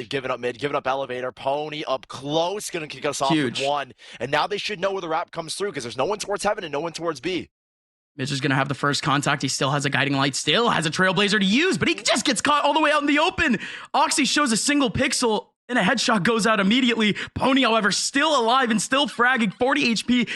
They've given up mid, given up elevator, pwny up close, gonna kick us off Huge. with one. And now they should know where the wrap comes through because there's no one towards heaven and no one towards B. Mitch is going to have the first contact. He still has a guiding light, still has a trailblazer to use, but he just gets caught all the way out in the open. OXG shows a single pixel, and a headshot goes out immediately. pwny, however, still alive and still fragging, 40 HP,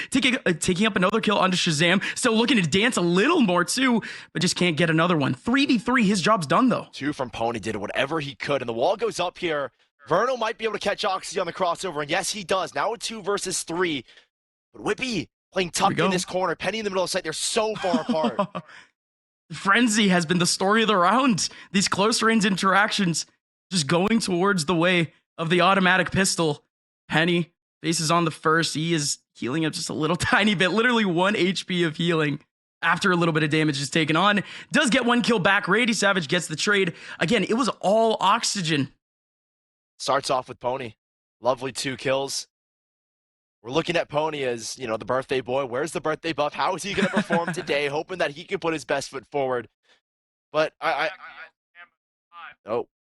taking up another kill onto ShahZaM. Still looking to dance a little more too, but just can't get another one. 3v3, his job's done though. 2 from pwny, did whatever he could, and the wall goes up here. Verno might be able to catch OXG on the crossover, and yes, he does. Now a 2 versus 3, but wippie playing tucked in this corner. Penny in the middle of the site. They're so far apart. Frenzy has been the story of the round. These close range interactions just going towards the way of the automatic pistol. Penny faces on the first. He is healing up just a little tiny bit. Literally 1 HP of healing after a little bit of damage is taken on. Does get 1 kill back. randyySAVAGE gets the trade. Again, it was all oxygen. Starts off with pwny. Lovely 2 kills. We're looking at pwny as, you know, the birthday boy. Where's the birthday buff? How is he going to perform today? Hoping that he can put his best foot forward. But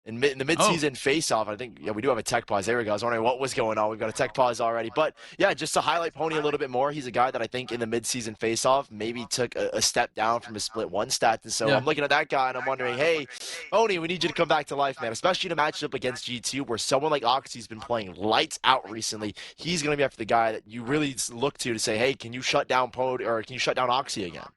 in the mid-season face-off, I think, yeah, we do have a tech pause. There we go. I was wondering what was going on. We've got a tech pause already. But, yeah, just to highlight pwny a little bit more, he's a guy that I think in the mid-season face-off maybe took a step down from his split 1 stats. And so I'm looking at that guy, and I'm wondering, hey, pwny, we need you to come back to life, man, especially to match up against G2, where someone like OXG's been playing lights out recently. He's going to be after the guy that you really look to say, hey, can you shut down pwny, or can you shut down OXG again?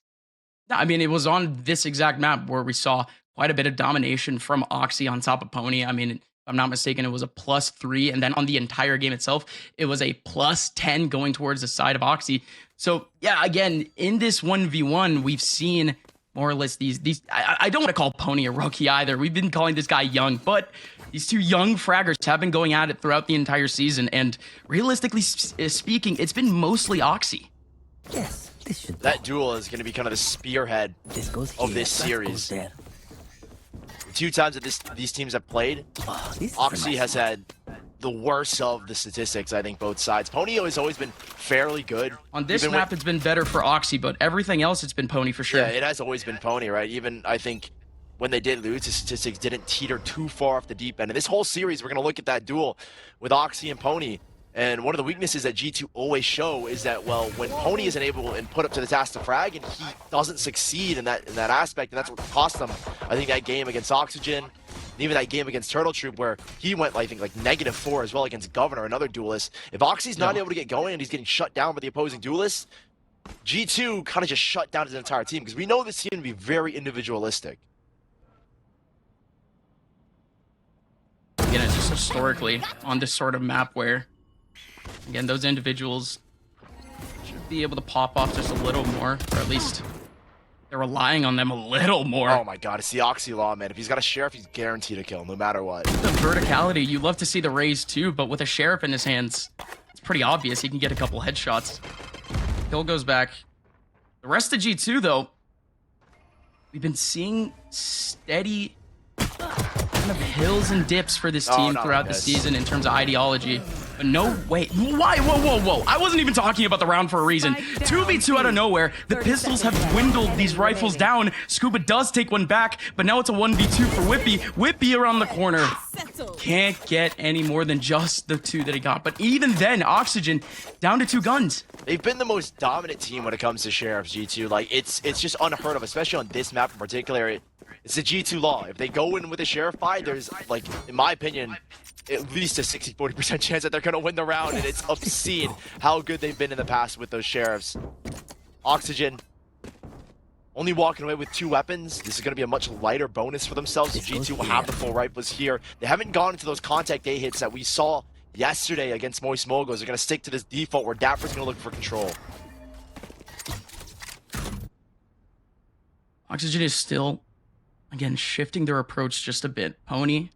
I mean, it was on this exact map where we saw quite a bit of domination from OXG on top of pwny. I mean, if I'm not mistaken, it was a +3. And then on the entire game itself, it was a +10 going towards the side of OXG. So, yeah, again, in this 1v1, we've seen more or less these. I don't want to call pwny a rookie either. We've been calling this guy young, but these 2 young fraggers have been going at it throughout the entire season. And realistically speaking, it's been mostly OXG. Yes, this should. That duel is going to be kind of the spearhead of this series. The 2 times that these teams have played, OXG has had the worst of the statistics, I think, both sides. pwny has always been fairly good. On this map, it's been better for OXG, but everything else, it's been pwny for sure. Yeah, it has always been pwny, right? Even, I think, when they did lose, the statistics didn't teeter too far off the deep end. And this whole series, we're going to look at that duel with OXG and pwny. And one of the weaknesses that G2 always show is that, well, when pwny isn't able and put up to the task to frag, and he doesn't succeed in that aspect, and that's what cost them, I think, that game against Oxygen, and even that game against Turtle Troop, where he went, I think, like -4 as well against Governor, another duelist. If OXG's not able to get going and he's getting shut down by the opposing duelist, G2 kind of just shut down his entire team, because we know this team to be very individualistic. Again, it's just historically on this sort of map where, again, those individuals should be able to pop off just a little more, or at least they're relying on them a little more. Oh my god, it's the OXG law, man. If he's got a sheriff, he's guaranteed a kill, no matter what. The verticality, you love to see the raise too, but with a sheriff in his hands, it's pretty obvious he can get a couple headshots. Kill goes back. The rest of G2, though, we've been seeing steady kind of hills and dips for this team throughout the season in terms of ideology. But no, wait, why? Whoa. I wasn't even talking about the round for a reason. 2v2 out of nowhere. The pistols have dwindled these rifles down. Skuba does take one back, but now it's a 1v2 for wippie. wippie around the corner. Can't get any more than just the 2 that he got. But even then, Oxygen down to 2 guns. They've been the most dominant team when it comes to sheriffs, G2. Like, it's just unheard of, especially on this map in particular. It's the G2 law. If they go in with a sheriff fight, there's, like, in my opinion, at least a 60-40% chance that they're going to win the round, and it's obscene how good they've been in the past with those sheriffs. Oxygen only walking away with 2 weapons. This is going to be a much lighter bonus for themselves. So G2 will have the full rifles here. They haven't gone into those contact A hits that we saw yesterday against Moist Mogos. They're going to stick to this default where dapr is going to look for control. Oxygen is still, again, shifting their approach just a bit. pwny,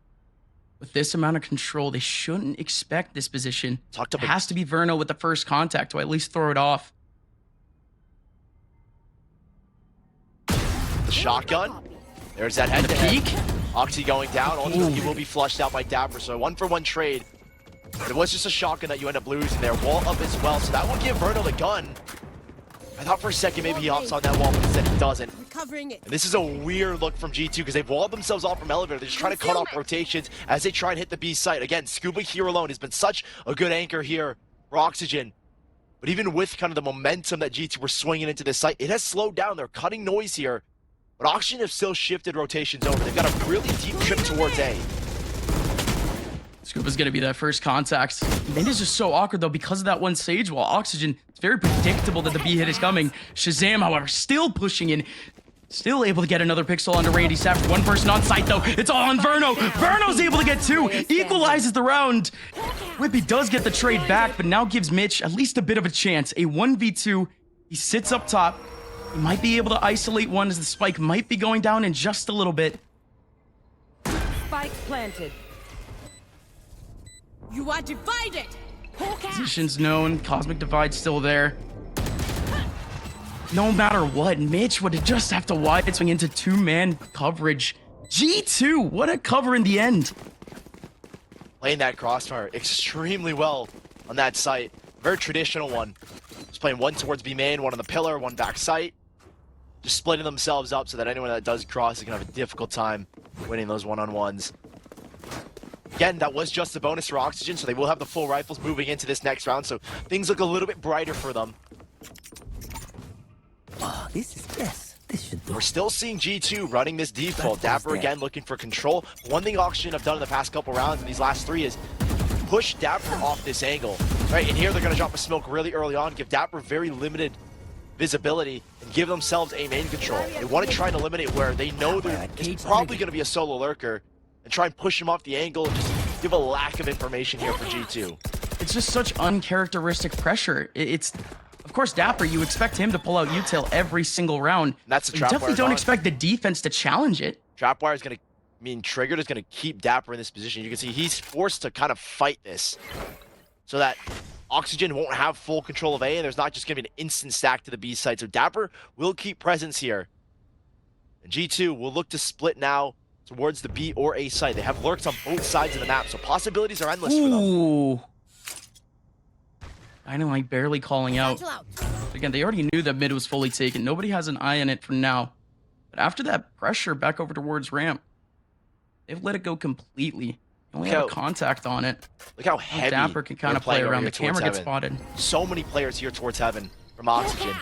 with this amount of control, they shouldn't expect this position. It has to be Verno with the first contact to at least throw it off. The shotgun. There's that head-to-head. OXG going down. Ultimately, he will be flushed out by dapr. So 1-for-1 trade. But it was just a shotgun that you end up losing there. Wall up as well. So that will give Verno the gun. I thought for a second maybe he hops on that wall, but instead he doesn't. Covering it. And this is a weird look from G2 because they've walled themselves off from elevator. They're just trying to cut off rotations as they try and hit the B site. Again, Skuba here alone has been such a good anchor here for Oxygen. But even with kind of the momentum that G2 were swinging into this site, it has slowed down. They're cutting noise here. But Oxygen have still shifted rotations over. They've got a really deep trip towards A. Skuba's gonna be that first contact. Mid is just so awkward though because of that one Sage wall. Oxygen, it's very predictable that the B hit is coming. ShahZaM, however, still pushing in. Still able to get another pixel onto randyySAVAGE. One person on site though. It's all on Verno. Verno's able to get two. Equalizes the round. wippie does get the trade back, but now gives Mitch at least a bit of a chance. A 1v2. He sits up top. He might be able to isolate one as the spike might be going down in just a little bit. Spike planted. You are divided. Position's known. Cosmic Divide still there. No matter what, Mitch would just have to wide swing into two-man coverage. G2, what a cover in the end. Playing that crossfire extremely well on that site. Very traditional one. Just playing one towards B main, one on the pillar, one back site. Just splitting themselves up so that anyone that does cross is going to have a difficult time winning those one-on-ones. Again, that was just a bonus for Oxygen, so they will have the full rifles moving into this next round, so things look a little bit brighter for them. Oh, this should do. We're still seeing G2 running this default. dapr again looking for control. One thing Oxygen have done in the past couple rounds in these last three is push dapr off this angle. Right, and here they're going to drop a smoke really early on, give dapr very limited visibility, and give themselves a main control. They want to try and eliminate where they know there's probably going to be a solo lurker, and try and push him off the angle and just give a lack of information here for G2. It's just such uncharacteristic pressure. It's, of course, dapr, you expect him to pull out util every single round. And that's the You trap definitely wire don't gone. expect the defense to challenge it. Trapwire is going to mean Triggered is going to keep dapr in this position. You can see he's forced to kind of fight this so that Oxygen won't have full control of A, and there's not just going to be an instant stack to the B side. So dapr will keep presence here. And G2 will look to split now towards the B or A side. They have lurks on both sides of the map, so possibilities are endless for them. Ooh. Dynamite barely calling out. Again, they already knew that mid was fully taken. Nobody has an eye on it for now. But after that pressure back over towards ramp, they've let it go completely. They only have a contact on it. Look how heavy dapr can kind of play around. The camera gets spotted. So many players here towards heaven from Oxygen.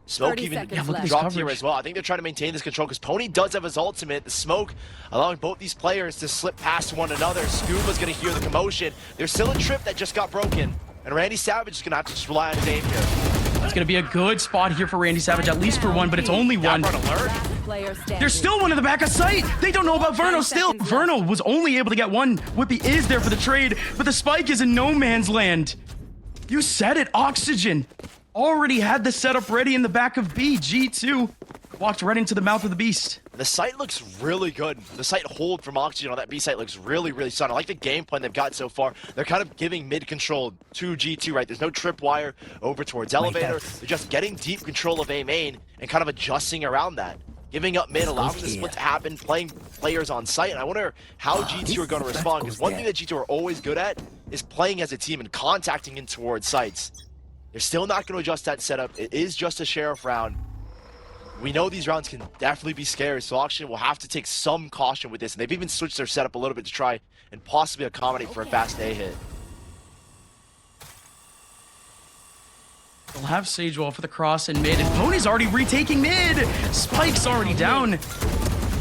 Smoke even dropped here as well. I think they're trying to maintain this control because pwny does have his ultimate. The smoke allowing both these players to slip past one another. Skuba's going to hear the commotion. There's still a trip that just got broken. And randyySAVAGE is going to have to just rely on his aim here. It's going to be a good spot here for randyySAVAGE, at least for one, but it's only one. There's still one in the back of sight. They don't know about Verno still. Verno was only able to get one. wippie is there for the trade, but the spike is in no man's land. You said it, Oxygen. Already had the setup ready in the back of B. G2 walked right into the mouth of the beast. The site looks really good. The site hold from Oxygen on that B site looks really, really solid. I like the game plan they've got so far. They're kind of giving mid control to G2, right? There's no tripwire over towards elevator. They're just getting deep control of A main and kind of adjusting around that. Giving up mid, allowing the split to happen, playing players on site. And I wonder how G2 are going to respond, because one thing that G2 are always good at is playing as a team and contacting in towards sites. They're still not going to adjust that setup. It is just a sheriff round. We know these rounds can definitely be scary, so Oxygen will have to take some caution with this. And they've even switched their setup a little bit to try and possibly accommodate for a fast A hit. They'll have Sage wall for the cross in mid, and pwny's already retaking mid. Spike's already down.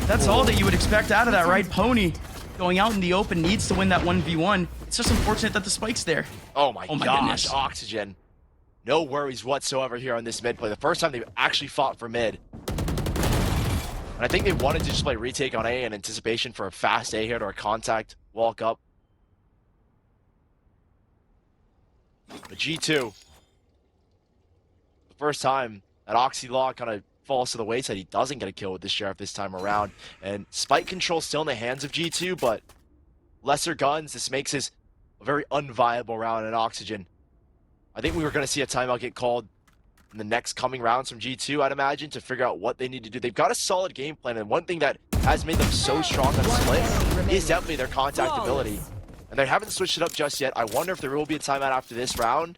That's all that you would expect out of that, right? pwny going out in the open needs to win that 1v1. It's just unfortunate that the spike's there. Oh my gosh, goodness. Oxygen. No worries whatsoever here on this mid play. The first time they've actually fought for mid. And I think they wanted to just play retake on A in anticipation for a fast A hit or a contact walk up. But G2, the first time that Oxylaw kind of falls to the wayside, he doesn't get a kill with this sheriff this time around. And spike control still in the hands of G2, but lesser guns. This makes this a very unviable round in Oxygen. I think we were going to see a timeout get called in the next coming rounds from G2, I'd imagine, to figure out what they need to do. They've got a solid game plan, and one thing that has made them so strong on split is definitely their contact ability. And they haven't switched it up just yet. I wonder if there will be a timeout after this round,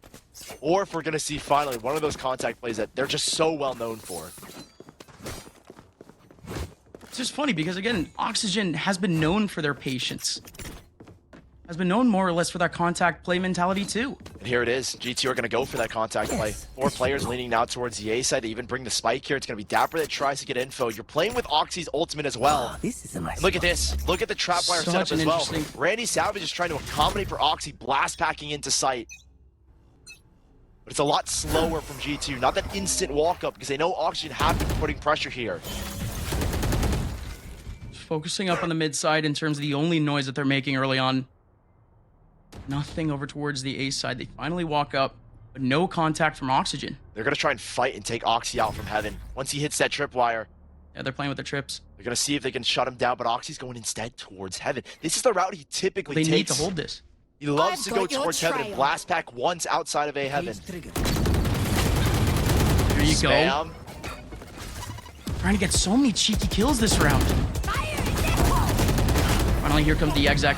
or if we're going to see finally one of those contact plays that they're just so well known for. just funny because, again, Oxygen has been known for their patience. Has been known more or less for that contact play mentality too. And here it is. G2 are going to go for that contact play. 4 players leaning now towards the A side. They even bring the spike here. It's going to be dapr that tries to get info. You're playing with Oxy's ultimate as well. Oh, this is a nice And look at this. Look at the trapwire Such setup an as well. interesting- randyySAVAGE is trying to accommodate for Oxy, blast packing into sight. But it's a lot slower from G2. Not that instant walk up because they know Oxygen have been putting pressure here. Focusing up on the mid side in terms of the only noise that they're making early on. Nothing over towards the A side. They finally walk up, but no contact from Oxygen. They're going to try and fight and take Oxy out from heaven. Once he hits that tripwire, Yeah, they're playing with the trips. they're going to see if they can shut him down, but Oxy's going instead towards heaven. This is the route he typically They takes. need to hold this. He loves I've to go got your towards heaven and trail. blast pack once outside of A heaven. trigger. There you go. Spam. Trying to get so many cheeky kills this round. Finally, here comes the exec.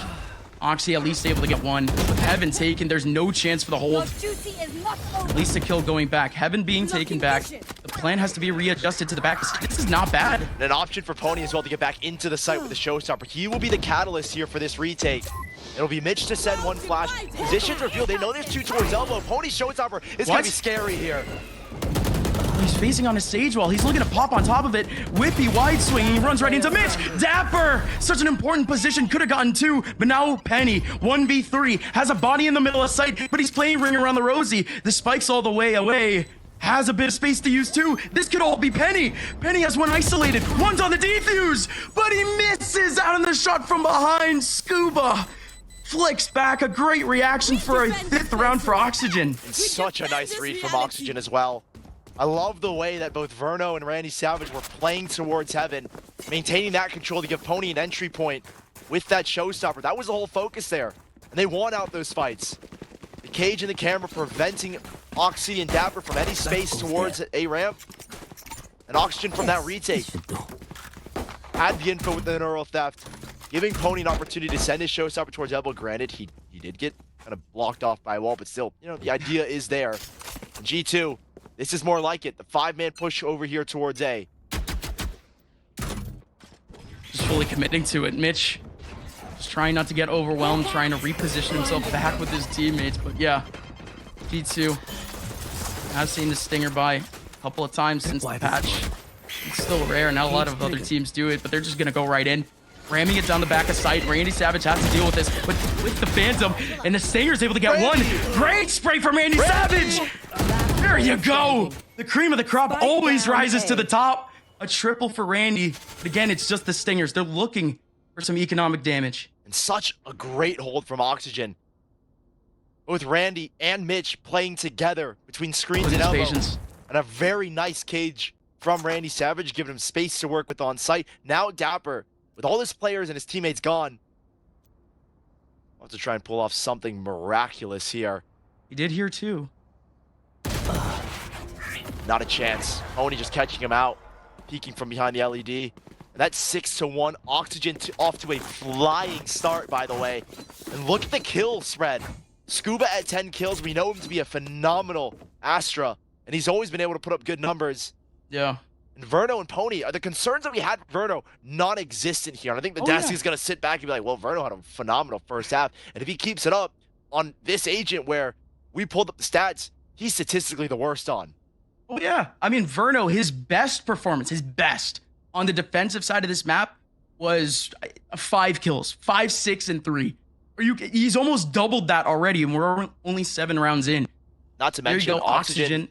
Oxy at least able to get one. With Heaven taken, there's no chance for the Your hold. duty is not over. At least a kill going back. Heaven being taken back. The plan has to be readjusted to the back. This is not bad. And an option for pwny as well to get back into the site with the showstopper. He will be the catalyst here for this retake. It'll be Mitch to send one flash. Positions revealed. They know there's 2 towards elbow. Pwny showstopper is going What? to be scary here. He's facing on a sage wall. He's looking to pop on top of it. Wippie wide swing. He runs right into Mitch. dapr! Such an important position. Could have gotten 2, but now pwny. 1v3. Has a body in the middle of sight, but he's playing ring around the rosy. The spike's all the way away. Has a bit of space to use too. This could all be pwny. Pwny has one isolated. One's on the defuse, but he misses out on the shot from behind. Skuba flicks back. A great reaction for a 5th round for Oxygen. And such a nice read from Oxygen as well. I love the way that both Verno and randyySAVAGE were playing towards heaven, maintaining that control to give pwny an entry point with that showstopper. That was the whole focus there. And they won out those fights. The cage and the camera preventing Oxy and dapr from any space towards A ramp. And Oxygen from that retake This should do. had the info with the neural theft, giving pwny an opportunity to send his showstopper towards elbow. Granted, he did get kind of blocked off by a wall, but still, you know, the idea is there. And G2, this is more like it. The 5-man push over here towards A. Just fully committing to it. Mitch just trying not to get overwhelmed, trying to reposition himself back with his teammates. But yeah, G2. I've seen the Stinger by a couple of times since the patch. It's still rare. Not a lot of other teams do it, but they're just going to go right in. Ramming it down the back of sight. randyySAVAGE has to deal with this with the Phantom. And the Stinger's able to get one. Great spray from randyySAVAGE. There you go. The cream of the crop always rises to the top. A triple for Randy. But again, it's just the Stingers. They're looking for some economic damage. And such a great hold from Oxygen. Both Randy and Mitch playing together between screens Look and at his elbow. patience. And a very nice cage from randyySAVAGE, giving him space to work with on site. Now dapr, with all his players and his teammates gone, wants to try and pull off something miraculous here. He did here too. Not a chance. pwny just catching him out, peeking from behind the LED. And that's 6-1. Oxygen off to a flying start, by the way. And look at the kill spread. Skuba at 10 kills. We know him to be a phenomenal Astra, and he's always been able to put up good numbers. Yeah. And Verno and pwny, are the concerns that we had with Verno non-existent here? And I think the desk is going to sit back and be like, well, Verno had a phenomenal first half. And if he keeps it up on this agent where we pulled up the stats, he's statistically the worst on. Oh yeah. I mean, Verno, his best performance, his best on the defensive side of this map was 5 kills, 5, 6, and 3. He's almost doubled that already, and we're only 7 rounds in. Not to There you mention go, Oxygen.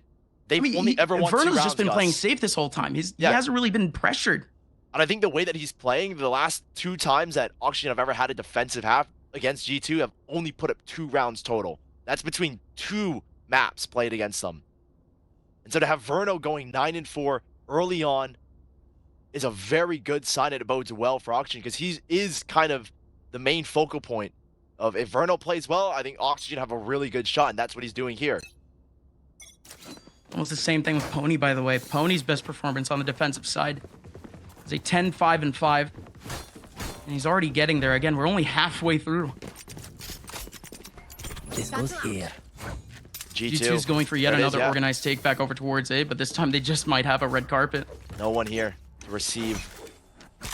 They've only ever won 2 rounds. Verno's just been Gus. playing safe this whole time. He Yeah. hasn't really been pressured. And I think the way that he's playing, the last 2 times that Oxygen have ever had a defensive half against G2 have only put up 2 rounds total. That's between 2 maps played against them. And so to have Verno going 9-4 early on is a very good sign, and it bodes well for Oxygen because he is kind of the main focal point of if Verno plays well, I think Oxygen have a really good shot, and that's what he's doing here. Almost the same thing with pwny, by the way. Pony's best performance on the defensive side is a 10-5-5. And he's already getting there. Again, we're only halfway through. This goes here. G2's going for yet There it is, another yeah. organized take back over towards A, but this time they just might have a red carpet. No one here to receive.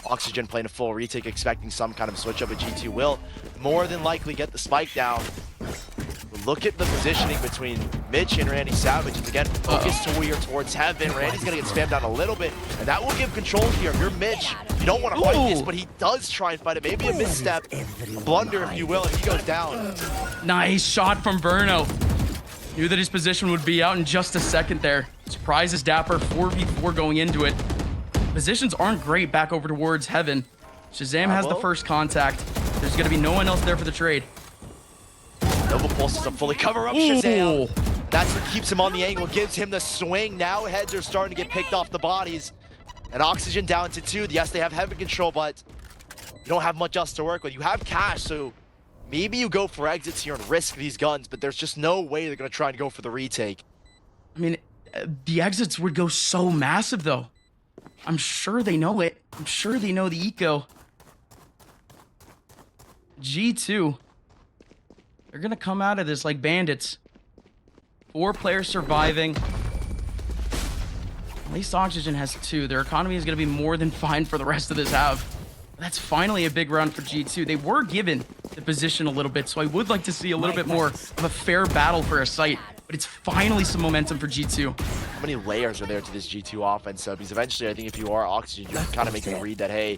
Oxygen playing a full retake, expecting some kind of switch up, but G2 will more than likely get the spike down. But look at the positioning between Mitch and randyySAVAGE. And again, focus towards heaven. Randy's gonna get spammed down a little bit, and that will give control here. If you're Mitch, you don't want to fight this, but he does try and fight it. Maybe a misstep, blunder, if you will, and he goes down. Nice shot from Verno. Knew that his position would be out in just a second there. Surprises dapr, 4v4 going into it. Positions aren't great back over towards heaven. ShahZaM has the first contact. There's going to be no one else there for the trade. Double pulses to fully cover up ShahZaM. That's what keeps him on the angle, gives him the swing. Now heads are starting to get picked off the bodies. And Oxygen down to 2. Yes, they have heaven control, but you don't have much else to work with. You have cash, so maybe you go for exits here and risk these guns, but there's just no way they're going to try and go for the retake. I mean, the exits would go so massive, though. I'm sure they know it. I'm sure they know the eco. G2. They're going to come out of this like bandits. 4 players surviving. At least Oxygen has 2. Their economy is going to be more than fine for the rest of this half. That's finally a big round for G2. They were given the position a little bit, so I would like to see a little bit more of a fair battle for a site. But it's finally some momentum for G2. How many layers are there to this G2 offense? So, because eventually, I think if you are Oxygen, you're kind of making a read that, hey,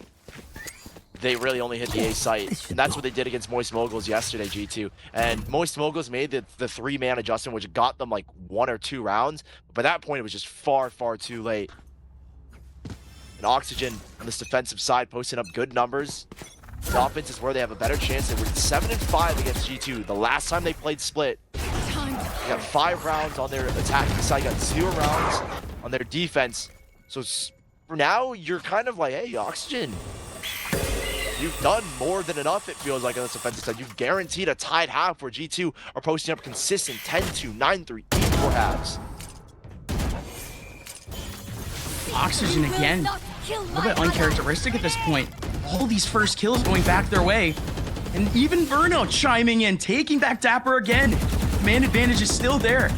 they really only hit the A site. And that's what they did against Moist Moguls yesterday, G2. And Moist Moguls made the 3-man adjustment, which got them like 1 or 2 rounds. But by that point, it was just far, far too late. And Oxygen on this defensive side posting up good numbers. The offense is where they have a better chance. They were 7-5 against G2. The last time they played split, they got 5 rounds on their attacking side, got 0 rounds on their defense. So for now, you're kind of like, hey, Oxygen, you've done more than enough, it feels like, on this offensive side. You've guaranteed a tied half where G2 are posting up consistent 10-2, 9-3, 8-4 halves. Oxygen again. A little bit uncharacteristic at this point. All these first kills going back their way. And even Verno chiming in, taking back dapr again. Man advantage is still there.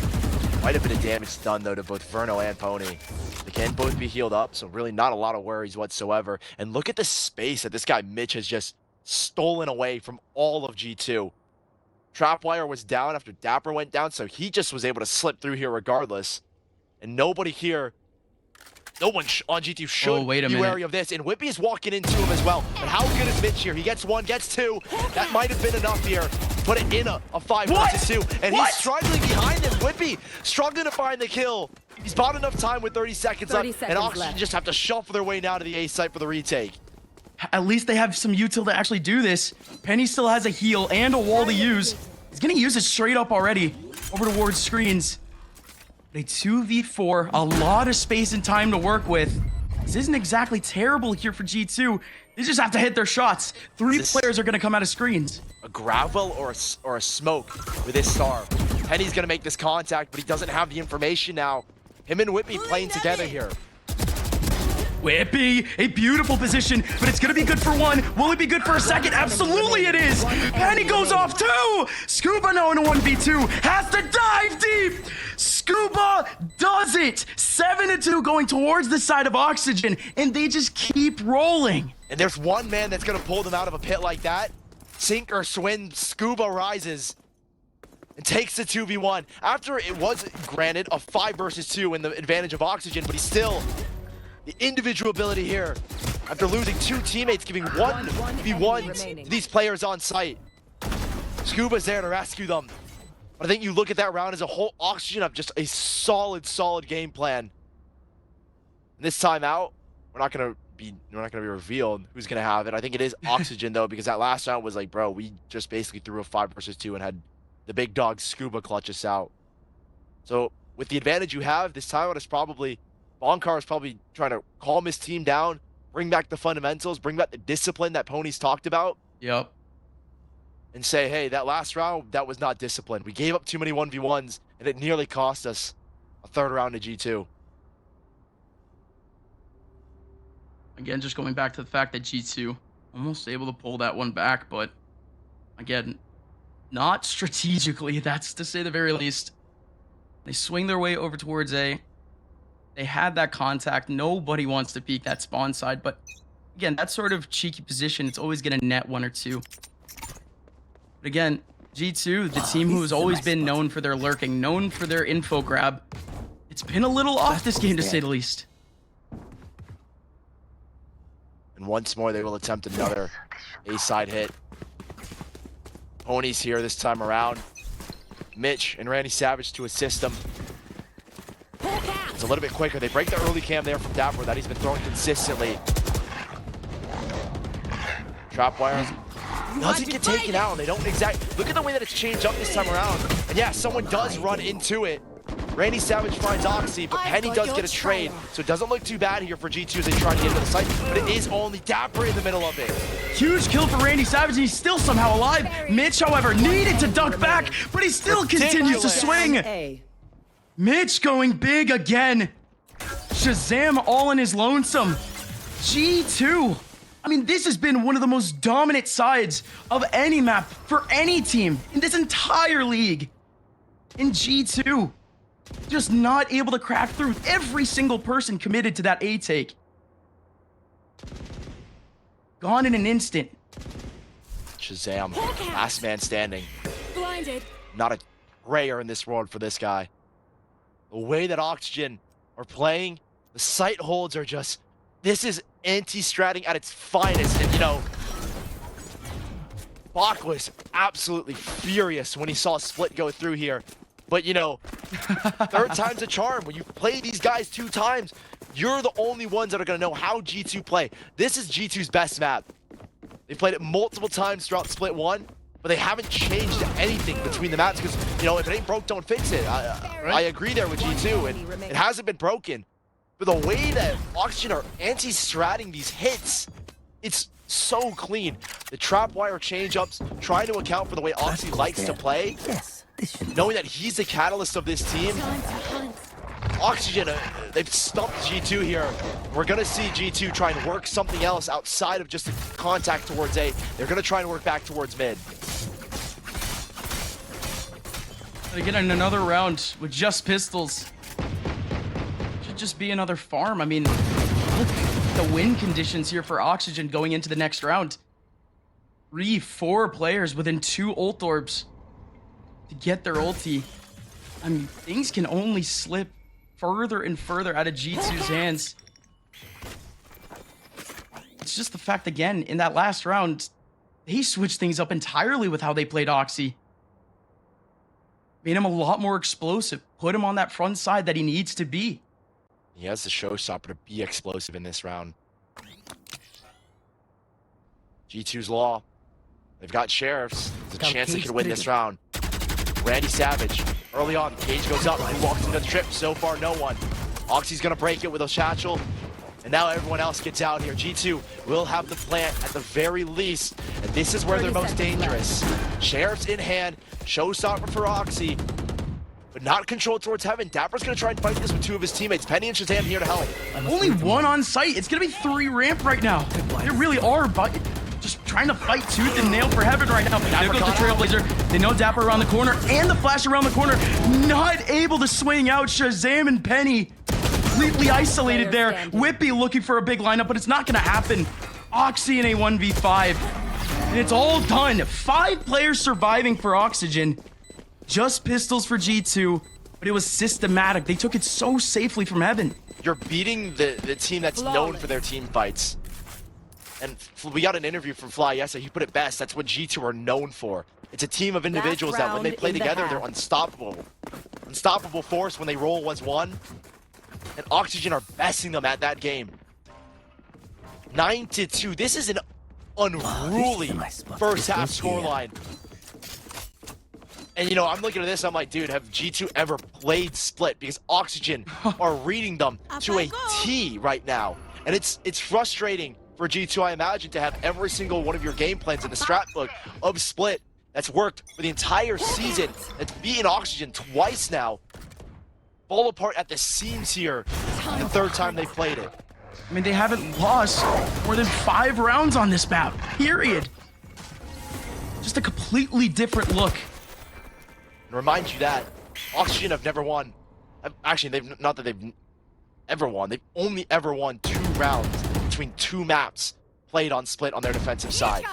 Might have been a damage done, though, to both Verno and pwny. They can both be healed up, so really not a lot of worries whatsoever. And look at the space that this guy Mitch has just stolen away from all of G2. Trapwire was down after dapr went down, so he just was able to slip through here regardless. And nobody here, no one on G2 should be wary of this. And wippie is walking into him as well. But how good is Mitch here? He gets 1, gets 2. That might have been enough here. Put it in a 5 versus 2. And he's struggling behind him. wippie struggling to find the kill. He's bought enough time with 30 seconds left. And Oxygen just have to shuffle their way now to the A site for the retake. At least they have some util to actually do this. pwny still has a heal and a wall to use. He's going to use it straight up already. Over towards screens. A 2v4, a lot of space and time to work with. This isn't exactly terrible here for G2. They just have to hit their shots. 3 players are going to come out of screens. A gravel or a smoke with this star. pwny's going to make this contact, but he doesn't have the information now. Him and wippie playing together here. wippie, a beautiful position, but it's going to be good for 1. Will it be good for a second? Absolutely it is. pwny goes off too. Skuba now in a 1v2. Has to dive deep. Skuba does it. 7-2 going towards the side of Oxygen, and they just keep rolling. And there's one man that's going to pull them out of a pit like that. Sink or swim, Skuba rises and takes the 2v1. After it was granted a 5 versus 2 in the advantage of Oxygen, but he's still the individual ability here. After losing 2 teammates, giving 1v1 to these players on site. Skuba's there to rescue them. But I think you look at that round as a whole, Oxygen have just a solid game plan. And this time out, we're not gonna be revealed who's gonna have it. I think it is Oxygen though, because that last round was like, bro, we just basically threw a 5 versus 2 and had the big dog Skuba clutch us out. So with the advantage you have, this time out is probably Bonkar is probably trying to calm his team down, bring back the fundamentals, bring back the discipline that pwny's talked about. Yep. And say, hey, that last round, that was not disciplined. We gave up too many 1v1s, and it nearly cost us a 3rd round to G2. Again, just going back to the fact that G2 almost able to pull that one back, but again, not strategically, that's to say the very least. They swing their way over towards A. They had that contact. Nobody wants to peek that spawn side, but Again, that sort of cheeky position, it's always going to net 1 or 2. But again, G2, the team who has always been known for their lurking, known for their info grab, it's been a little off this game to say the least. And once more, they will attempt another A-side hit. Pony's here this time around. Mitch and randyySAVAGE to assist them. It's a little bit quicker. They break the early cam there from dapr that he's been throwing consistently. Trap wire doesn't get taken out. They don't exactly look at the way that it's changed up this time around. And yeah, someone does run into it. randyySAVAGE finds Oxy, but Penny does get a trade, so it doesn't look too bad here for G2 as they try to get into the site, but it is only dapr in the middle of it. Huge kill for randyySAVAGE, and he's still somehow alive. Mitch, however, needed to duck back, but he still continues to swing. Mitch going big again. ShahZaM all in his lonesome. G2. I mean, this has been one of the most dominant sides of any map for any team in this entire league. In G2, just not able to crack through. Every single person committed to that A take. Gone in an instant. ShahZaM, last man standing. Blinded. Not a prayer in this world for this guy. The way that Oxygen are playing, the sight holds are just, this is anti-stratting at its finest. And you know, Bach was absolutely furious when he saw Split go through here. But you know, third time's a charm. When you play these guys 2 times, you're the only ones that are gonna know how G2 play. This is G2's best map. They played it multiple times throughout Split 1, but they haven't changed anything between the maps because, you know, if it ain't broke, don't fix it. I agree there with G2, and it hasn't been broken. But the way that Oxygen are anti-stratting these hits, it's so clean. The trap wire change-ups, trying to account for the way Oxy likes to play. Yes, this should Knowing that he's the catalyst of this team. Oxygen, they've stumped G2 here. We're gonna see G2 try and work something else outside of just a contact towards A. They're gonna try and work back towards mid. They get in another round with just pistols. Should just be another farm. I mean, look at the win conditions here for Oxygen going into the next round. 3-4 players within 2 ult orbs to get their ulti. I mean, things can only slip further and further out of G2's hands. It's just the fact, again, in that last round, they switched things up entirely with how they played Oxy. Made him a lot more explosive. Put him on that front side that he needs to be. He has the showstopper to be explosive in this round. G2's law. They've got sheriffs. There's a chance they could win this round. randyySAVAGE. Early on, Cage goes up. Who walks into the trip? So far, no one. Oxy's gonna break it with a satchel. And now everyone else gets out here. G2 will have the plant at the very least. And this is where they're most dangerous. Sheriff's in hand. Showstopper for Oxy. But not controlled towards heaven. dapr's gonna try and fight this with 2 of his teammates. Penny and ShahZaM here to help. Only 1 on site. It's gonna be 3 ramp right now. They really are, but just trying to fight tooth and nail for heaven right now. There goes the Trailblazer. They know dapr around the corner and the flash around the corner. Not able to swing out. ShahZaM and Penny completely isolated there. Wippie looking for a big lineup, but it's not gonna happen. Oxy in a 1v5. And it's all done. 5 players surviving for Oxygen. Just pistols for G2, but it was systematic. They took it so safely from heaven. You're beating the team that's known for their team fights. And we got an interview from Fly yesterday. He put it best. That's what G2 are known for. It's a team of individuals that when they play together, they're unstoppable. Unstoppable force when they roll as one. And Oxygen are besting them at that game. 9-2. This is an unruly first half scoreline. And you know, I'm looking at this, I'm like, dude, have G2 ever played Split? Because Oxygen are reading them to a T right now. And it's frustrating for G2, I imagine, to have every single one of your game plans in the strat book of Split that's worked for the entire season, that's beaten Oxygen twice now, fall apart at the seams here the 3rd time they played it. I mean, they haven't lost more than 5 rounds on this map, period. Just a completely different look. And remind you that Oxygen have never won. Actually, not that they've ever won. They've only ever won 2 rounds between 2 maps played on Split on their defensive side.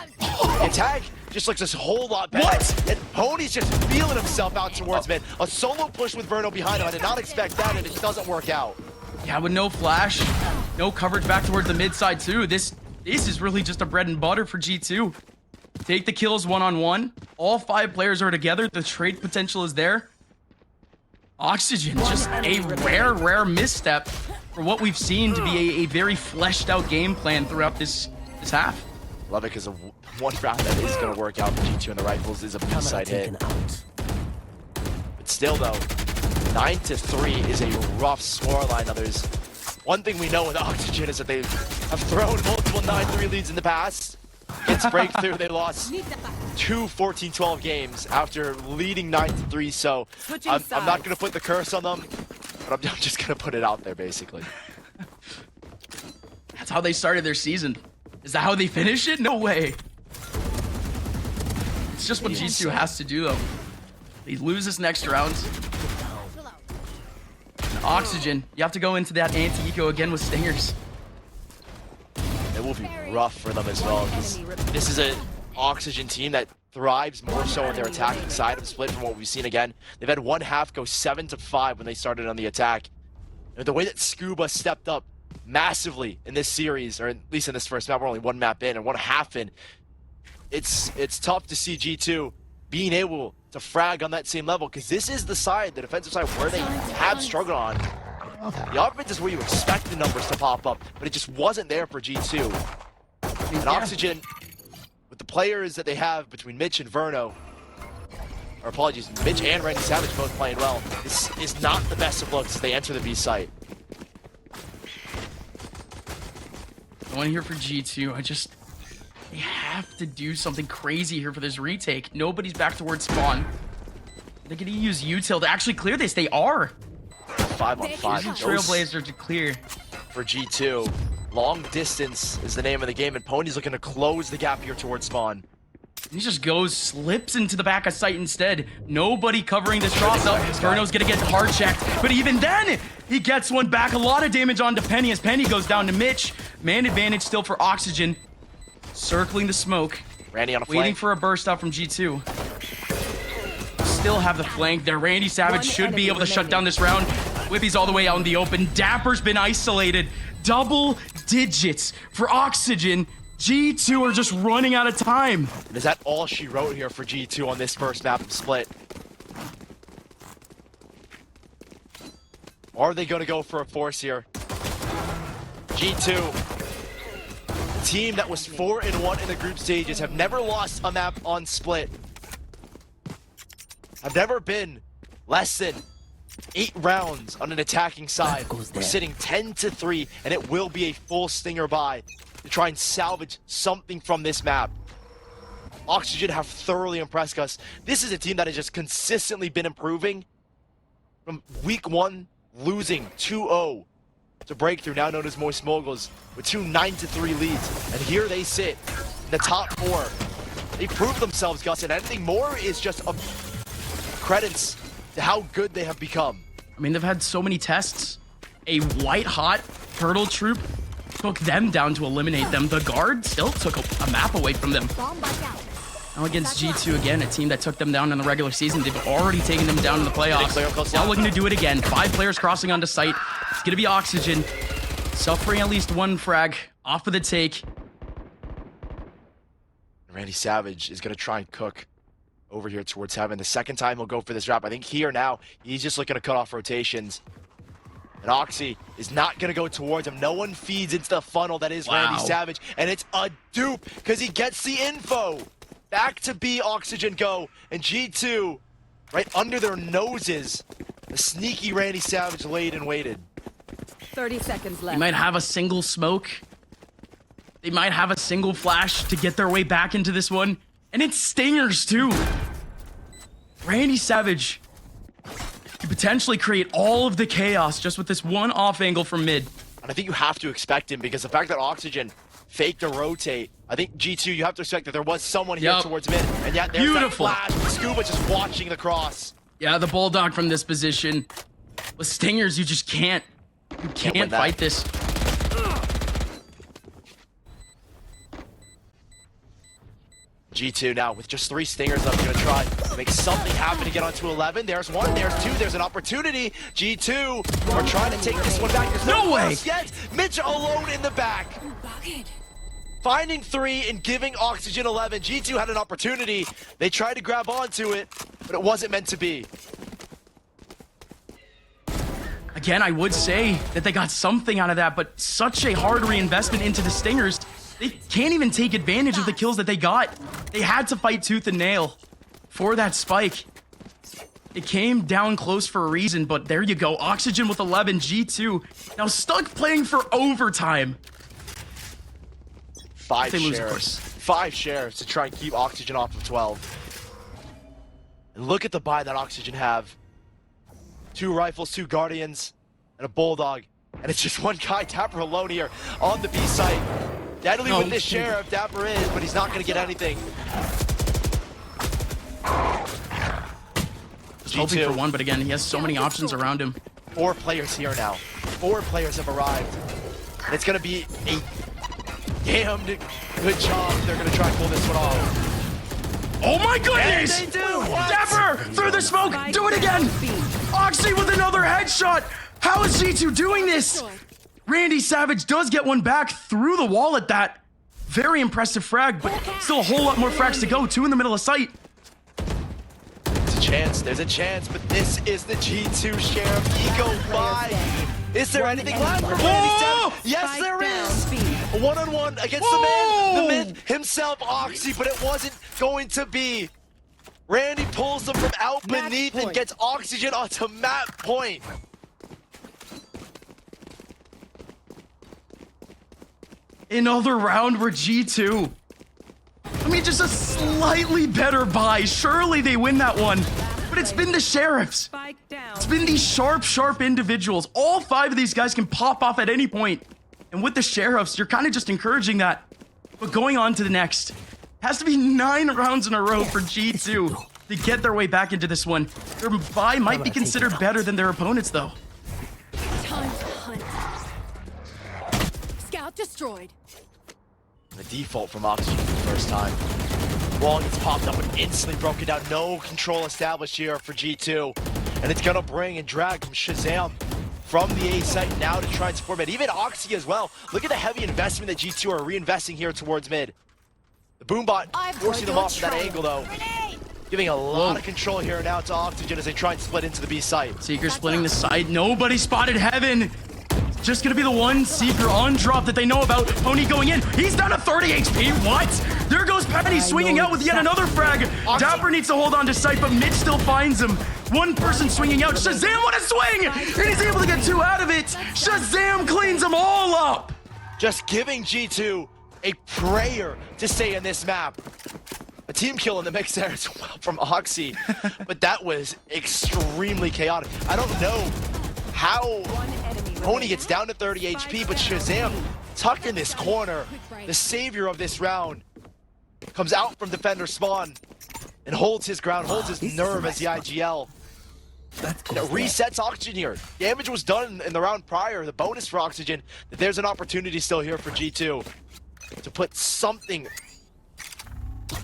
And Tag just looks a whole lot better. What? And Pony's just feeling himself out towards mid. A solo push with Verno behind him. I did not expect that, and it doesn't work out. Yeah, with no flash, no coverage back towards the mid side too. This is really just a bread and butter for G2. Take the kills one-on-one. All 5 players are together. The trade potential is there. Oxygen, just a rare misstep for what we've seen to be a very fleshed out game plan throughout this half. Love it because of one round that is going to work out for G2 and the Rifles is a B-side hit. But still though, 9-3 is a rough scoreline. Now there's one thing we know with Oxygen is that they have thrown multiple 9-3 leads in the past. It's breakthrough. They lost 2 14-12 games after leading 9-3. So I'm not going to put the curse on them, but I'm just going to put it out there basically. That's how they started their season. Is that how they finish it? No way. It's just what G2 has to do though. They lose this next round. Oxygen, you have to go into that anti-eco again with Stingers. It will be rough for them as well, because this is an Oxygen team that thrives more so on their attacking side of Split from what we've seen again. They've had one half go 7-5 when they started on the attack. And the way that Skuba stepped up massively in this series, or at least in this first map, we're only one map in and one half in, it's tough to see G2 being able to frag on that same level, because this is the side, the defensive side, where they have struggled on. The offense is where you expect the numbers to pop up, but it just wasn't there for G2. And Oxygen, with the players that they have between Mitch and Verno, or apologies, Mitch and randyySAVAGE both playing well, this is not the best of looks as they enter the B site. One here for G2. They have to do something crazy here for this retake. Nobody's back towards spawn. They're gonna use util to actually clear this. They are. 5-on-5. Trailblazer to clear. For G2. Long distance is the name of the game, and Pony's looking to close the gap here towards spawn. He just slips into the back of sight instead. Nobody covering this drop. Verno's gonna get hard checked, but even then, he gets one back. A lot of damage onto Penny as Penny goes down to Mitch. Man advantage still for Oxygen. Circling the smoke. Randy on a flank. Waiting for a burst out from G2. Still have the flank there. randyySAVAGE should be able to shut down this round. Wippie's all the way out in the open. dappr's been isolated. Double digits for Oxygen. G2 are just running out of time. And is that all she wrote here for G2 on this first map of Split? Are they going to go for a force here? G2, the team that was 4-1 in the group stages, have never lost a map on Split. Have never been less than 8 rounds on an attacking side. We're sitting 10-3, and it will be a full Stinger buy to try and salvage something from this map. Oxygen have thoroughly impressed us. This is a team that has just consistently been improving. From week 1, losing 2-0 to Breakthrough, now known as Moist Moguls, with 2 9-3 leads. And here they sit in the top 4. They proved themselves, Gus, and anything more is just a credits to how good they have become. I mean, they've had so many tests. A white-hot Turtle Troop took them down to eliminate them. The guard still took a map away from them. Now against G2 again, a team that took them down in the regular season. They've already taken them down in the playoffs. Now looking to do it again. 5 players crossing onto site. It's going to be Oxygen. Suffering at least 1 frag off of the take. randyySAVAGE is going to try and cook over here towards heaven. The second time he'll go for this drop. I think here now, he's just looking to cut off rotations. And Oxy is not going to go towards him. No one feeds into the funnel that is randyySAVAGE. And it's a dupe because he gets the info. Back to B, Oxygen go. And G2, right under their noses, the sneaky randyySAVAGE laid and waited. 30 seconds left. They might have a single smoke. They might have a single flash to get their way back into this one. And it's Stingers too. randyySAVAGE could potentially create all of the chaos just with this one off angle from mid. And I think you have to expect him because the fact that Oxygen faked a rotate, I think G2, you have to expect that there was someone here towards mid. And yet there's that flash with Skuba just watching the cross. Yeah, the Bulldog from this position. With Stingers, you just can't. You can't fight this. G2 now with just 3 stingers up, gonna try to make something happen to get onto 11. There's 1, there's 2, there's an opportunity. G2 are trying to take this one back. There's No way! Yet. Mitch alone in the back. Finding 3 and giving Oxygen 11. G2 had an opportunity. They tried to grab onto it, but it wasn't meant to be. Again, I would say that they got something out of that, but such a hard reinvestment into the stingers. They can't even take advantage of the kills that they got. They had to fight tooth and nail for that spike. It came down close for a reason, but there you go. Oxygen with 11, G2 now stuck playing for overtime. 5 They lose, of shares. course. 5 shares to try and keep Oxygen off of 12. And look at the buy that Oxygen have. 2 rifles, 2 guardians, and a bulldog. And it's just one guy, dapr alone here on the B site. Deadly with this sheriff, dapr is, but he's not going to get anything. Just hoping for one, but again, he has so many options around him. 4 players here now. 4 players have arrived. And it's going to be a damned good job. They're going to try and pull this one off. Oh my goodness! And they do! What? dapr! Through the smoke! Do it again! Oxy with another headshot! How is G2 doing this? randyySAVAGE does get one back through the wall at that. Very impressive frag, but still a whole lot more frags to go. 2 in the middle of sight. There's a chance, but this is the G2 Sheriff Eco 5. Is there anything left for Whoa! randyySAVAGE? Yes, there is! A one-on-one against Whoa! the myth himself, Oxy, but it wasn't going to be. Randy pulls them from out beneath and gets Oxygen onto map point. Another round where G2. I mean, just a slightly better buy. Surely they win that one. But it's been the Sheriffs. Spike down. It's been these sharp individuals. All 5 of these guys can pop off at any point. And with the Sheriffs, you're kind of just encouraging that. But going on to the next. Has to be 9 rounds in a row for G2 to get their way back into this one. Their buy might be considered better than their opponents, though. Time to hunt. Scout destroyed. The default from Oxygen for the first time. Wall gets popped up and instantly broken down. No control established here for G2. And it's gonna bring and drag from ShahZaM from the A site now to try and support mid. Even Oxy as well. Look at the heavy investment that G2 are reinvesting here towards mid. The boombot forcing them off from that angle though. Giving a lot of control here now to Oxygen as they try and split into the B site. Seeker splitting the side. Nobody spotted Heaven. Just gonna be the one Seeker on drop that they know about. Pwny going in. He's down to 30 HP. What? There goes Penny swinging out with yet another frag. dapr needs to hold on to sight, but Mitch still finds him. One person swinging out. ShahZaM, what a swing! And he's able to get 2 out of it. ShahZaM cleans them all up. Just giving G2 a prayer to stay in this map. A team kill in the mix there as well from Oxy, but that was extremely chaotic. I don't know how Pwny gets down to 30 HP, but ShahZaM tucked in this corner, the savior of this round, comes out from defender spawn and holds his ground, holds his nerve as the IGL. It resets Oxygen here. Damage was done in the round prior, the bonus for Oxygen, that there's an opportunity still here for G2 to put something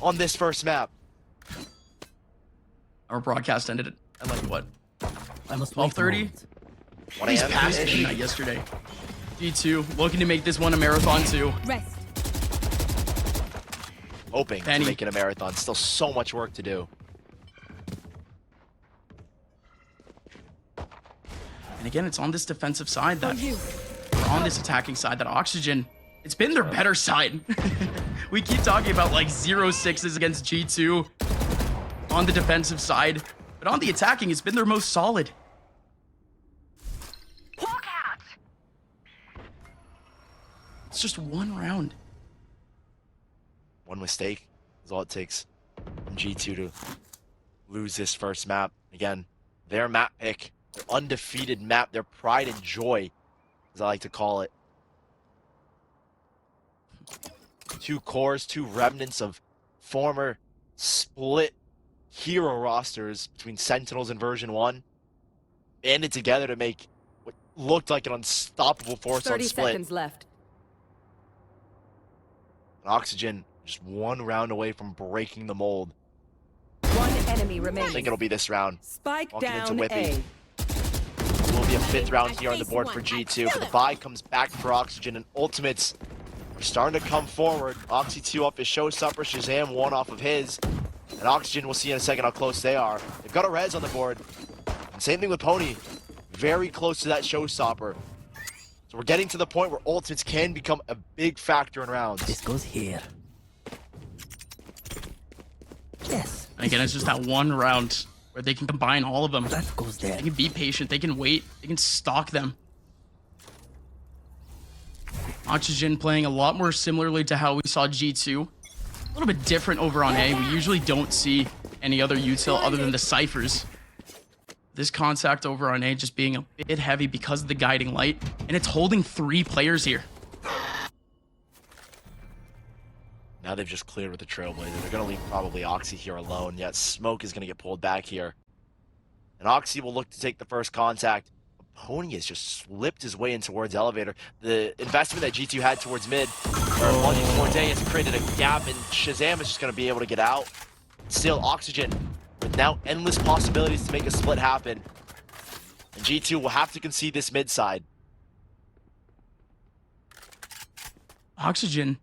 on this first map. Our broadcast ended at like what? I must 12:30? He's past midnight yesterday. G2 looking to make this one a marathon too. Rest. Hoping to make it a marathon. Still so much work to do. And again, it's on this defensive side that, or on this attacking side that Oxygen, it's been their better side. We keep talking about like 0-6s against G2 on the defensive side, but on the attacking, it's been their most solid. It's just one round. One mistake is all it takes from G2 to lose this first map. Again, their map pick, their undefeated map, their pride and joy, as I like to call it. 2 cores, 2 remnants of former split hero rosters between Sentinels and version 1, banded together to make what looked like an unstoppable force on 30 split. seconds left. And Oxygen Just one round away from breaking the mold. One enemy I remaining. think it'll be this round. Spike Walking into down Wippie. A. Will be a 5th round here on the board for G2, but the buy comes back for Oxygen, and ultimates are starting to come forward. Oxy 2 up his showstopper, ShahZaM 1 off of his, and Oxygen, we'll see in a second how close they are. They've got a res on the board, and same thing with pwny, very close to that showstopper. So we're getting to the point where ultimates can become a big factor in rounds. This goes here. Yes. And again, it's just that one round where they can combine all of them. That goes there. They can be patient. They can wait. They can stalk them. Oxygen playing a lot more similarly to how we saw G2. A little bit different over on A. We usually don't see any other util other than the ciphers. This contact over on A just being a bit heavy because of the guiding light. And it's holding 3 players here. Now they've just cleared with the Trailblazer. They're going to leave probably Oxy here alone, yet Smoke is going to get pulled back here. And Oxy will look to take the first contact. pwny has just slipped his way in towards elevator. The investment that G2 had towards mid, or Monty Forte, has created a gap, and ShahZaM is just going to be able to get out. Still, Oxygen with now endless possibilities to make a split happen. And G2 will have to concede this mid side. Oxygen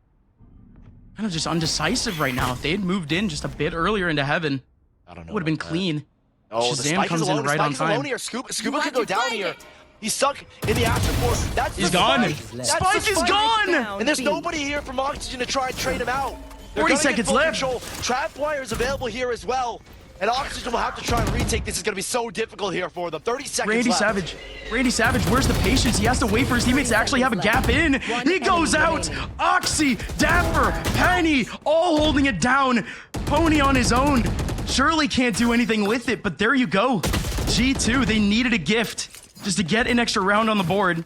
kind of just undecisive right now. If they had moved in just a bit earlier into heaven, I don't know. it would have been clean. Oh, the ShahZaM Spike comes is alone. in right Spike on is alone time. here. Skuba could go down here. He's stuck in the afterforce. That's He's the gone. Spike. That's Spike the is Spike. gone. Down And there's B. nobody here from Oxygen to try and trade him out. They're 40 gonna get seconds full left. Control. Trap wire is available here as well. And Oxygen will have to try and retake. This is going to be so difficult here for them. 30 seconds left. randyySAVAGE, where's the patience? He has to wait for his teammates to actually have a gap in. He goes out. Oxy, dapr, pwny, all holding it down. pwny on his own. Surely can't do anything with it, but there you go. G2, they needed a gift just to get an extra round on the board.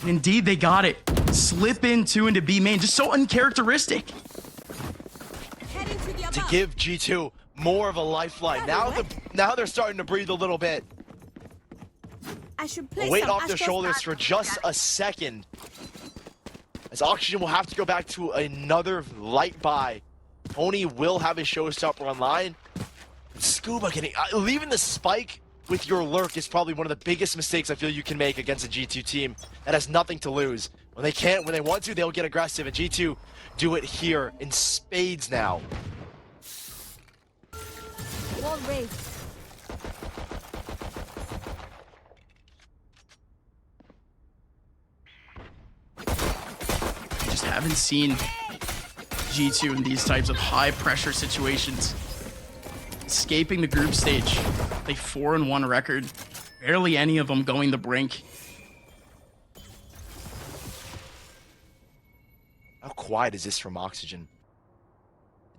And indeed, they got it. Slip in 2 into B main, just so uncharacteristic. To give G2 more of a lifeline. Now they're starting to breathe a little bit. I should play Weight some off their Astros shoulders back. for just a second. As Oxygen will have to go back to another light buy. pwny will have his showstopper online. Skuba getting leaving the spike with your lurk is probably one of the biggest mistakes I feel you can make against a G2 team that has nothing to lose. When they want to, they'll get aggressive, and G2 do it here in spades now. Wall raised. Just haven't seen G2 in these types of high pressure situations. Escaping the group stage, a 4-1 record. Barely any of them going the brink. How quiet is this from Oxygen?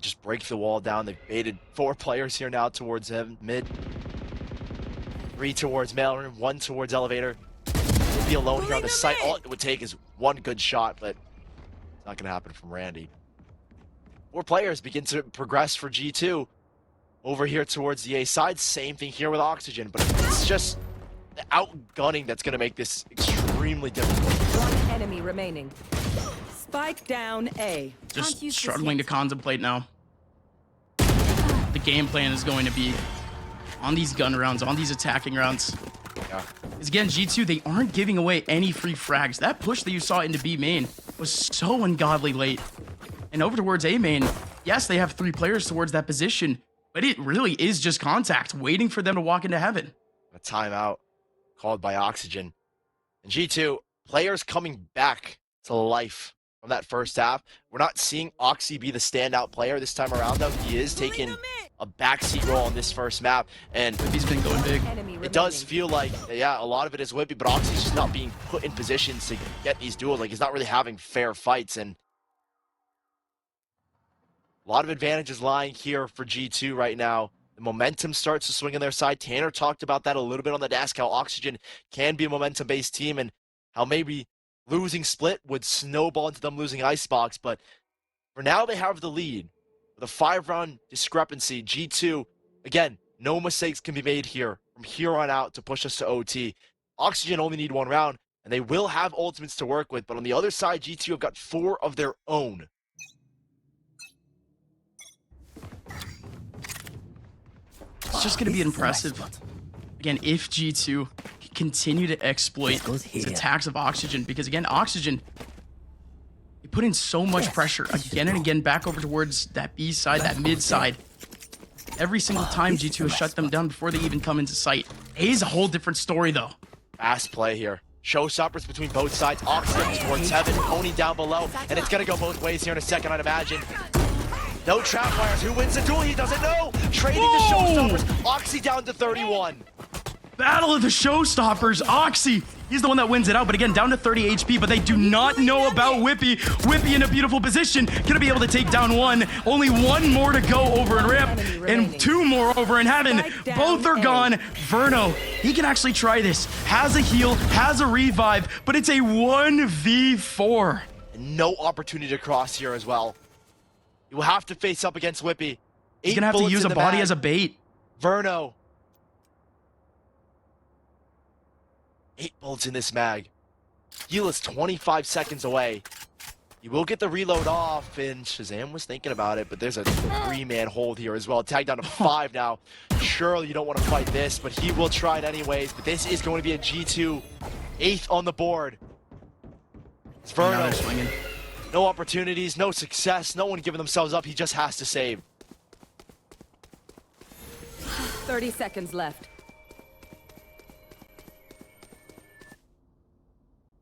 Just break the wall down. They've baited 4 players here now towards mid. 3 towards mailroom, 1 towards elevator. He'll be alone here on the site. All it would take is 1 good shot, but it's not going to happen from Randy. 4 players begin to progress for G2 over here towards the A side. Same thing here with Oxygen, but it's just the outgunning that's going to make this extremely difficult. One enemy remaining. Spike down A. Just Can't use this struggling to yet. contemplate now. The game plan is going to be on these gun rounds, on these attacking rounds. Yeah. Because again, G2, they aren't giving away any free frags. That push that you saw into B main was so ungodly late. And over towards A main, yes, they have 3 players towards that position, but it really is just contact, waiting for them to walk into heaven. A timeout called by Oxygen. And G2, players coming back to life from that first half. We're not seeing Oxy be the standout player this time around, though. He is taking a backseat role on this first map, and He's been going big. Enemy it does remaining. feel like, yeah, a lot of it is Wippie, but Oxy's just not being put in positions to get these duels. Like, he's not really having fair fights, and a lot of advantages lying here for G2 right now. The momentum starts to swing on their side. Tanner talked about that a little bit on the desk, how Oxygen can be a momentum-based team, and how maybe losing Split would snowball into them losing Icebox, but for now they have the lead. With a 5-round discrepancy, G2, again, no mistakes can be made here from here on out to push us to OT. Oxygen only need 1 round, and they will have ultimates to work with, but on the other side, G2 have got 4 of their own. just going to be impressive. Again, if G2 can continue to exploit these attacks of Oxygen, because again, Oxygen, they put in so much pressure again and again back over towards that B side, that mid side. Every single time G2 has shut them down before they even come into sight. A is a whole different story though. Fast play here. Showstoppers between both sides. Oxygen towards Heaven, Pony down below, and it's gonna go both ways here in a second, I'd imagine. No trap wires. Who wins the duel? He doesn't know. Trading the Showstoppers. Oxy down to 31. Battle of the Showstoppers. Oxy, he's the one that wins it out, but again, down to 30 HP, but they do not know about wippie. wippie in a beautiful position. Gonna be able to take down one. Only one more to go over in Rip, and two more over in Heaven. Both are gone. Verno, he can actually try this. Has a heal, has a revive, but it's a 1v4. And no opportunity to cross here as well. You will have to face up against wippie. He's gonna have to use a body as a bait. Verno. 8 bullets in this mag. Heal is 25 seconds away. You will get the reload off, and ShahZaM was thinking about it, but there's a 3-man hold here as well. Tagged down to 5 now. Surely you don't want to fight this, but he will try it anyways. But this is going to be a G2 8th on the board. It's Verno. Swinging. No opportunities, no success, no one giving themselves up. He just has to save. 30 seconds left.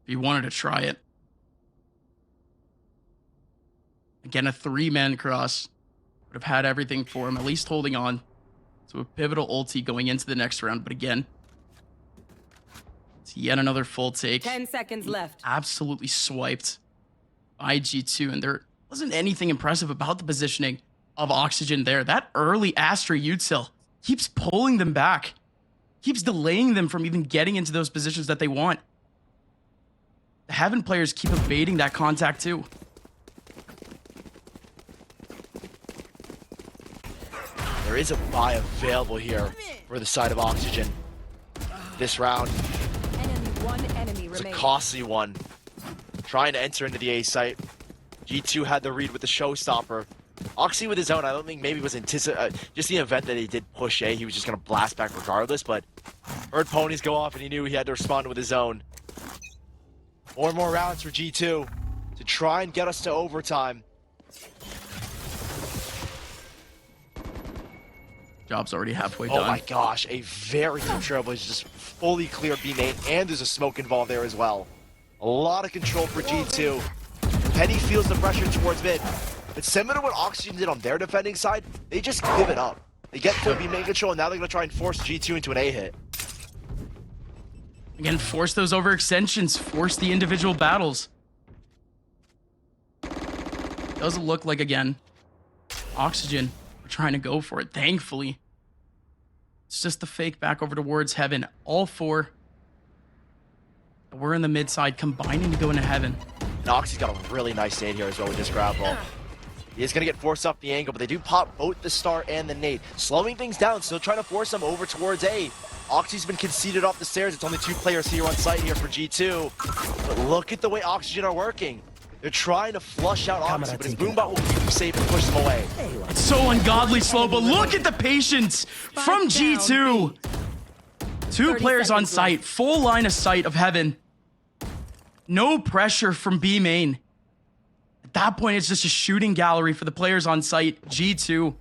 If he wanted to try it. Again, a 3-man cross. Would have had everything for him, at least holding on to a pivotal ulti going into the next round. But again, it's yet another full take. 10 seconds left. Absolutely swiped by G2, and there wasn't anything impressive about the positioning of Oxygen there. That early Astra util keeps pulling them back, keeps delaying them from even getting into those positions that they want. The Heaven players keep evading that contact too. There is a buy available here for the side of Oxygen. This round, One enemy it's a remaining. costly one. Trying to enter into the A site. G2 had the read with the Showstopper. Oxy with his own, I don't think maybe was just the event that he did push A, he was just going to blast back regardless, but heard ponies go off and he knew he had to respond with his own. More and more rounds for G2 to try and get us to overtime. Job's already halfway done. Oh my gosh, a very good trailblazer just fully clear B main, and there's a smoke involved there as well. A lot of control for G2. Penny feels the pressure towards mid. But similar to what Oxygen did on their defending side, they just give it up. They get full B main control, and now they're going to try and force G2 into an A hit. Again, force those overextensions, force the individual battles. Doesn't look like, again, Oxygen are trying to go for it. Thankfully, it's just the fake back over towards Heaven. All four. We're in the mid side, combining to go into Heaven. And Oxy's got a really nice nade here as well with this grab ball. He is going to get forced up the angle, but they do pop both the star and the nade. Slowing things down, still trying to force them over towards A. Oxy's been conceded off the stairs. It's only 2 players here on site here for G2. But look at the way Oxygen are working. They're trying to flush out Oxy, but his boombot will keep him safe and push them away. It's so ungodly slow, but look at the patience from G2. 2 players on site, full line of sight of Heaven. No pressure from B main. At that point, it's just a shooting gallery for the players on site. G2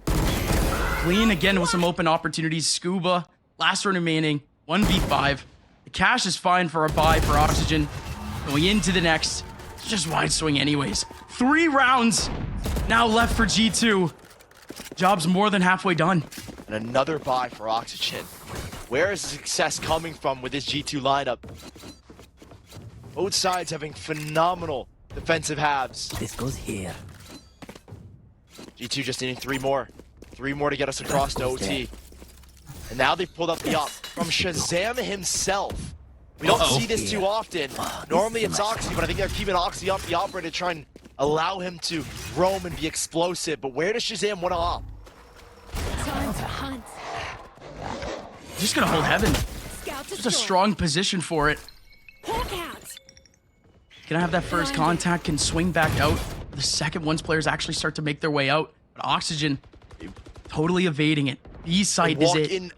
clean again with some open opportunities. Skuba, last round remaining, 1v5. The cash is fine for a buy for Oxygen. Going into the next, it's just wide swing anyways. 3 rounds now left for G2. Job's more than halfway done. And another buy for Oxygen. Where is the success coming from with this G2 lineup? Both sides having phenomenal defensive halves. This goes here. G2 just needing 3 more. 3 more to get us across to OT. And now they've pulled up the op from ShahZaM himself. We don't see this too often. Normally it's Oxy, but I think they're keeping Oxy up the operator to try and allow him to roam and be explosive. But where does ShahZaM want to op? Time to hunt. Just gonna hold Heaven. Scout to Just a strong position for it. Hawk out. Gonna have that first contact, can swing back out. The second, once players actually start to make their way out. But Oxygen, totally evading it. B site They is walk it. in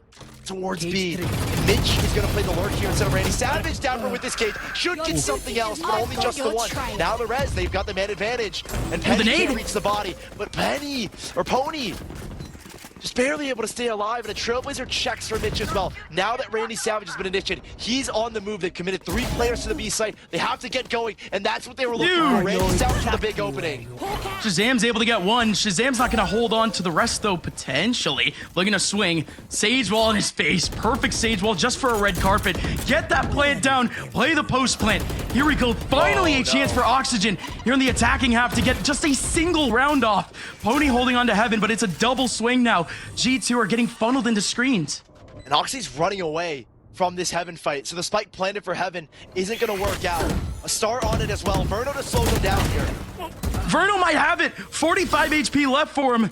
towards B. And Mitch is going to play the lurk here instead of randyySAVAGE. dapr with this cage should get something else, but only just the one. Now the res, they've got the man advantage. And Penny can't reach the body, but Pwny, just barely able to stay alive, and a Trailblazer checks for Mitch as well. Now that randyySAVAGE has been initiated, he's on the move. They've committed 3 players to the B site. They have to get going, and that's what they were looking for. randyySAVAGE with a big opening. ShahZaM's able to get one. ShahZaM's not going to hold on to the rest, though, potentially. Looking to swing. Sage wall in his face. Perfect Sage wall just for a red carpet. Get that plant down. Play the post plant. Here we go. Finally a chance for Oxygen here in the attacking half to get just a single round off. Pwny holding on to Heaven, but it's a double swing now. G2 are getting funneled into screens. And Oxy's running away from this Heaven fight, so the spike planted for Heaven isn't going to work out. A star on it as well. Verno to slow them down here. Verno might have it. 45 HP left for him.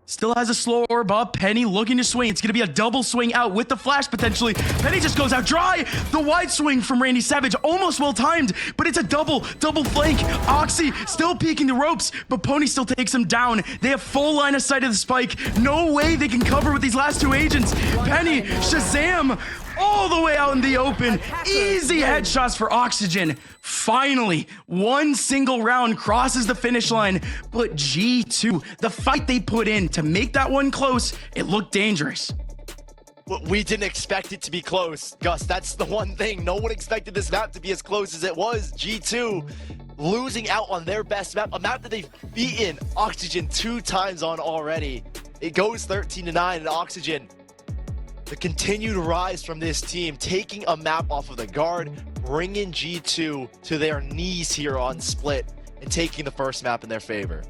Still has a slow orb up. Penny looking to swing. It's going to be a double swing out with the flash potentially. Penny just goes out dry. The wide swing from randyySAVAGE almost well timed, but it's a double flank. Oxy still peeking the ropes, but Pwny still takes him down. They have full line of sight of the spike. No way they can cover with these last 2 agents. Penny, ShahZaM, all the way out in the open. Easy headshots for Oxygen. Finally, one single round crosses the finish line, but G2, the fight they put in to make that one close, it looked dangerous. We didn't expect it to be close, Gus. That's the one thing. No one expected this map to be as close as it was. G2 losing out on their best map, a map that they've beaten Oxygen 2 times on already. It goes 13-9, and Oxygen, the continued rise from this team, taking a map off of the guard, bringing G2 to their knees here on Split, and taking the first map in their favor.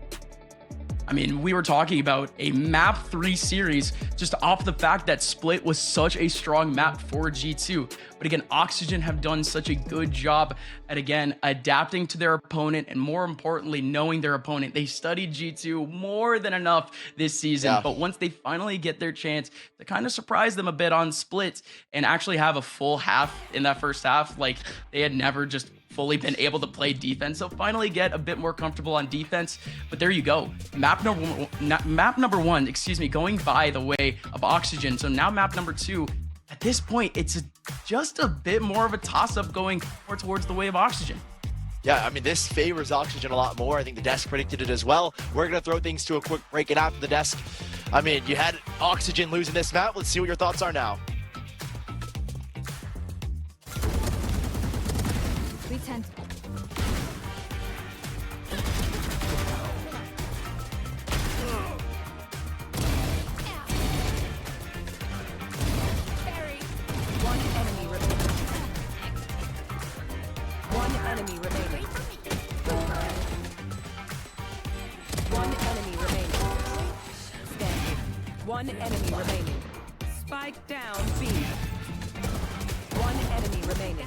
I mean, we were talking about a map 3 series just off the fact that Split was such a strong map for G2. But again, Oxygen have done such a good job at, again, adapting to their opponent and more importantly, knowing their opponent. They studied G2 more than enough this season. Yeah. But once they finally get their chance to kind of surprise them a bit on Split and actually have a full half in that first half, like they had never just fully been able to play defense, so finally get a bit more comfortable on defense. But there you go, map number one, excuse me, going by the way of Oxygen. So now map number 2, at this point it's just a bit more of a toss-up going more towards the way of Oxygen. Yeah, I mean, this favors Oxygen a lot more. I think the desk predicted it as well. We're going to throw things to a quick break, and after the desk, I mean, you had Oxygen losing this map. Let's see what your thoughts are now. One enemy remaining. Spike down B. One enemy remaining.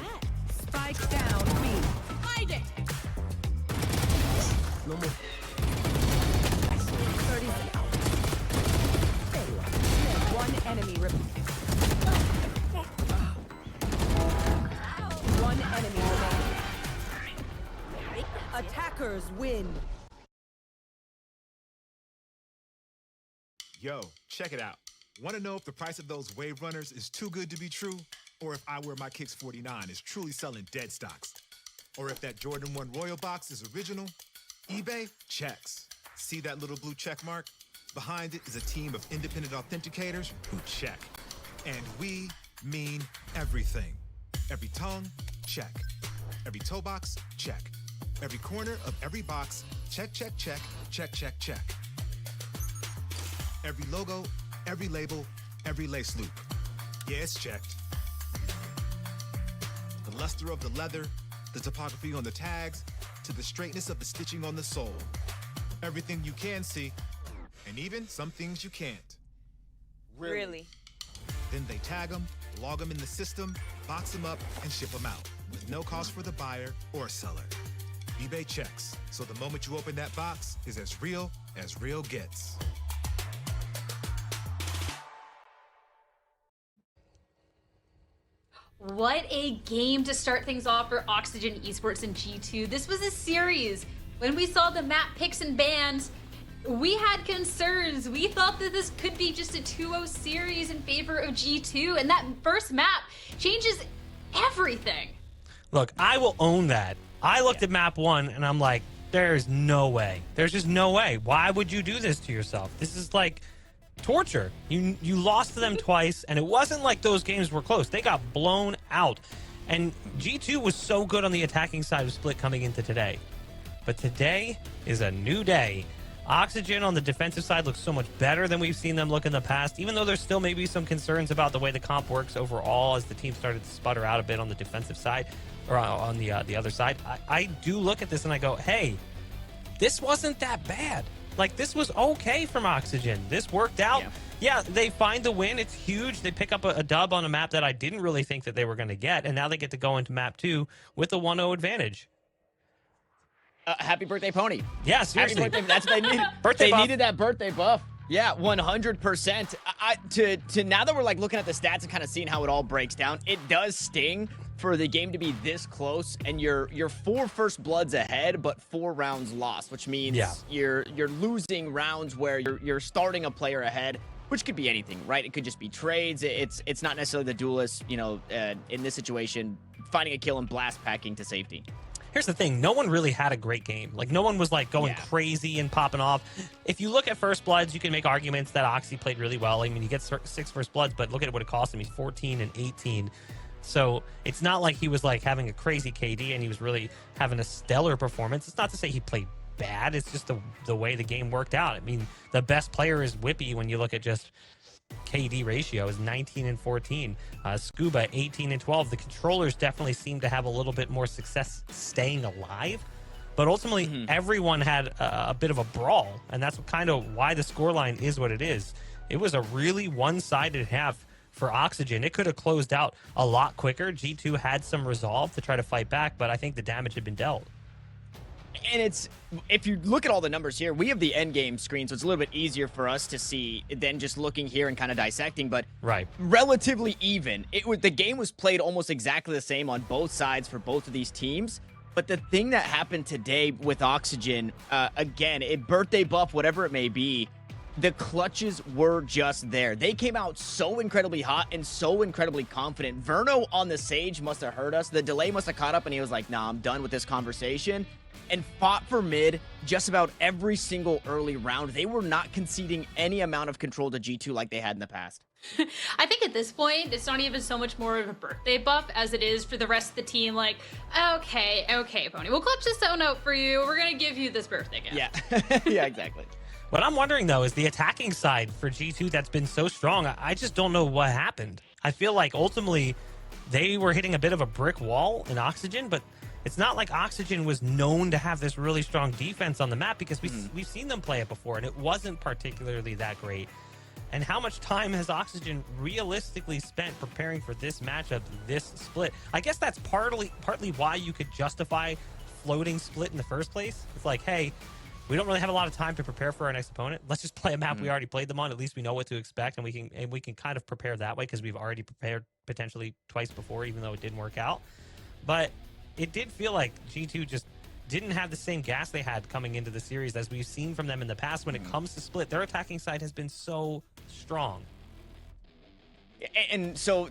Spike down B. Hide it! No more. 30 One enemy remaining. One enemy remaining. Attackers win. Yo, check it out. Want to know if the price of those Wave Runners is too good to be true? Or if I Wear My Kicks 49 is truly selling dead stocks? Or if that Jordan 1 Royal Box is original? eBay checks. See that little blue check mark? Behind it is a team of independent authenticators who check. And we mean everything. Every tongue, check. Every toe box, check. Every corner of every box, check, check, check, check, check, check. Every logo, every label, every lace loop. Yeah, it's checked. The luster of the leather, the topography on the tags, to the straightness of the stitching on the sole. Everything you can see, and even some things you can't. Really? Then they tag them, log them in the system, box them up, and ship them out, with no cost for the buyer or seller. eBay checks, so the moment you open that box is as real gets. What a game to start things off for Oxygen Esports and G2. This was a series. When we saw the map picks and bans, we had concerns. We thought that this could be just a 2-0 series in favor of G2, and that first map changes everything. Look, I will own that. I looked at map 1 and I'm like, there's no way. There's just no way. Why would you do this to yourself? This is like torture. You lost to them twice, and it wasn't like those games were close. They got blown out. And G2 was so good on the attacking side of Split coming into today. But today is a new day. Oxygen on the defensive side looks so much better than we've seen them look in the past, even though there's still maybe some concerns about the way the comp works overall as the team started to sputter out a bit on the defensive side, or on the other side. I do look at this and I go, hey, this wasn't that bad. Like, this was okay from Oxygen. This worked out. Yeah, they find the win. It's huge. They pick up a dub on a map that I didn't really think that they were going to get, and now they get to go into map 2 with a 1-0 advantage. Happy birthday, Pony. Yeah, seriously. Happy birthday. That's what they needed. Birthday buff. Needed that birthday buff. Yeah, 100%. To now that we're like looking at the stats and kind of seeing how it all breaks down, it does sting for the game to be this close, and you're 4 first bloods ahead, but 4 rounds lost, which means you're losing rounds where you're starting a player ahead, which could be anything, right? It could just be trades. It's not necessarily the duelist, you know, in this situation, finding a kill and blast packing to safety. Here's the thing. No one really had a great game. Like, no one was, like, going crazy and popping off. If you look at First Bloods, you can make arguments that Oxy played really well. I mean, you get 6 First Bloods, but look at what it cost him. He's 14 and 18. So it's not like he was, like, having a crazy KD and he was really having a stellar performance. It's not to say he played bad. It's just the way the game worked out. I mean, the best player is Wippie when you look at just KD ratio is 19 and 14. Skuba 18 and 12. The controllers definitely seem to have a little bit more success staying alive, but ultimately everyone had a bit of a brawl, and that's kind of why the scoreline is what it is. It was a really one-sided half for Oxygen. It could have closed out a lot quicker. G2 had some resolve to try to fight back, but I think the damage had been dealt. And it's, if you look at all the numbers here, we have the end game screen, so it's a little bit easier for us to see than just looking here and kind of dissecting, but relatively even. The game was played almost exactly the same on both sides for both of these teams. But the thing that happened today with Oxygen, again, birthday buff, whatever it may be, the clutches were just there. They came out so incredibly hot and so incredibly confident. Verno on the Sage must have heard us. The delay must have caught up, and he was like, nah, I'm done with this conversation. And fought for mid just about every single early round. They were not conceding any amount of control to G2 like they had in the past. I think at this point, it's not even so much more of a birthday buff as it is for the rest of the team. Like, okay, Pony, we'll clutch this zone out for you. We're going to give you this birthday gift. Yeah, yeah, exactly. What I'm wondering, though, is the attacking side for G2 that's been so strong. I just don't know what happened. I feel like ultimately they were hitting a bit of a brick wall in Oxygen, but it's not like Oxygen was known to have this really strong defense on the map, because we've seen them play it before, and it wasn't particularly that great. And how much time has Oxygen realistically spent preparing for this matchup, this split? I guess that's partly why you could justify floating split in the first place. It's like, hey, we don't really have a lot of time to prepare for our next opponent. Let's just play a map we already played them on. At least we know what to expect, and we can kind of prepare that way because we've already prepared potentially twice before, even though it didn't work out. But it did feel like G2 just didn't have the same gas they had coming into the series as we've seen from them in the past. When it comes to split, their attacking side has been so strong. And so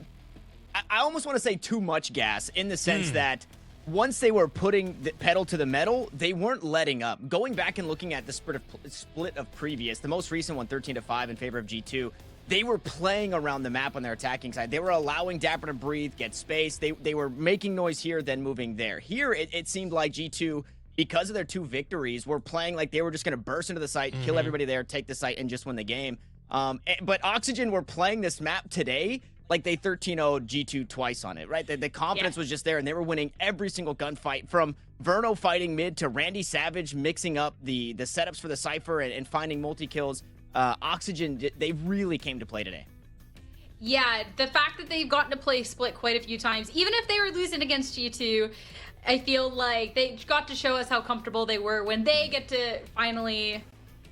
I almost want to say too much gas, in the sense that once they were putting the pedal to the metal, they weren't letting up. Going back and looking at the split of previous, the most recent one, 13-5 in favor of G2, they were playing around the map on their attacking side. They were allowing dapr to breathe, get space. They were making noise here, then moving there. Here, it seemed like G2, because of their 2 victories, were playing like they were just going to burst into the site, kill everybody there, take the site, and just win the game. But Oxygen were playing this map today like they 13-0'd G2 twice on it, right? The confidence was just there, and they were winning every single gunfight, from Verno fighting mid to randyySAVAGE mixing up the setups for the Cypher and finding multi-kills. Oxygen, they really came to play today. Yeah, the fact that they've gotten to play split quite a few times, even if they were losing against G2, I feel like they got to show us how comfortable they were when they get to finally,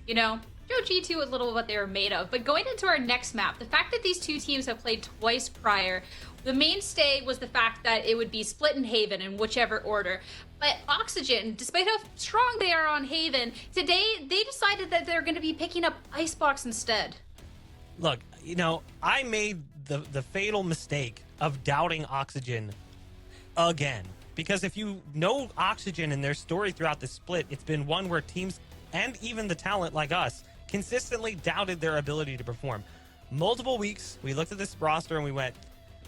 you know, show G2 a little what they were made of. But going into our next map, the fact that these two teams have played twice prior, the mainstay was the fact that it would be split in Haven in whichever order. But Oxygen, despite how strong they are on Haven, today they decided that they're going to be picking up Icebox instead. Look, I made the fatal mistake of doubting Oxygen again. Because if you know Oxygen and their story throughout the split, it's been one where teams and even the talent like us consistently doubted their ability to perform. Multiple weeks, we looked at this roster and we went,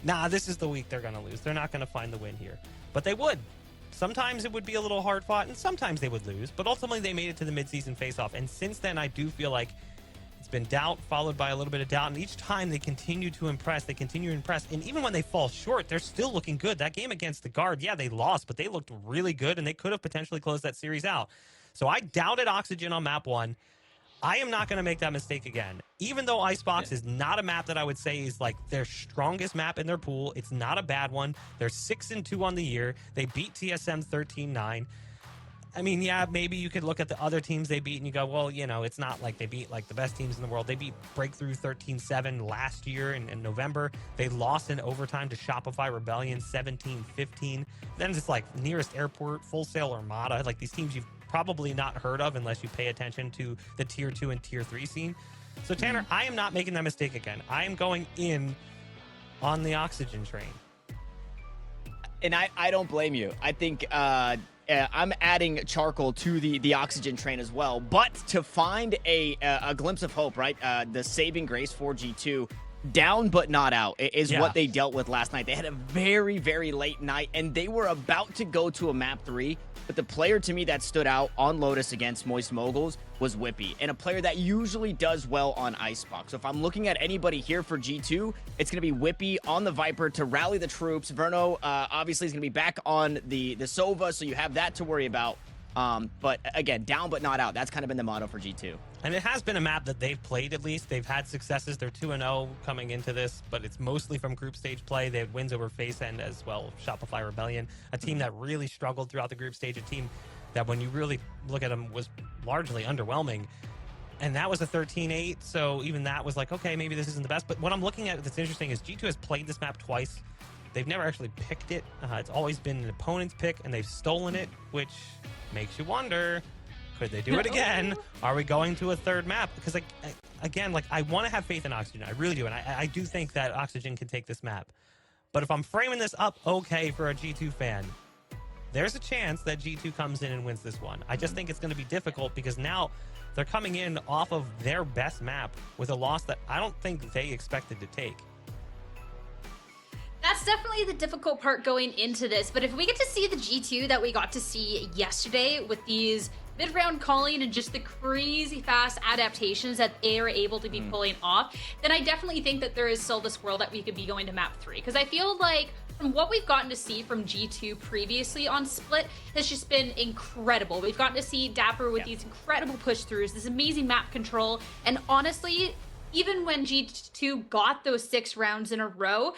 nah, this is the week they're going to lose. They're not going to find the win here. But they would. Sometimes it would be a little hard fought and sometimes they would lose. But ultimately they made it to the midseason face-off. And since then, I do feel like it's been doubt followed by a little bit of doubt. And each time they continue to impress, they continue to impress. And even when they fall short, they're still looking good. That game against the Guard, yeah, they lost, but they looked really good and they could have potentially closed that series out. So I doubted Oxygen on map 1. I am not going to make that mistake again. Even though Icebox is not a map that I would say is like their strongest map in their pool, it's not a bad one. They're 6-2 on the year. They beat TSM 13-9. I mean, yeah, maybe you could look at the other teams they beat and you go, well, it's not like they beat like the best teams in the world. They beat Breakthrough 13-7 last year in November. They lost in overtime to Shopify Rebellion 17-15. Then it's like Nearest Airport, Full Sail Armada, like these teams you've probably not heard of unless you pay attention to the tier 2 and tier 3 scene. So Tanner, I am not making that mistake again. I am going in on the Oxygen train. And I don't blame you. I think I'm adding charcoal to the Oxygen train as well. But to find a glimpse of hope, right? The saving grace for G2, down but not out, is what they dealt with last night. They had a very, very late night, and they were about to go to a map 3. But the player to me that stood out on Lotus against Moist Moguls was wippie, and a player that usually does well on Icebox. So if I'm looking at anybody here for G2, it's going to be wippie on the Viper to rally the troops. Verno obviously is going to be back on the Sova, so you have that to worry about. But again, down but not out. That's kind of been the motto for G2. And it has been a map that they've played at least. They've had successes. They're 2-0 coming into this, but it's mostly from group stage play. They had wins over Face End as well, Shopify Rebellion, a team that really struggled throughout the group stage, a team that when you really look at them was largely underwhelming. And that was a 13-8, so even that was like, okay, maybe this isn't the best. But what I'm looking at that's interesting is G2 has played this map twice. They've never actually picked it. It's always been an opponent's pick, and they've stolen it, which makes you wonder, could they do it again? Are we going to a third map? Because, again, I want to have faith in Oxygen. I really do, and I do think that Oxygen can take this map. But if I'm framing this up okay for a G2 fan, there's a chance that G2 comes in and wins this one. I just think it's going to be difficult because now they're coming in off of their best map with a loss that I don't think they expected to take. That's definitely the difficult part going into this, but if we get to see the G2 that we got to see yesterday with these mid-round calling and just the crazy fast adaptations that they are able to be pulling off, then I definitely think that there is still this world that we could be going to map 3. Because I feel like from what we've gotten to see from G2 previously on Split has just been incredible. We've gotten to see dapr with these incredible push-throughs, this amazing map control, and honestly, even when G2 got those 6 rounds in a row,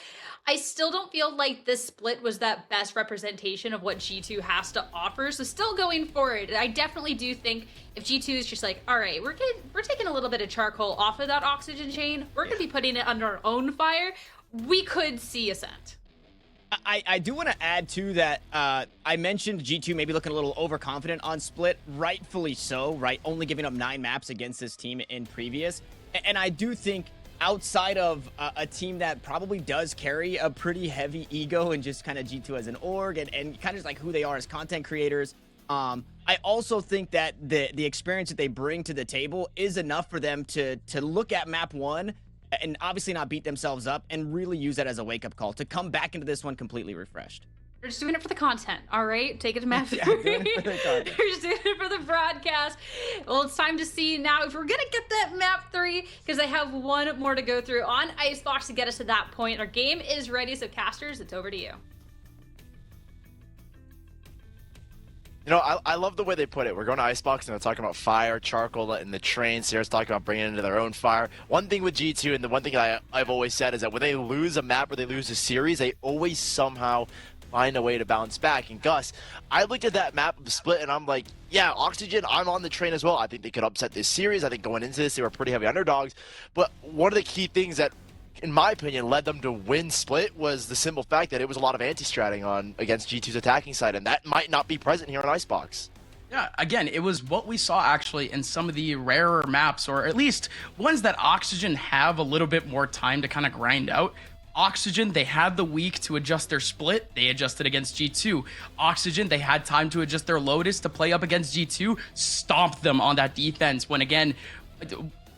I still don't feel like this split was that best representation of what G2 has to offer. So still going forward, I definitely do think if G2 is just like, all right, we're taking a little bit of charcoal off of that Oxygen chain, we're going to be putting it under our own fire, we could see Ascent. I do want to add, too, that I mentioned G2 maybe looking a little overconfident on Split, rightfully so, right? Only giving up 9 maps against this team in previous. And I do think outside of a team that probably does carry a pretty heavy ego and just kind of G2 as an org and kind of just like who they are as content creators, I also think that the experience that they bring to the table is enough for them to look at map 1 and obviously not beat themselves up and really use that as a wake-up call to come back into this one completely refreshed. They're just doing it for the content, all right? Take it to map 3. They're just doing it for the broadcast. Well, it's time to see now if we're going to get that map 3, because I have one more to go through on Icebox to get us to that point. Our game is ready, so casters, it's over to you. You know, I love the way they put it. We're going to Icebox and they're talking about fire, charcoal, and the train. Sierra's talking about bringing it into their own fire. One thing with G2, and the one thing I've always said is that when they lose a map or they lose a series, they always somehow find a way to bounce back. And Gus, I looked at that map of the split and I'm like, yeah, Oxygen, I'm on the train as well. I think they could upset this series. I think going into this, they were pretty heavy underdogs. But one of the key things that, in my opinion, led them to win split was the simple fact that it was a lot of anti-stratting on against G2's attacking side, and that might not be present here on Icebox. Yeah, again, it was what we saw actually in some of the rarer maps, or at least ones that Oxygen have a little bit more time to kind of grind out. Oxygen, they had the week to adjust their split. They adjusted against G2. Oxygen, they had time to adjust their Lotus to play up against G2, stomp them on that defense when again,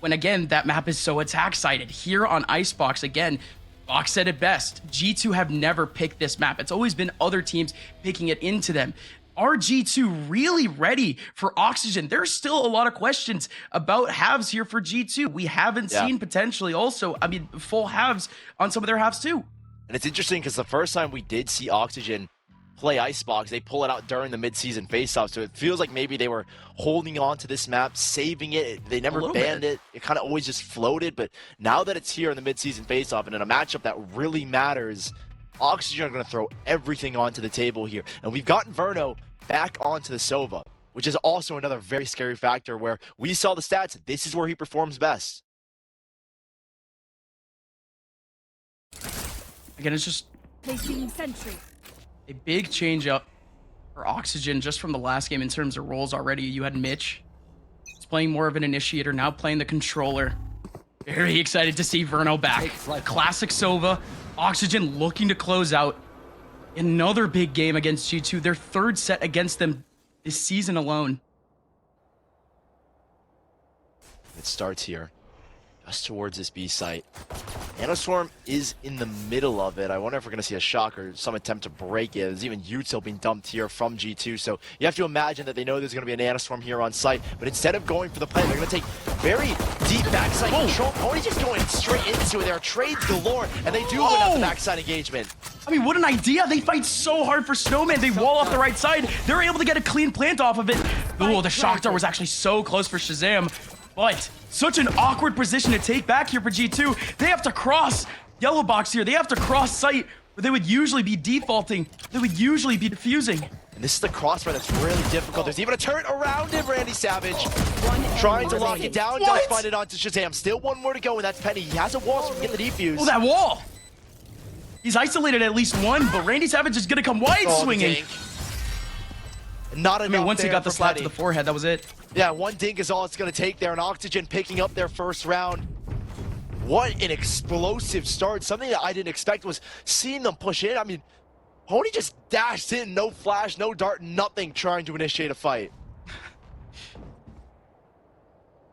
that map is so attack-sided. Here on Icebox, again, Fox said it best. G2 have never picked this map. It's always been other teams picking it into them. Are G2 really ready for Oxygen? There's still a lot of questions about halves here for G2. We haven't seen potentially also, I mean, full halves on some of their halves too. And it's interesting because the first time we did see Oxygen play Icebox, they pull it out during the mid-season face-off. So it feels like maybe they were holding on to this map, saving it. They never banned it. It kind of always just floated. But now that it's here in the mid-season face-off and in a matchup that really matters, Oxygen are going to throw everything onto the table here. And we've gotten Verno back onto the Sova, which is also another very scary factor where we saw the stats. This is where he performs best. Again, it's just Placing sentry. a big change up for Oxygen just from the last game in terms of roles already. You had Mitch. He's playing more of an initiator, now playing the controller. Very excited to see Verno back. Classic Sova. Oxygen looking to close out another big game against G2. Their third set against them this season alone. It starts here, just towards this B site. Nanoswarm is in the middle of it. I wonder if we're going to see a shock or some attempt to break it. There's even Util being dumped here from G2. So you have to imagine that they know there's going to be a Nanoswarm here on site. But instead of going for the play, they're going to take very deep backside control. Pwny's just going straight into it. There are trades galore, and they do win out the backside engagement. I mean, what an idea. They fight so hard for Snowman. They wall off the right side. They're able to get a clean plant off of it. Oh, the shock dart was actually so close for ShahZaM. But such an awkward position to take back here for G2. They have to cross yellow box here. They have to cross site where they would usually be defaulting. They would usually be defusing. And this is the crossfire that's really difficult. There's even a turret around him, randyySAVAGE. Trying to lock it down, does find it onto ShahZaM. Still one more to go, and that's Penny. He has a wall, so we can get the defuse. Oh, that wall! He's isolated at least one, but randyySAVAGE is gonna come wide swinging. Not enough. I mean, once he got the slap Penny. to the forehead, that was it. Yeah, one dink is all it's going to take there, and Oxygen picking up their first round. What an explosive start. Something that I didn't expect was seeing them push in. I mean, Pwny just dashed in, no flash, no dart, nothing, trying to initiate a fight.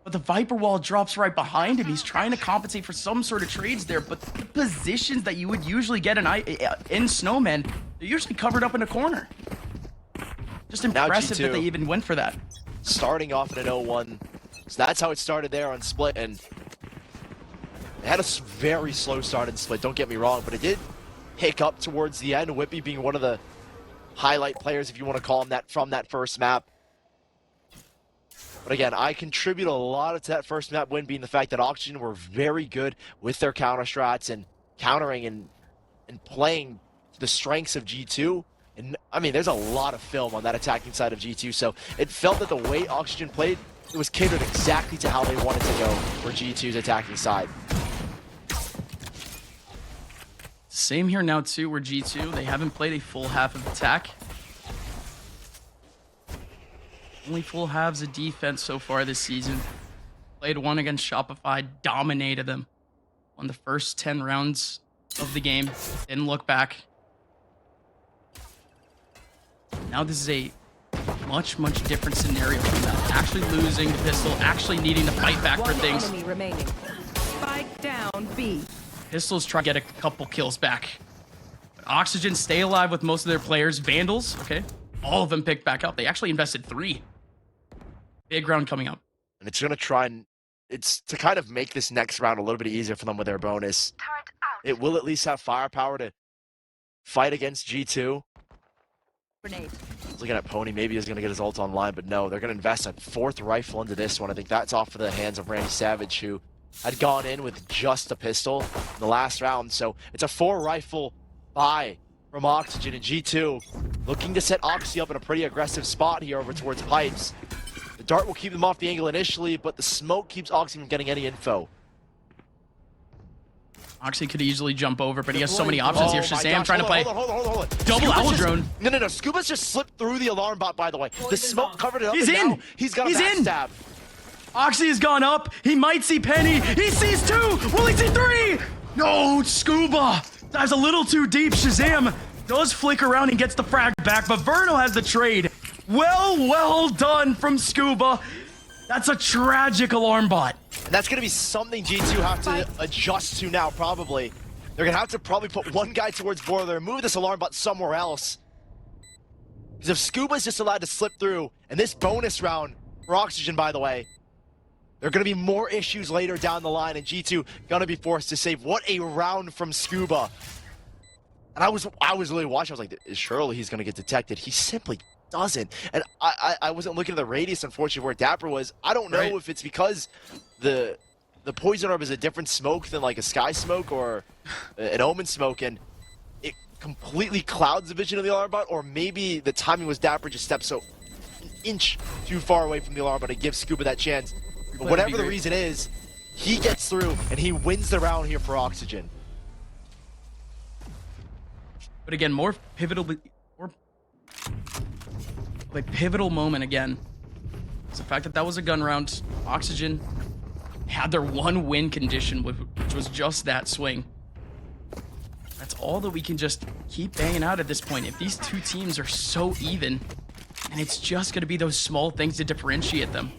But the Viper wall drops right behind him. He's trying to compensate for some sort of trades there, but the positions that you would usually get in Snowman, they're usually covered up in a corner. Just impressive that they even went for that. Starting off in an 0-1. So that's how it started there on Split, and they had a very slow start in Split, don't get me wrong, but it did pick up towards the end, wippie being one of the highlight players, if you want to call him that, from that first map. But again, I contribute a lot to that first map win being the fact that Oxygen were very good with their counter strats and countering and playing the strengths of G2. And I mean, there's a lot of film on that attacking side of G2, so it felt that the way Oxygen played, it was catered exactly to how they wanted to go for G2's attacking side. Same here now too, where G2, they haven't played a full half of attack. Only full halves of defense so far this season. Played one against Shopify, dominated them. Won the first 10 rounds of the game, didn't look back. Now this is a much different scenario from that. Actually losing the pistol, actually needing to fight back for things. Enemy remaining. Spike down B. Pistols try to get a couple kills back. But Oxygen stay alive with most of their players. Vandals, okay, all of them picked back up. They actually invested 3. Big round coming up. And it's going to try and, it's to kind of make this next round a little bit easier for them with their bonus. It will at least have firepower to fight against G2. Grenade. Looking at Pwny, maybe he's going to get his ult online, but no, they're going to invest a 4th rifle into this one. I think that's off of the hands of randyySAVAGE, who had gone in with just a pistol in the last round. So it's a 4 rifle buy from Oxygen, and G2 looking to set Oxy up in a pretty aggressive spot here over towards pipes. The dart will keep them off the angle initially, but the smoke keeps Oxy from getting any info. Oxy could easily jump over, but he has so many options here. ShahZaM trying to play Hold on. double owl Scuba's drone. No. Skuba's just slipped through the alarm bot, by the way. The smoke covered it up. He's and in. Now he's got a He's in. backstab. Oxy has gone up. He might see Penny. He sees 2. Will he see 3? No, Skuba dives a little too deep. ShahZaM does flick around and gets the frag back, but Verno has the trade. Well done from Skuba. That's a tragic alarm bot. And that's going to be something G2 have to adjust to now, probably. They're going to have to probably put one guy towards boiler and move this alarm bot somewhere else. Because if Skuba's just allowed to slip through, and this bonus round for Oxygen, by the way, there are going to be more issues later down the line, and G2 going to be forced to save. What a round from Skuba. And I was really watching. I was like, surely he's going to get detected. He simply doesn't. And I wasn't looking at the radius, unfortunately, where dapr was. I don't know if it's because the poison orb is a different smoke than like a sky smoke or an omen smoke, and it completely clouds the vision of the alarm bot, or maybe the timing was dapr just stepped so an inch too far away from the alarm bot to give Skuba that chance. But whatever the reason is, he gets through and he wins the round here for Oxygen. But again, more a pivotal moment again. It's the fact that that was a gun round. Oxygen had their one win condition, which was just that swing. That's all that we can just keep banging out at this point. If these two teams are so even, and it's just going to be those small things to differentiate them.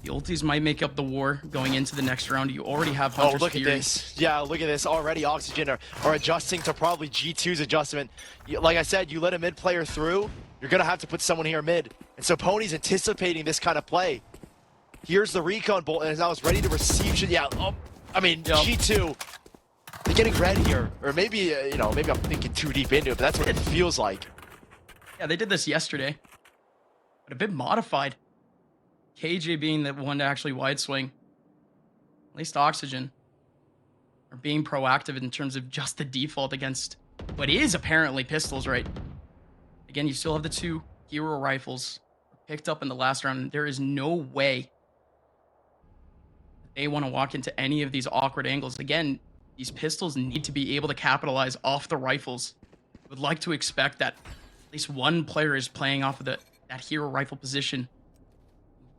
The ultis might make up the war going into the next round. You already have Hunter's look Fury. at this. Yeah, look at this. Already Oxygen are adjusting to probably G2's adjustment. Like I said, you let a mid player through, you're going to have to put someone here mid. And so Pony's anticipating this kind of play. Here's the recon bolt, and now it's ready to receive. Yeah, G2, they're getting red here. Or maybe, maybe I'm thinking too deep into it, but that's what it feels like. Yeah, they did this yesterday, but a bit modified. KJ being the one to actually wide swing. At least Oxygen are being proactive in terms of just the default against what is apparently pistols, right? Again, you still have the 2 hero rifles picked up in the last round. There is no way they want to walk into any of these awkward angles. Again, these pistols need to be able to capitalize off the rifles. Would like to expect that at least one player is playing off of that hero rifle position.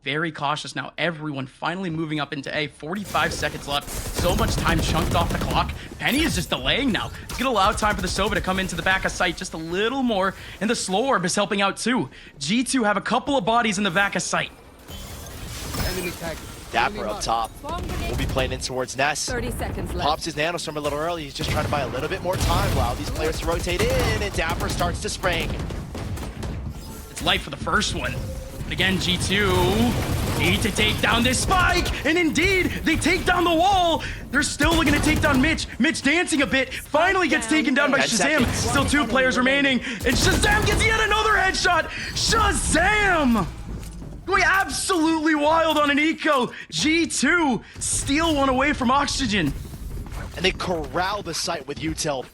Very cautious now. Everyone finally moving up into A. 45 seconds left. So much time chunked off the clock. Penny is just delaying now. It's going to allow time for the Sova to come into the back of sight just a little more. And the slow orb is helping out too. G2 have a couple of bodies in the back of sight. dapr up top. We'll be playing in towards Ness. 30 seconds left. Pops his nanostorm a little early. He's just trying to buy a little bit more time. Allow these players to rotate in, and dapr starts to spring. It's light for the first one. But again, G2 need to take down this spike, and indeed, they take down the wall. They're still looking to take down Mitch. Mitch dancing a bit, finally gets taken down by 10 ShahZaM. seconds. Still 2 players remaining, and ShahZaM gets yet another headshot. ShahZaM going absolutely wild on an eco. G2 steal one away from Oxygen. And they corral the site with util.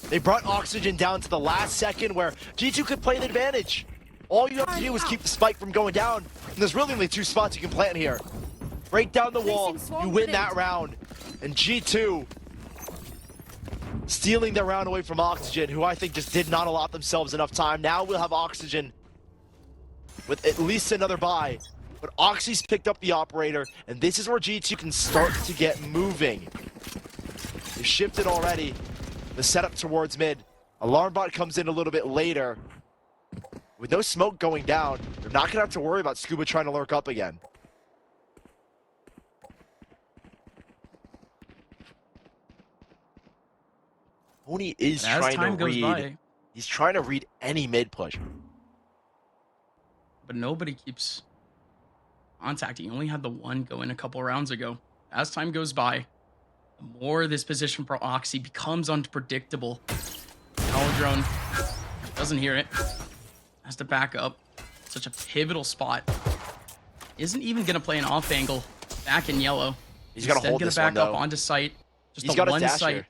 They brought Oxygen down to the last second where G2 could play the advantage. All you have to do is keep the spike from going down. And there's really only 2 spots you can plant here. Break down the wall, you win that round. And G2 stealing their round away from Oxygen, who I think just did not allot themselves enough time. Now we'll have Oxygen with at least another buy. But Oxy's picked up the operator, and this is where G2 can start to get moving. They've shifted already. The setup towards mid. Alarm bot comes in a little bit later. With no smoke going down, they're not going to have to worry about Skuba trying to lurk up again. Pony is trying to read. He's trying to read any mid push. But nobody keeps contacting. You only had the one go in a couple rounds ago. As time goes by, the more this position for Oxy becomes unpredictable. Owl drone doesn't hear it. Has to back up. Such a pivotal spot. Isn't even going to play an off angle back in yellow. He's got to hold gonna this back one, up though. onto site. Just He's the got a one dash site. here.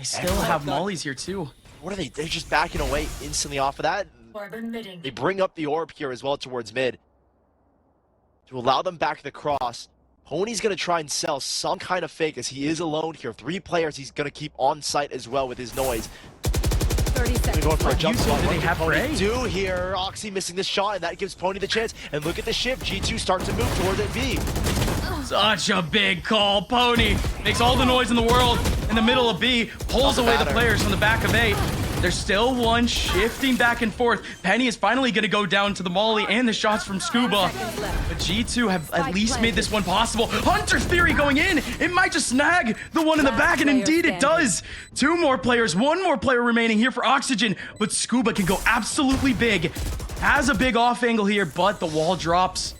They still have mollies here too. What are they? They're just backing away instantly off of that. They bring up the orb here as well towards mid to allow them back the cross. Pony's going to try and sell some kind of fake as he is alone here. 3 players he's going to keep on site as well with his noise. 30 seconds. Going for a jump spot. do they What have can Pony Ray? do here? Oxy missing this shot, and that gives Pony the chance. And look at the shift. G2 starts to move towards it B. Such a big call. Pony makes all the noise in the world in the middle of B, pulls away the players from the back of A. There's still one shifting back and forth. Penny is finally going to go down to the molly and the shots from Skuba. But G2 have at least made this one possible. Hunter's Theory going in. It might just snag the one in the back, and indeed it does. 2 more players, 1 more player remaining here for Oxygen. But Skuba can go absolutely big. Has a big off angle here, but the wall drops.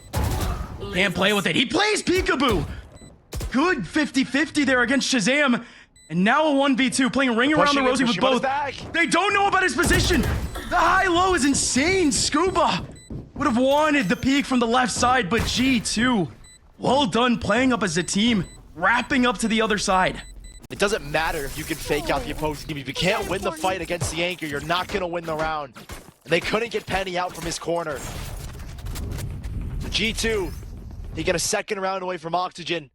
Can't play with it. He plays peekaboo. Good 50-50 there against ShahZaM. And now a 1v2 playing ring around the rosy with both. They don't know about his position. The high-low is insane. Skuba would have wanted the peek from the left side, but G2, well done playing up as a team, wrapping up to the other side. It doesn't matter if you can fake out the opposing team. If you can't win the fight against the anchor, you're not going to win the round. And they couldn't get Penny out from his corner. So G2, they get a second round away from Oxygen,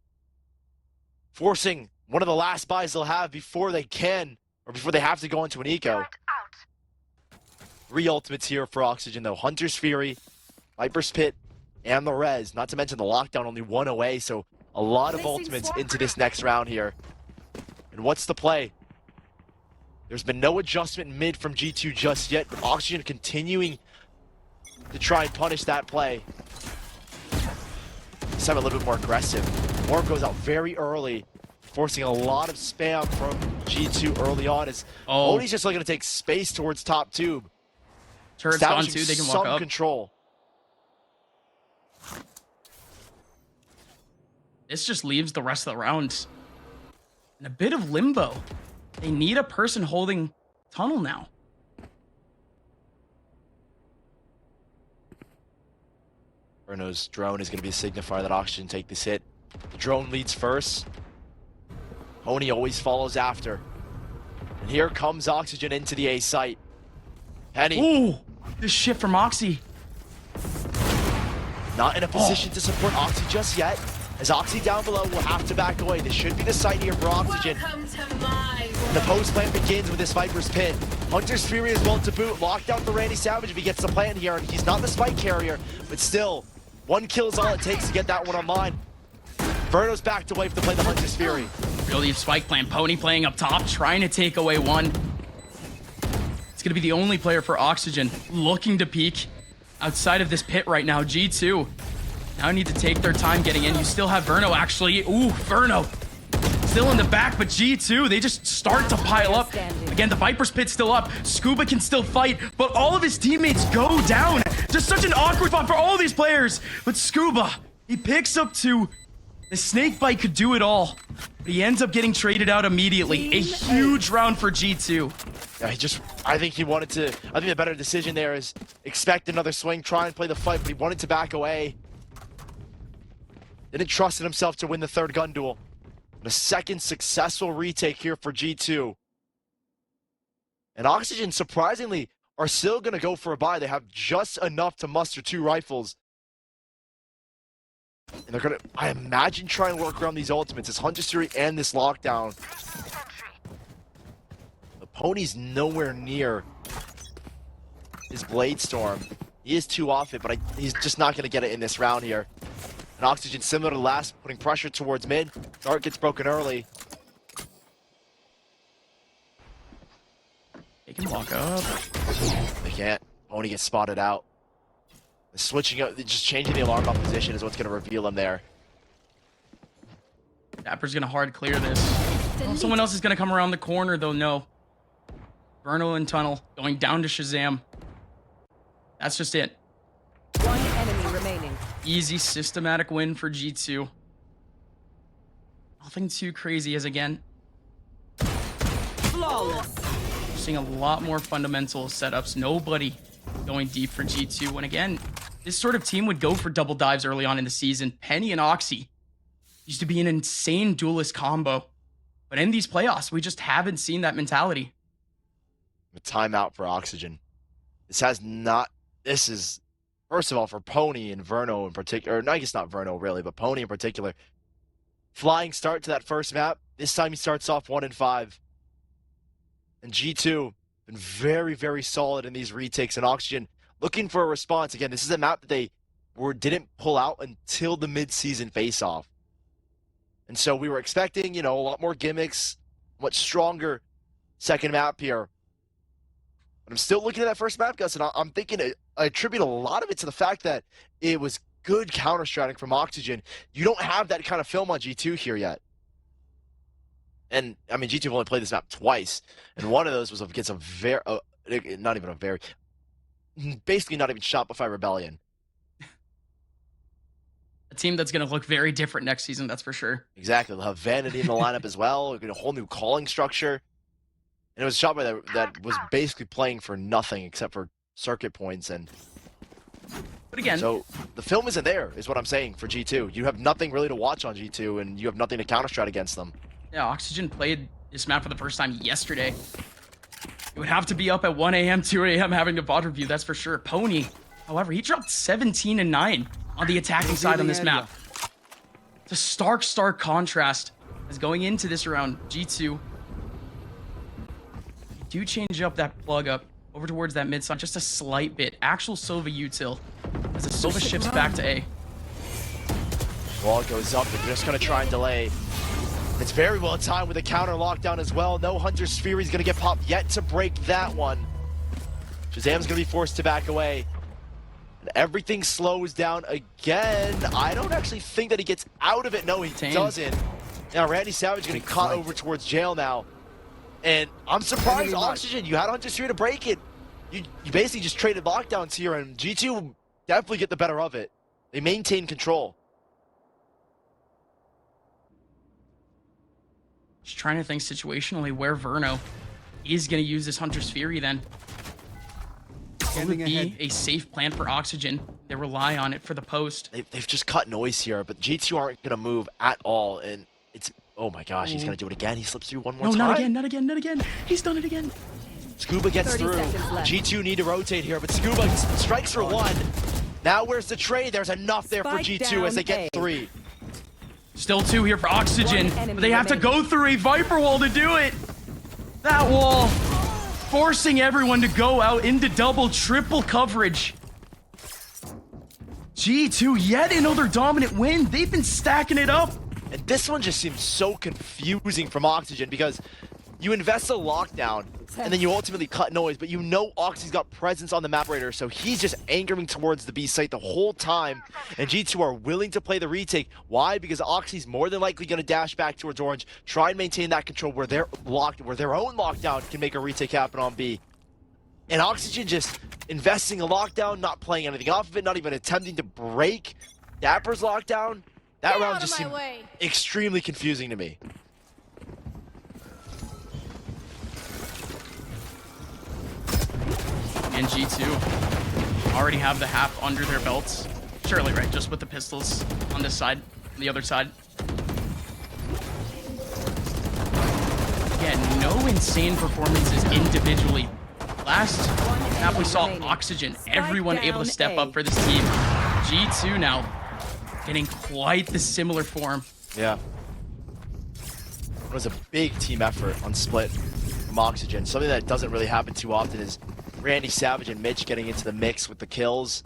forcing one of the last buys they'll have before they can, or before they have to go into an eco. 3 ultimates here for Oxygen though. Hunter's Fury, Viper's Pit, and the Res. Not to mention the lockdown, only 1 away, so a lot of ultimates into this next round here. And what's the play? There's been no adjustment mid from G2 just yet, but Oxygen continuing to try and punish that play. This time a little bit more aggressive. Orb goes out very early, forcing a lot of spam from G2 early on as Odie's just looking to take space towards top tube. Turret's gone too, they can walk up. Control. This just leaves the rest of the round in a bit of limbo. They need a person holding tunnel now. Verno's drone is going to be a signifier that Oxygen take this hit. The drone leads first. Pony always follows after. And here comes Oxygen into the A site. Penny. Ooh, this shift from Oxy. Not in a position to support Oxy just yet. As Oxy down below will have to back away. This should be the site here for Oxygen. The post plant begins with this Viper's Pit. Hunter's Fury as well to boot. Locked out for randyySAVAGE if he gets the plant here. And he's not the spike carrier, but still, 1 kill is all it takes to get that one online. Verno's backed away to play the Hunter's Fury. Really spike plan. Pony playing up top, trying to take away 1. It's going to be the only player for Oxygen looking to peek outside of this pit right now. G2 now need to take their time getting in. You still have Verno actually. Ooh, Verno still in the back, but G2, they just start to pile up. Again, the Viper's Pit's still up. Skuba can still fight, but all of his teammates go down. Just such an awkward spot for all these players. But Skuba, he picks up 2. The snake bite could do it all, but he ends up getting traded out immediately. A huge round for G2. Yeah, I think he wanted to, I think the better decision there is expect another swing, try and play the fight, but he wanted to back away. Didn't trust in himself to win the 3rd gun duel. And a 2nd successful retake here for G2. And Oxygen, surprisingly, are still going to go for a buy. They have just enough to muster 2 rifles. And they're going to, I imagine, try and work around these ultimates. This Hunter's Fury and this lockdown. The Pony's nowhere near his Blade Storm. He is 2 off it, but he's just not going to get it in this round here. And Oxygen, similar to last, putting pressure towards mid. Dart gets broken early. They can walk up. They can't. Pony gets spotted out. The switching up, just changing the alarm off position is what's going to reveal him there. dapr's going to hard clear this. Oh, someone else is going to come around the corner, though. No. Verno in tunnel, going down to ShahZaM. That's just it. 1 enemy remaining. Easy, systematic win for G2. Nothing too crazy as, again, Flawless. we're seeing a lot more fundamental setups. Nobody going deep for G2. And again, this sort of team would go for double dives early on in the season. Penny and Oxy used to be an insane duelist combo. But in these playoffs, we just haven't seen that mentality. A timeout for Oxygen. This is, first of all, for Pwny and Verno in particular, or no, I guess not Verno really, but Pwny in particular. Flying start to that first map. This time he starts off 1-5. And G2 been very, very solid in these retakes, and Oxygen looking for a response. Again, this is a map that they didn't pull out until the mid-season face-off. And so we were expecting, a lot more gimmicks, much stronger second map here. But I'm still looking at that first map, Gus, and I'm thinking I attribute a lot of it to the fact that it was good counter-strategy from Oxygen. You don't have that kind of film on G2 here yet. And, I mean, G2 have only played this map twice, and one of those was against basically not even Shopify Rebellion. A team that's going to look very different next season, that's for sure. Exactly. They'll have Vanity in the lineup as well. A whole new calling structure. And it was Shopify that was basically playing for nothing except for circuit points. But again, so the film isn't there, is what I'm saying, for G2. You have nothing really to watch on G2, and you have nothing to counter-strat against them. yeah, Oxygen played this map for the first time yesterday. It would have to be up at 1 a.m., 2 a.m. having a VOD review, that's for sure. Pwny, however, he dropped 17 and 9 on the attacking side on this map. It's a stark contrast as going into this round, G2 do change up that plug up over towards that mid side just a slight bit. Actual Sova util as the Sova shifts back to A. Wall goes up, they're just going to try and delay. It's very well timed with a counter lockdown as well. No Hunter's Fury is going to get popped yet to break that one. ShahZaM's going to be forced to back away. And everything slows down again. I don't actually think that he gets out of it. No, he doesn't. Now, randyySAVAGE getting caught over towards jail now. And I'm surprised, Oxygen, you had Hunter's Fury to break it. You basically just traded lockdowns here, and G2 will definitely get the better of it. They maintain control. Just trying to think situationally where Verno is going to use this Hunter's Fury then. Will it be a safe plan for Oxygen? They rely on it for the post. They've just cut noise here, but G2 aren't going to move at all. And it's, oh my gosh, he's going to do it again. He slips through one more time. No, not again. He's done it again. Skuba gets through. G2 need to rotate here, but Skuba strikes for one. Now where's the trade? There's enough there for G2 as they get 3. Still 2 here for Oxygen, but they have to go through a Viper wall to do it. That wall forcing everyone to go out into double, triple coverage. G2, yet another dominant win. They've been stacking it up. And this one just seems so confusing from Oxygen because you invest a lockdown and then you ultimately cut noise, but you know Oxy's got presence on the map radar, so he's just angering towards the B site the whole time. And G2 are willing to play the retake. Why? Because Oxy's more than likely going to dash back towards Orange, try and maintain that control where they're locked, where their own lockdown can make a retake happen on B. And Oxygen just investing a lockdown, not playing anything off of it, not even attempting to break dapr's lockdown. That round just seemed extremely confusing to me. And G2 already have the half under their belts. Surely, right? Just with the pistols on this side, on the other side. Again, no insane performances individually. Last map we saw Oxygen, everyone able to step up for this team. G2 now getting quite the similar form. Yeah. It was a big team effort on split from Oxygen. Something that doesn't really happen too often is randyySAVAGE and Mitch getting into the mix with the kills.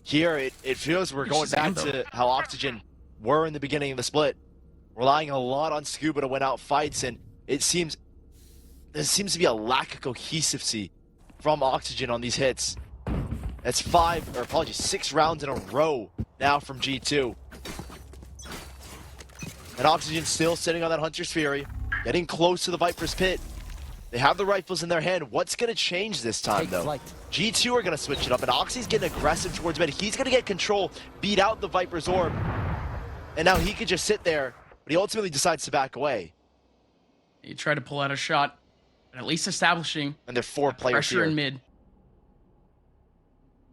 Here, it feels we're going back to how Oxygen were in the beginning of the split. Relying a lot on Skuba to win out fights, and there seems to be a lack of cohesiveness from Oxygen on these hits. That's 6 rounds in a row now from G2. And Oxygen still sitting on that Hunter's Fury, getting close to the Viper's pit. They have the rifles in their hand. What's going to change this time, though? G2 are going to switch it up, and Oxy's getting aggressive towards mid. He's going to get control, beat out the Viper's orb, and now he could just sit there, but he ultimately decides to back away. He tried to pull out a shot, but at least establishing and they're 4 players pressure here in mid.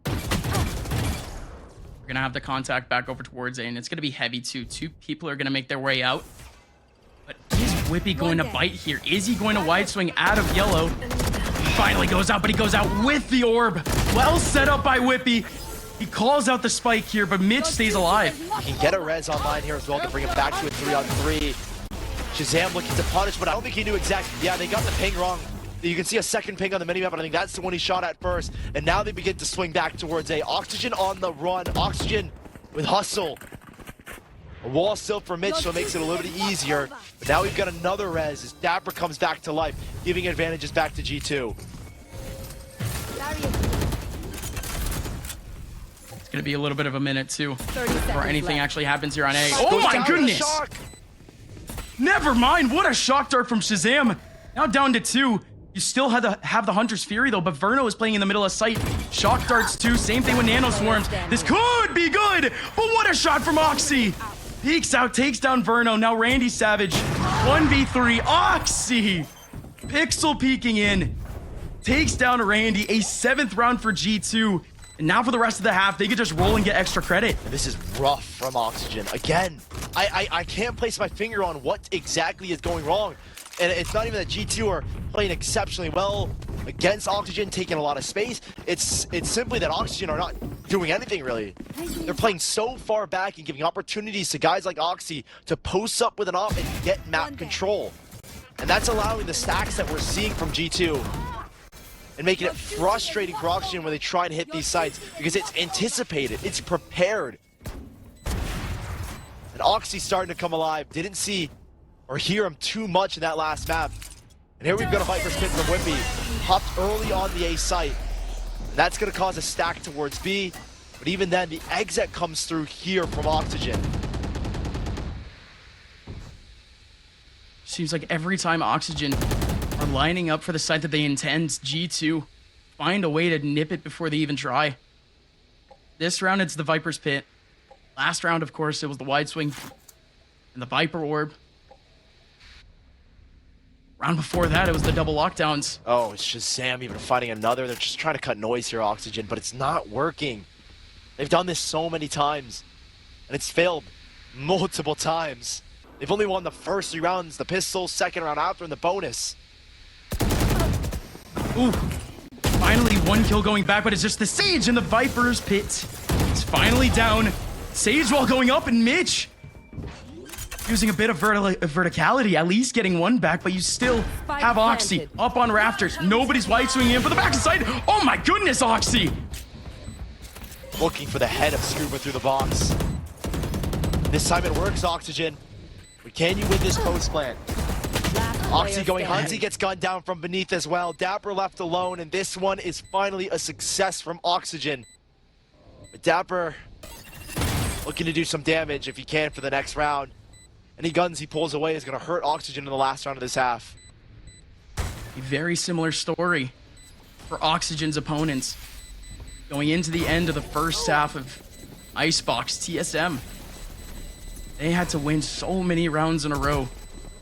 We're gonna have the contact back over towards A, and it's gonna be heavy too. 2 people are gonna make their way out, but he's wippie going to bite here? Is he going to wide swing out of yellow? Finally goes out, but he goes out with the orb. Well set up by wippie. He calls out the spike here, but Mitch stays alive. He can get a res online here as well to bring him back to a 3-on-3. ShahZaM looking to punish, but I don't think he knew exactly. Yeah, they got the ping wrong. You can see a second ping on the minimap, but I think that's the one he shot at first. And now they begin to swing back towards A. Oxygen on the run. Oxygen with hustle. A wall still for Mitch, so it makes it a little bit easier. But now we've got another res as dapr comes back to life, giving advantages back to G2. It's going to be a little bit of a minute, too, 30 before seconds anything left. actually happens here on A. Oh Goes my down with a goodness! shock. Never mind. What a shock dart from ShahZaM. Now down to 2. You still have the Hunter's Fury, though, but Verno is playing in the middle of sight. Shock darts, too. Same thing with Nano Swarms. This could be good, but what a shot from Oxy. Peeks out, takes down Verno. Now randyySAVAGE. 1v3. Oxy. Pixel peeking in. Takes down Randy. A 7th round for G2. And now for the rest of the half, they could just roll and get extra credit. This is rough from Oxygen. Again, I can't place my finger on what exactly is going wrong. And it's not even that G2 are playing exceptionally well against Oxygen, taking a lot of space. It's simply that Oxygen are not doing anything really. They're playing so far back and giving opportunities to guys like Oxy to post up with an op and get map control. And that's allowing the stacks that we're seeing from G2 and making it frustrating for Oxygen when they try and hit these sites because it's anticipated, it's prepared. And Oxy's starting to come alive. Didn't see or hear him too much in that last map. And here we've got a Viper spin from wippie. Hopped early on the A site. And that's gonna cause a stack towards B. But even then, the exit comes through here from Oxygen. Seems like every time Oxygen are lining up for the site that they intend, G2 find a way to nip it before they even try. This round, it's the Viper's Pit. Last round, of course, it was the wide swing and the Viper Orb. Round before that, it was the double lockdowns. Oh, it's ShahZaM even fighting another. They're just trying to cut noise here, Oxygen, but it's not working. They've done this so many times, and it's failed multiple times. They've only won the first 3 rounds, the pistol, second round after, and the bonus. Ooh. Finally, 1 kill going back, but it's just the Sage in the Viper's Pit. It's finally down. Sage while going up, and Mitch using a bit of verticality, at least getting 1 back, but you still have Oxy up on rafters. Nobody's wide swinging in for the backside. Oh my goodness, Oxy! Looking for the head of Skuba through the box. This time it works, Oxygen. But can you win this post plant? Oxy going Hunty gets gunned down from beneath as well. dapr left alone, and this one is finally a success from Oxygen. But dapr looking to do some damage if he can for the next round. Any guns he pulls away is going to hurt Oxygen in the last round of this half. A very similar story for Oxygen's opponents. Going into the end of the first half of Icebox, TSM, they had to win so many rounds in a row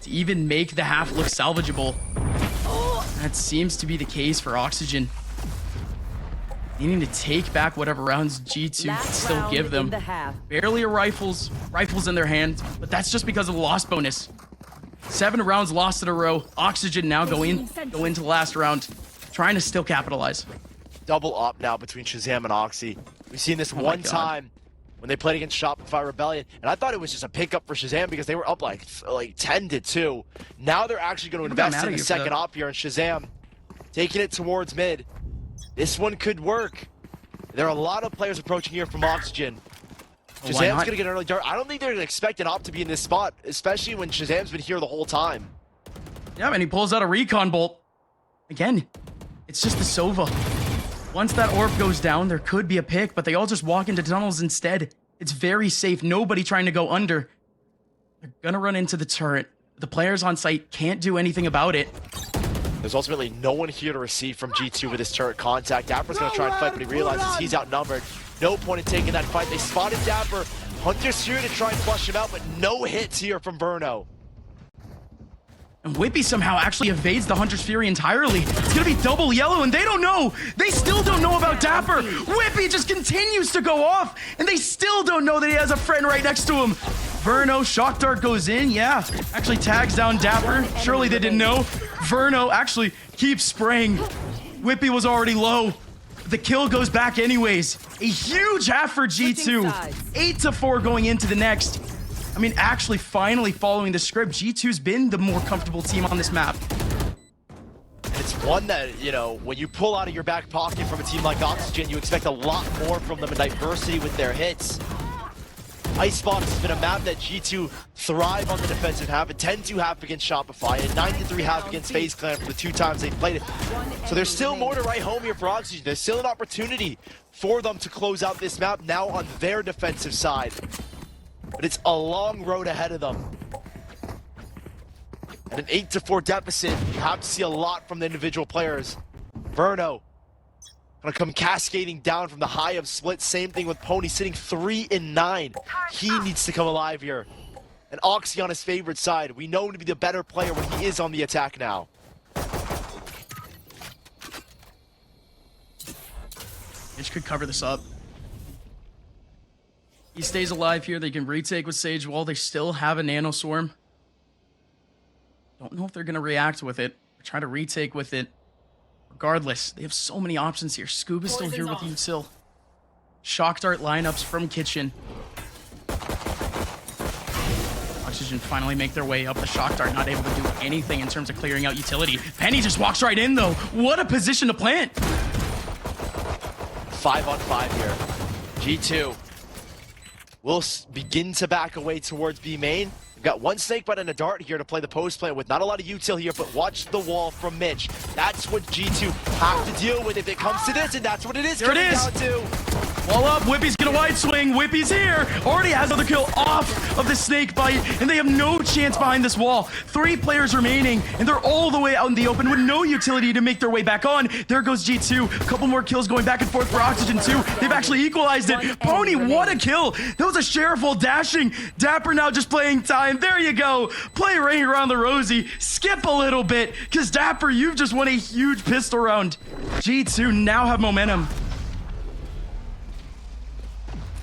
to even make the half look salvageable. That seems to be the case for Oxygen. Needing to take back whatever rounds G2 can still give them. Barely a rifles in their hand, but that's just because of the loss bonus. 7 rounds lost in a row. Oxygen now go into the last round, trying to still capitalize. Double up now between ShahZaM and Oxy. We've seen this one time when they played against Shopify Rebellion, and I thought it was just a pickup for ShahZaM because they were up like 10-2. Now they're actually going to invest in the second op here, and ShahZaM taking it towards mid. This one could work. There are a lot of players approaching here from Oxygen. ShahZaM's going to get an early dart. I don't think they're going to expect an op to be in this spot, especially when ShahZaM's been here the whole time. Yeah, and he pulls out a recon bolt. Again, it's just the Sova. Once that orb goes down, there could be a pick, but they all just walk into tunnels instead. It's very safe. Nobody trying to go under. They're gonna run into the turret. The players on site can't do anything about it. There's ultimately no one here to receive from G2 with his turret contact. dapr's gonna try and fight, but he realizes he's outnumbered. No point in taking that fight. They spotted dapr. Hunter's here to try and flush him out, but no hits here from Verno. And wippie somehow actually evades the Hunter's Fury entirely. It's gonna be double yellow, and they don't know. They still don't know about dapr. wippie just continues to go off, and they still don't know that he has a friend right next to him. Verno, shock dart goes in, yeah. Actually tags down dapr. Surely they didn't know. Verno actually keeps spraying. wippie was already low. The kill goes back anyways. A huge half for G2. 8-4 going into the next. I mean, actually finally following the script, G2's been the more comfortable team on this map. And it's one that, you know, when you pull out of your back pocket from a team like Oxygen, you expect a lot more from them in diversity with their hits. Icebox has been a map that G2 thrive on the defensive half, a 10-2 half against Shopify, and 9-3 half against FaZe Clan for the 2 times they've played it. So there's still more to write home here for Oxygen. There's still an opportunity for them to close out this map now on their defensive side. But it's a long road ahead of them. And an 8-4 deficit, you have to see a lot from the individual players. Verno gonna come cascading down from the high of split. Same thing with pwny, sitting 3-9. He needs to come alive here. And Oxy on his favorite side. We know him to be the better player when he is on the attack now. Mitch could cover this up. He stays alive here. They can retake with Sage Wall. They still have a Nano Swarm. Don't know if they're going to react with it or try to retake with it. Regardless, they have so many options here. Skuba's still here with you still. Shock dart lineups from Kitchen. Oxygen finally make their way up. The shock dart not able to do anything in terms of clearing out utility. Penny just walks right in though. What a position to plant. 5-on-5 here. G2 will begin to back away towards B main. We've got one snakebite and a dart here to play the post plant with. Not a lot of util here, but watch the wall from Mitch. That's what G2 have to deal with if it comes to this, and that's what it is. There it is. Down to. Wall up, Whippy's gonna wide swing. Whippy's here. Already has another kill off of the snake bite, and they have no chance behind this wall. 3 players remaining, and they're all the way out in the open with no utility to make their way back on. There goes G2. A couple more kills going back and forth for Oxygen too. They've actually equalized it. pwny, what a kill. That was a sheriff while dashing. dapr now just playing time. There you go. Play ring around the rosy. Skip a little bit, because dapr, you've just won a huge pistol round. G2 now have momentum.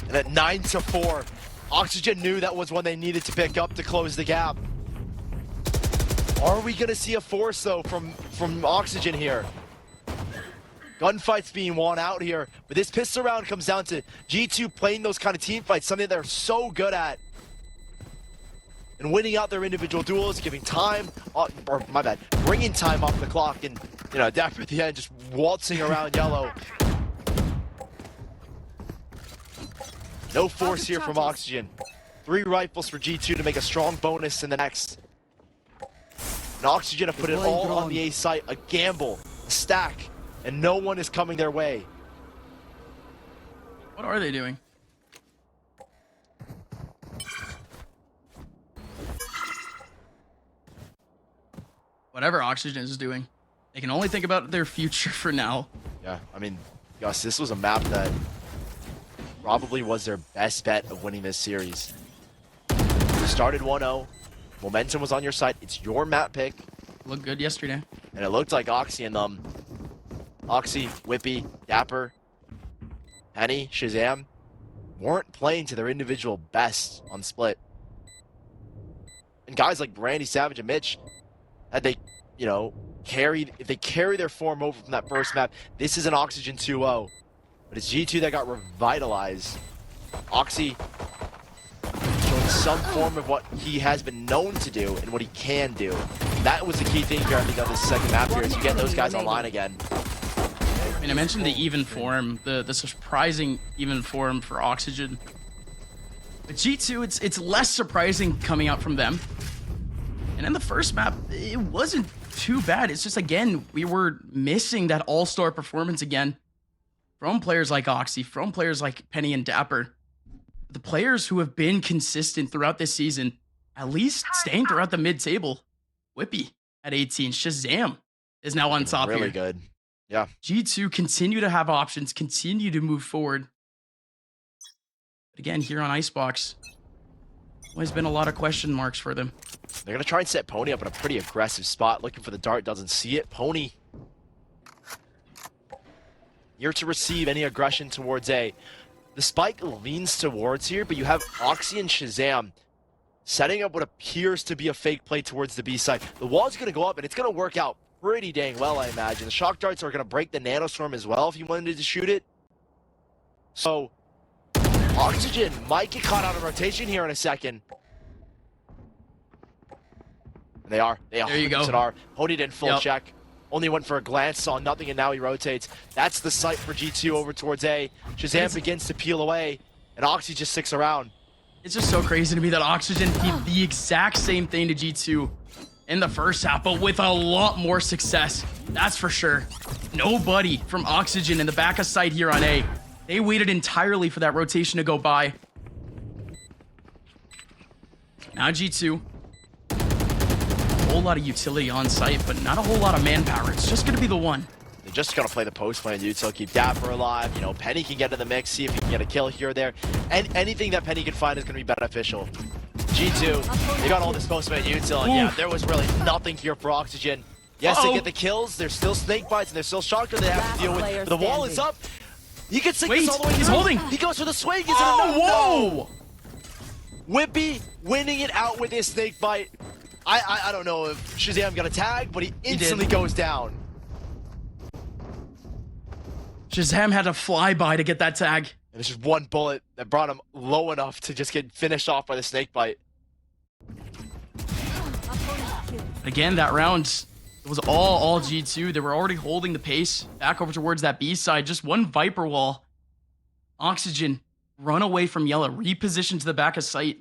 And at 9-4, Oxygen knew that was one they needed to pick up to close the gap. Are we gonna see a force though from Oxygen here? Gunfights being won out here, but this pistol round comes down to G2 playing those kind of team fights, something they're so good at. And winning out their individual duels, giving time, or my bad, bringing time off the clock, and you know, dapr at the end just waltzing around yellow. No force here from Oxygen. 3 rifles for G2 to make a strong bonus in the next. And Oxygen have put it all on the A site, a gamble, a stack, and no one is coming their way. What are they doing? Whatever Oxygen is doing, they can only think about their future for now. Yeah, I mean, Gus, this was a map that probably was their best bet of winning this series. You started 1-0, momentum was on your side, it's your map pick. Looked good yesterday. And it looked like Oxy and them, Oxy, wippie, dapr, Penny, ShahZaM, weren't playing to their individual best on split. And guys like randyySAVAGE and Mitch, had they, you know, if they carry their form over from that first map, this is an Oxygen 2-0. But it's G2 that got revitalized. Oxy showing some form of what he has been known to do and what he can do. That was the key thing here, I think, on this second map here, is you get those guys online again. I mean, I mentioned the even form, the surprising even form for Oxygen. But G2, it's less surprising coming out from them. And in the first map, it wasn't too bad. It's just, again, we were missing that all-star performance again from players like Oxy, from players like Penny and dapr. The players who have been consistent throughout this season, at least staying throughout the mid-table. wippie at 18. ShahZaM is now on top here. Really good. Yeah. G2 continue to have options, continue to move forward. But again, here on Icebox, always been a lot of question marks for them. They're going to try and set pwny up in a pretty aggressive spot, looking for the dart, doesn't see it. pwny here to receive any aggression towards A. The spike leans towards here, but you have Oxy and ShahZaM setting up what appears to be a fake play towards the B side. The wall's going to go up, and it's going to work out pretty dang well, I imagine. The shock darts are going to break the nanostorm as well if you wanted to shoot it. So, Oxygen might get caught out of rotation here in a second. They are. There you go. Are. pwny didn't full Yep. check. Only went for a glance, saw nothing, and now he rotates. That's the sight for G2 over towards A. ShahZaM begins to peel away, and Oxy just sticks around. It's just so crazy to me that Oxygen did the exact same thing to G2 in the first half, but with a lot more success. That's for sure. Nobody from Oxygen in the back of sight here on A. They waited entirely for that rotation to go by. Now G2. A whole lot of utility on site, but not a whole lot of manpower. It's just going to be the one. They're just going to play the post play and util, keep dapr alive. You know, pwny can get in the mix, see if he can get a kill here or there. And anything that pwny can find is going to be beneficial. G2, they got all this post play and util, and yeah, there was really nothing here for Oxygen. Yes, they get the kills. There's still snake bites, and there's still shotgun they have to deal with. But the wall is up. He can sink this all the way he's through. holding. He goes for the swing. Is it Oh, enough? whoa! No. Wippie winning it out with his snake bite. I don't know if ShahZaM got a tag, but he instantly goes down. ShahZaM had a flyby to get that tag. And there's just one bullet that brought him low enough to just get finished off by the snake bite. Again, that round, it was all G2. They were already holding the pace back over towards that B side. Just one Viper wall. Oxygen, run away from Yellow, reposition to the back of sight.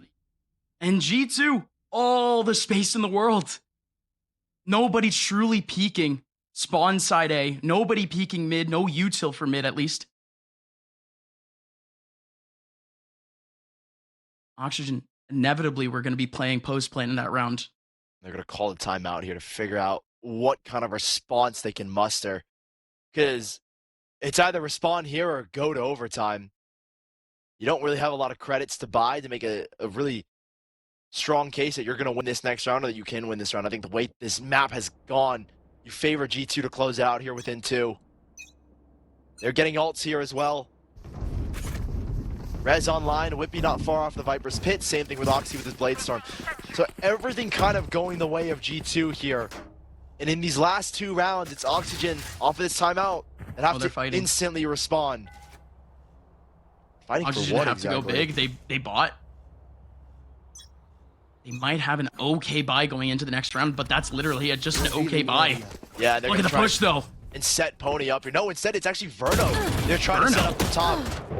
And G2, all the space in the world. Nobody truly peeking spawn side A. Nobody peeking mid. No util for mid, at least. Oxygen, inevitably, we're going to be playing post-play in that round. They're going to call a timeout here to figure out what kind of response they can muster. Because it's either respond here or go to overtime. You don't really have a lot of credits to buy to make a really strong case that you're going to win this next round or that you can win this round. I think the way this map has gone, you favor G2 to close it out here within 2. They're getting ults here as well. Rez online, wippie not far off the Viper's pit. Same thing with Oxy with his Blade Storm. So everything kind of going the way of G2 here. And in these last 2 rounds, it's Oxygen off of this timeout and have to instantly respond. Fighting Oxygen for what have exactly? to go big. They bought. They might have an okay buy going into the next round, but that's literally just an okay buy. Yeah, they're Look at the push, though. And set pwny up here. No, instead it's actually Verno. They're trying to set up the top.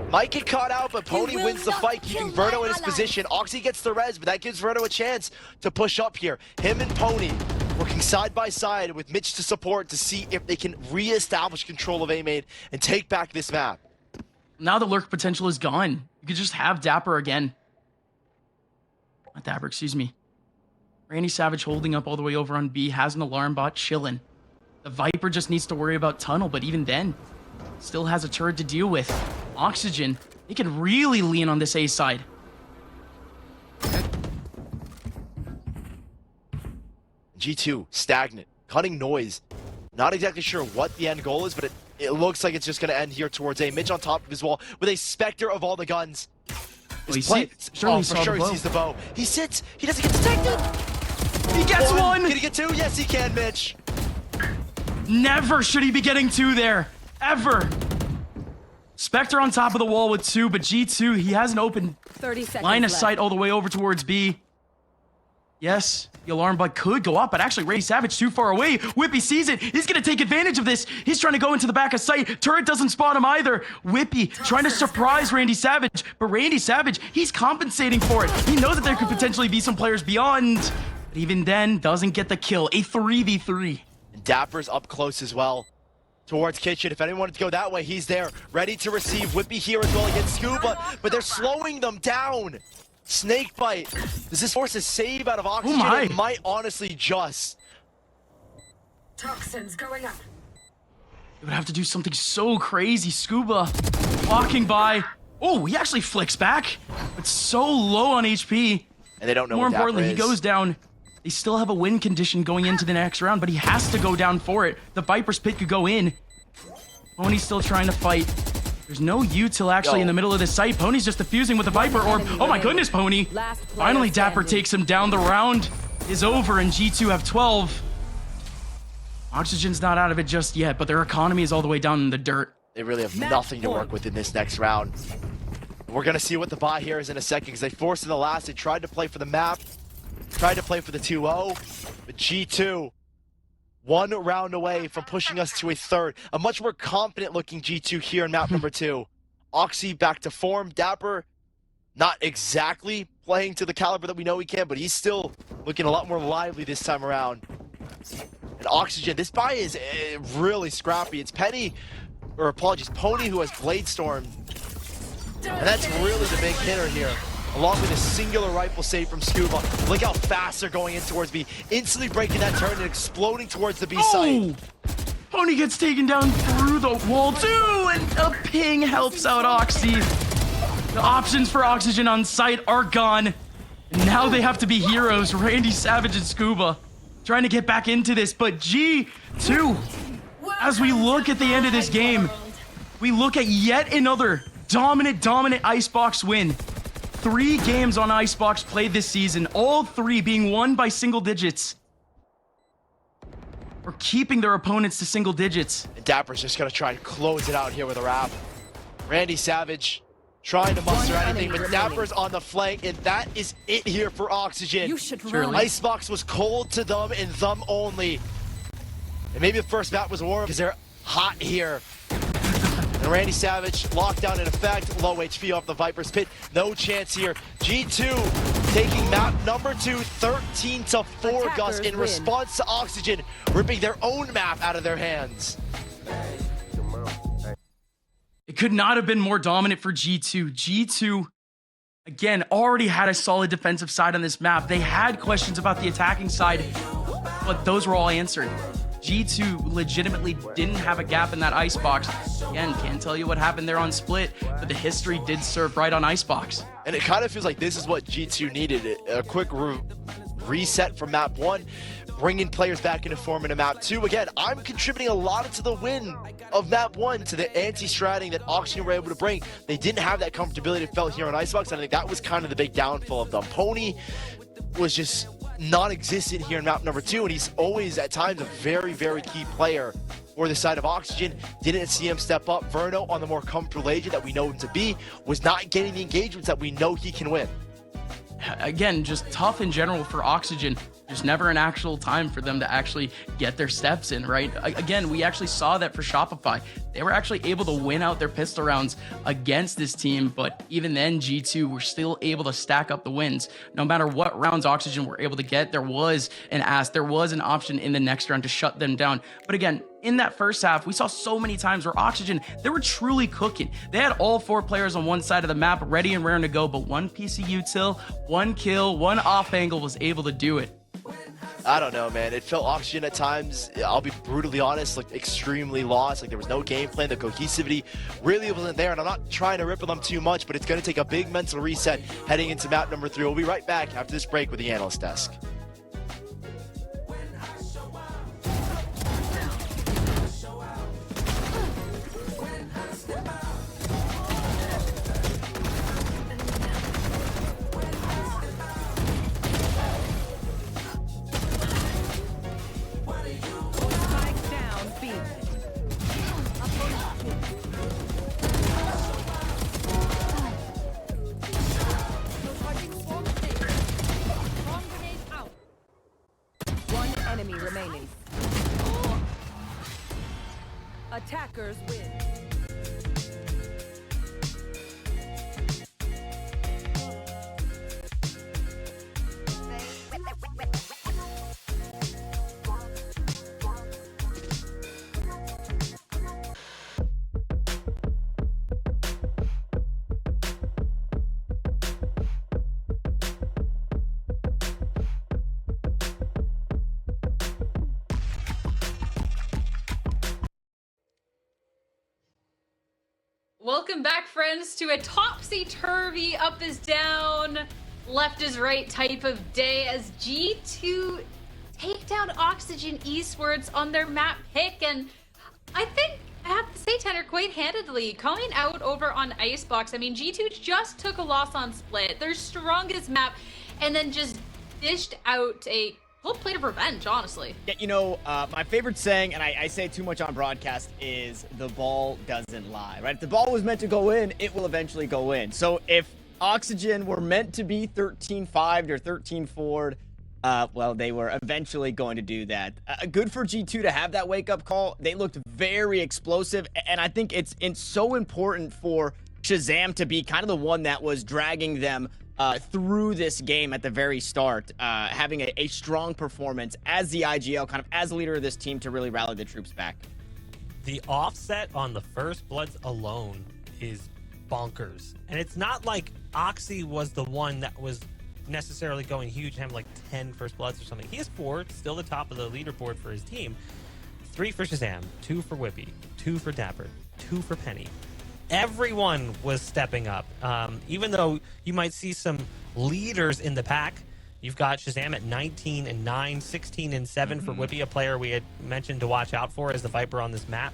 Might get caught out, but pwny wins the fight, keeping Verno in his position. Oxy gets the res, but that gives Verno a chance to push up here. Him and pwny working side by side with Mitch to support to see if they can re-establish control of A-Main and take back this map. Now the lurk potential is gone. You could just have dapr again. Not dapr, excuse me. randyySAVAGE holding up all the way over on B, has an alarm bot chilling. The Viper just needs to worry about tunnel, but even then, still has a turret to deal with. Oxygen, they can really lean on this A side. G2, stagnant, cutting noise. Not exactly sure what the end goal is, but it looks like it's just going to end here towards A. Mitch on top of his wall with a specter of all the guns. Oh, he sees He gets one. Can he get 2? Yes, he can, Mitch. Never should he be getting 2 there. Ever. Spectre on top of the wall with 2, but G2, he has an open 30 seconds line of left. sight all the way over towards B. Yes, the alarm bot could go up, but actually randyySAVAGE too far away. Wippie sees it. He's going to take advantage of this. He's trying to go into the back of sight. Turret doesn't spot him either. Wippie trying to surprise randyySAVAGE, but randyySAVAGE, he's compensating for it. He knows that there could potentially be some players beyond, but even then, doesn't get the kill. A 3v3. And dapr's up close as well towards Kitchen. If anyone wanted to go that way, he's there, ready to receive. Wippie here as well against Skuba, but they're slowing them down. Snake bite. Does this force a save out of Oxygen? Oh my. It might honestly just. Toxins going up. They would have to do something so crazy. Skuba walking by. Oh, he actually flicks back, but so low on HP. And they don't know More what importantly, dapr he is. goes down. They still have a win condition going into the next round, but he has to go down for it. The Viper's pit could go in. pwny's still trying to fight. There's no util actually in the middle of this site. Pony's just defusing with the Viper Orb. Oh my goodness, Pony. Last player Finally, dapr standing. takes him down. The round is over, and G2 have 12. Oxygen's not out of it just yet, but their economy is all the way down in the dirt. They really have nothing to work with in this next round. We're going to see what the buy here is in a second, because they forced in the last. They tried to play for the map, tried to play for the 2-0, but G2 one round away from pushing us to a third. A much more confident looking G2 here in map number 2. Oxy back to form. dapr not exactly playing to the caliber that we know he can, but he's still looking a lot more lively this time around. And Oxygen, this buy is really scrappy. It's Pony who has Blade Storm. And that's really the big hitter here, along with a singular rifle save from Skuba. Look how fast they're going in towards B, instantly breaking that turn and exploding towards the B site. Pony gets taken down through the wall too, and a ping helps out Oxy. The options for Oxygen on site are gone. And now they have to be heroes, randyySAVAGE and Skuba, trying to get back into this. But G2, as we look at the end of this game, we look at yet another dominant Icebox win. 3 games on Icebox played this season, all 3 being won by single digits. Or keeping their opponents to single digits. And dapr's just gonna try and close it out here with a wrap. randyySAVAGE trying to muster anything, but dapr's on the flank, and that is it here for Oxygen. You should run. Icebox was cold to them and them only. And maybe the first map was warm because they're hot here. And randyySAVAGE locked down in effect. Low HP off the Viper's pit. No chance here. G2 taking map number 2, 13-4, Gus, in response to Oxygen ripping their own map out of their hands. It could not have been more dominant for G2. G2, again, already had a solid defensive side on this map. They had questions about the attacking side, but those were all answered. G2 legitimately didn't have a gap in that Icebox. Again, can't tell you what happened there on Split, but the history did serve right on Icebox. And it kind of feels like this is what G2 needed. A quick reset from map 1, bringing players back into form into map 2. Again, I'm contributing a lot to the win of map 1, to the anti-stratting that Oxygen were able to bring. They didn't have that comfortability it felt here on Icebox, and I think that was kind of the big downfall of them. Pony was just non-existent here in map number 2, and he's always at times a very key player for the side of Oxygen. Didn't see him step up. Verno, on the more comfortable agent that we know him to be, was not getting the engagements that we know he can win. Again, just tough in general for Oxygen. There's never an actual time for them to actually get their steps in, right? Again, we actually saw that for Shopify. They were actually able to win out their pistol rounds against this team, but even then, G2 were still able to stack up the wins. No matter what rounds Oxygen were able to get, there was an option in the next round to shut them down. But again, in that first half, we saw so many times where Oxygen, they were truly cooking. They had all 4 players on one side of the map ready and raring to go, but one piece of util, one kill, one off angle was able to do it. I don't know, man. It felt Oxygen at times, I'll be brutally honest, like extremely lost. Like there was no game plan. The cohesivity really wasn't there. And I'm not trying to rip them too much, but it's going to take a big mental reset heading into map number 3. We'll be right back after this break with the analyst desk. Remaining. Attackers win. Welcome back, friends, to a topsy-turvy, up is down, left is right type of day as G2 take down Oxygen Esports on their map pick. And I think I have to say, Tanner, quite handedly, coming out over on Icebox. I mean, G2 just took a loss on Split, their strongest map, and then just dished out a whole plate of revenge, honestly. Yeah, you know, my favorite saying, and I say it too much on broadcast, is the ball doesn't lie, right? If the ball was meant to go in, it will eventually go in. So if Oxygen were meant to be 13-5 or 13-4, well, they were eventually going to do that. Good for G2 to have that wake-up call. They looked very explosive, and I think it's so important for ShahZaM to be kind of the one that was dragging them through this game at the very start, having a strong performance as the IGL, kind of as the leader of this team to really rally the troops back. The offset on the first bloods alone is bonkers. And it's not like Oxy was the one that was necessarily going huge and having like 10 first bloods or something. He has 4, still the top of the leaderboard for his team. 3 for ShahZaM, 2 for wippie, 2 for dapr, 2 for pwny. Everyone was stepping up. Even though you might see some leaders in the pack, you've got ShahZaM at 19-9, 16-7 for wippie, a player we had mentioned to watch out for as the Viper on this map.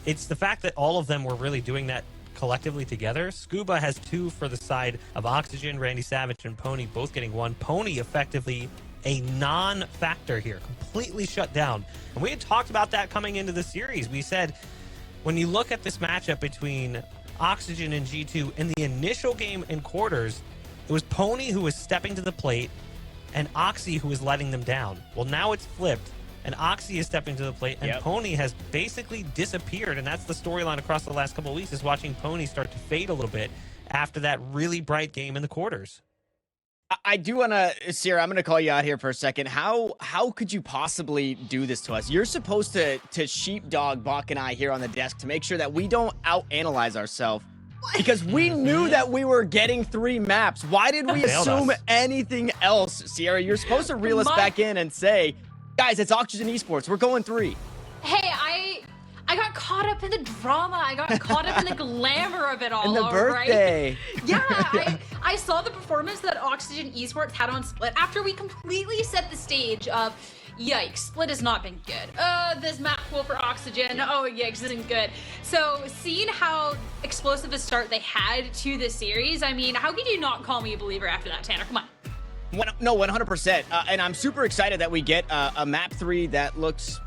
It's the fact that all of them were really doing that collectively together. Skuba has 2 for the side of Oxygen, randyySAVAGE and pwny both getting 1. pwny effectively a non-factor here, completely shut down. And we had talked about that coming into the series. We said, when you look at this matchup between Oxygen and G2, in the initial game in quarters, it was pwny who was stepping to the plate and Oxy who was letting them down. Well, now it's flipped, and Oxy is stepping to the plate, and pwny has basically disappeared, and that's the storyline across the last couple of weeks, is watching pwny start to fade a little bit after that really bright game in the quarters. I do want to, Sierra, I'm going to call you out here for a second. How could you possibly do this to us? You're supposed to sheepdog Bach and I here on the desk to make sure that we don't out-analyze ourselves, because we knew that we were getting 3 maps. Why did we assume anything else, Sierra? You're supposed to reel us back in and say, guys, it's Oxygen Esports. We're going 3. Hey, I got caught up in the drama. I got caught up in the glamour of it all. And the birthday. Right? Yeah, I saw the performance that Oxygen Esports had on Split after we completely set the stage of, yikes, Split has not been good. This map pool for Oxygen, oh yikes, isn't good. So seeing how explosive a start they had to this series, I mean, how could you not call me a believer after that, Tanner? Come on. No, 100%. And I'm super excited that we get a map 3 that looks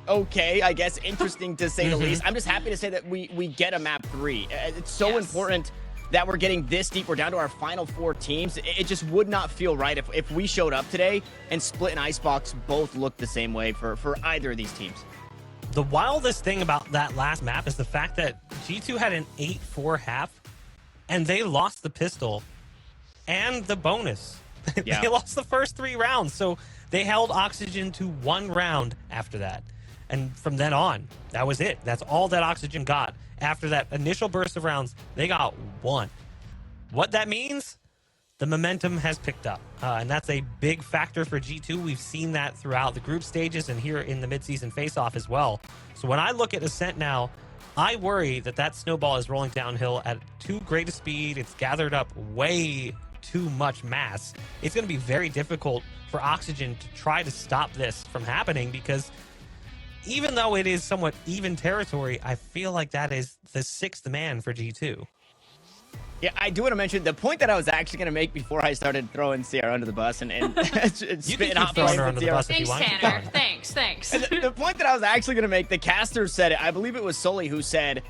okay, I guess, interesting to say the least. I'm just happy to say that we get a map 3. It's so important that we're getting this deep. We're down to our final 4 teams. It just would not feel right if we showed up today and Split and Icebox both looked the same way for either of these teams. The wildest thing about that last map is the fact that G2 had an 8-4 half, and they lost the pistol and the bonus. They lost the first 3 rounds, so they held Oxygen to 1 round after that. And from then on, that was it. That's all that Oxygen got. After that initial burst of rounds, they got 1. What that means? The momentum has picked up, and that's a big factor for G2. We've seen that throughout the group stages and here in the midseason face-off as well. So when I look at Ascent now, I worry that that snowball is rolling downhill at too great a speed. It's gathered up way too much mass. It's going to be very difficult for Oxygen to try to stop this from happening, because even though it is somewhat even territory, I feel like that is the 6th man for G2. Yeah, I do want to mention the point that I was actually going to make before I started throwing Sierra under the bus and spitting hot throwing her under the bus if Thanks, you want. Tanner. Thanks. The point that I was actually going to make, the caster said it. I believe it was Sully who said,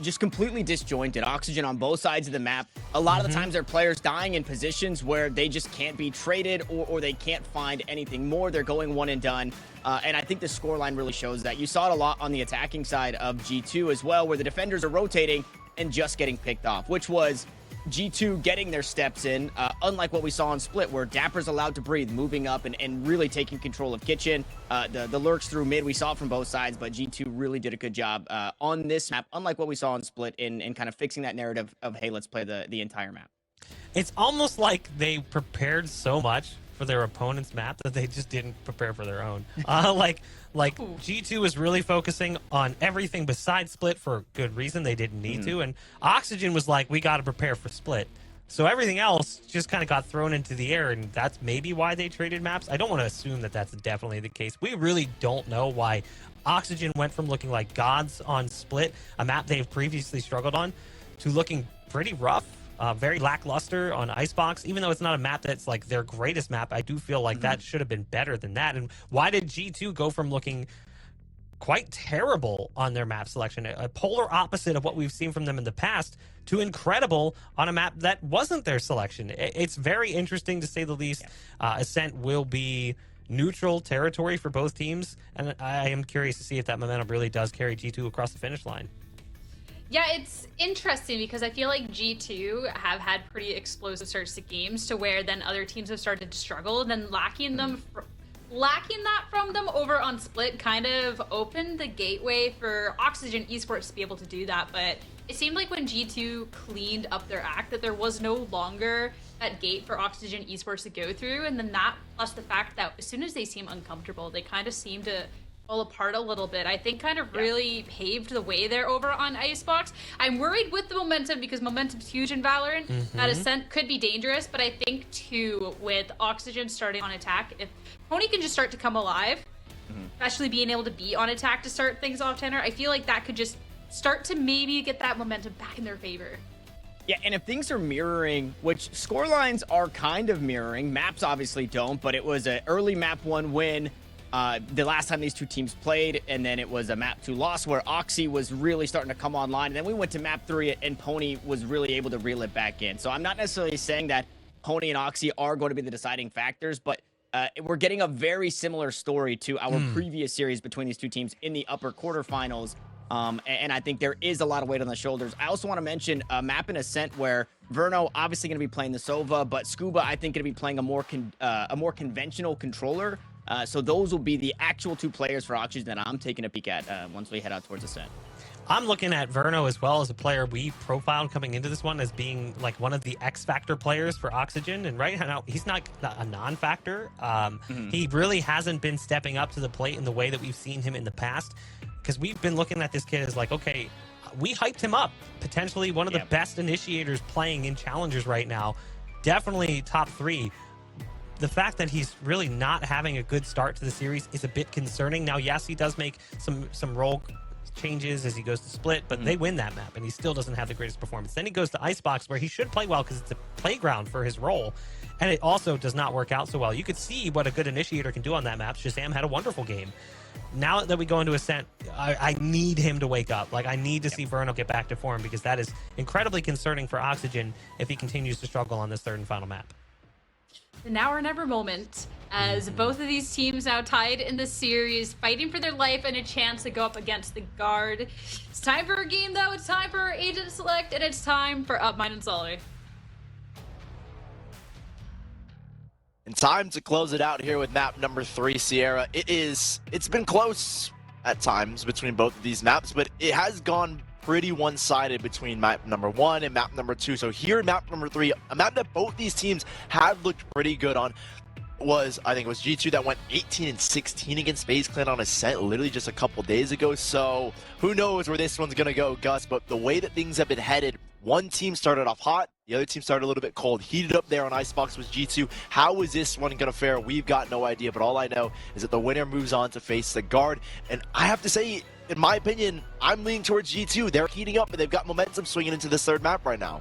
just completely disjointed. Oxygen on both sides of the map. A lot of the times, their players dying in positions where they just can't be traded, or they can't find anything more. They're going one and done. And I think the scoreline really shows that. You saw it a lot on the attacking side of G2 as well, where the defenders are rotating and just getting picked off, which was G2 getting their steps in, unlike what we saw on Split, where dapr's allowed to breathe, moving up and really taking control of Kitchen. The lurks through mid, we saw it from both sides, but G2 really did a good job on this map, unlike what we saw on Split, in kind of fixing that narrative of, hey, let's play the entire map. It's almost like they prepared so much for their opponent's map that they just didn't prepare for their own. Like G2 was really focusing on everything besides Split for good reason. They didn't need to. And Oxygen was like, we got to prepare for Split. So everything else just kind of got thrown into the air, and that's maybe why they traded maps. I don't want to assume that that's definitely the case. We really don't know why Oxygen went from looking like gods on Split, a map they've previously struggled on, to looking pretty rough, very lackluster on Icebox. Even though it's not a map that's like their greatest map, I do feel like that should have been better than that. And why did G2 go from looking quite terrible on their map selection, a polar opposite of what we've seen from them in the past, to incredible on a map that wasn't their selection? It's very interesting, to say the least. Ascent will be neutral territory for both teams, and I am curious to see if that momentum really does carry G2 across the finish line. Yeah, it's interesting because I feel like G2 have had pretty explosive starts to games to where then other teams have started to struggle, and then lacking that from them over on Split kind of opened the gateway for Oxygen Esports to be able to do that. But it seemed like when G2 cleaned up their act that there was no longer that gate for Oxygen Esports to go through, and then that plus the fact that as soon as they seem uncomfortable, they kind of seem to fall apart a little bit. I think kind of really paved the way there over on Icebox. I'm worried with the momentum because momentum's huge in Valorant. That Ascent could be dangerous, but I think too with Oxygen starting on attack, if pwny can just start to come alive, especially being able to be on attack to start things off, Tanner, I feel like that could just start to maybe get that momentum back in their favor. Yeah, and if things are mirroring, which scorelines are kind of mirroring, maps obviously don't, but it was an early map 1 win the last time these two teams played, and then it was a map 2 loss where Oxy was really starting to come online, and then we went to map 3 and pwny was really able to reel it back in. So I'm not necessarily saying that pwny and Oxy are going to be the deciding factors, but we're getting a very similar story to our previous series between these two teams in the upper quarterfinals. And I think there is a lot of weight on the shoulders. I also want to mention a map in Ascent where Verno obviously going to be playing the Sova, but Skuba I think going to be playing a more conventional controller. So those will be the actual two players for Oxygen that I'm taking a peek at once we head out towards Ascent. I'm looking at Verno as well as a player we profiled coming into this one as being like one of the X Factor players for Oxygen. And right now, he's not a non-factor. He really hasn't been stepping up to the plate in the way that we've seen him in the past. Because we've been looking at this kid as like, okay, we hyped him up. Potentially one of the best initiators playing in Challengers right now. Definitely top 3. The fact that he's really not having a good start to the series is a bit concerning. Now, yes, he does make some role changes as he goes to Split, but they win that map, and he still doesn't have the greatest performance. Then he goes to Icebox, where he should play well because it's a playground for his role, and it also does not work out so well. You could see what a good initiator can do on that map. ShahZaM had a wonderful game. Now that we go into Ascent, I need him to wake up. Like, I need to see Verno get back to form, because that is incredibly concerning for Oxygen if he continues to struggle on this third and final map. The now or never moment, as both of these teams now tied in the series, fighting for their life and a chance to go up against the Guard. It's time for a game, though. It's time for our agent select, and it's time for Upmind and Sully. And time to close it out here with map number 3, Sierra. It's been close at times between both of these maps, but it has gone pretty one-sided between map number 1 and map number 2. So here in map number 3, a map that both these teams had looked pretty good on was, I think it was G2 that went 18-16 against FaZe Clan on Ascent literally just a couple days ago. So who knows where this one's gonna go, Gus, but the way that things have been headed, one team started off hot, the other team started a little bit cold. Heated up there on Icebox was G2. How is this one gonna fare? We've got no idea, but all I know is that the winner moves on to face the Guard. And I have to say, in my opinion, I'm leaning towards G2. They're heating up, and they've got momentum swinging into this third map right now.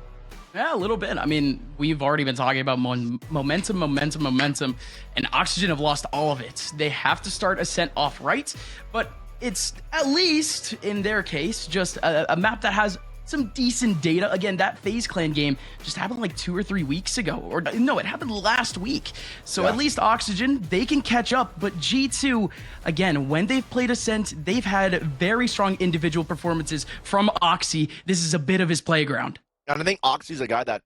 Yeah, a little bit. I mean, we've already been talking about momentum, and Oxygen have lost all of it. They have to start Ascent off right, but it's at least, in their case, just a map that has some decent data. Again, that FaZe Clan game just happened like 2 or 3 weeks ago. Or no, it happened last week. So at least Oxygen, they can catch up. But G2, again, when they've played Ascent, they've had very strong individual performances from Oxy. This is a bit of his playground. And I think Oxy's a guy that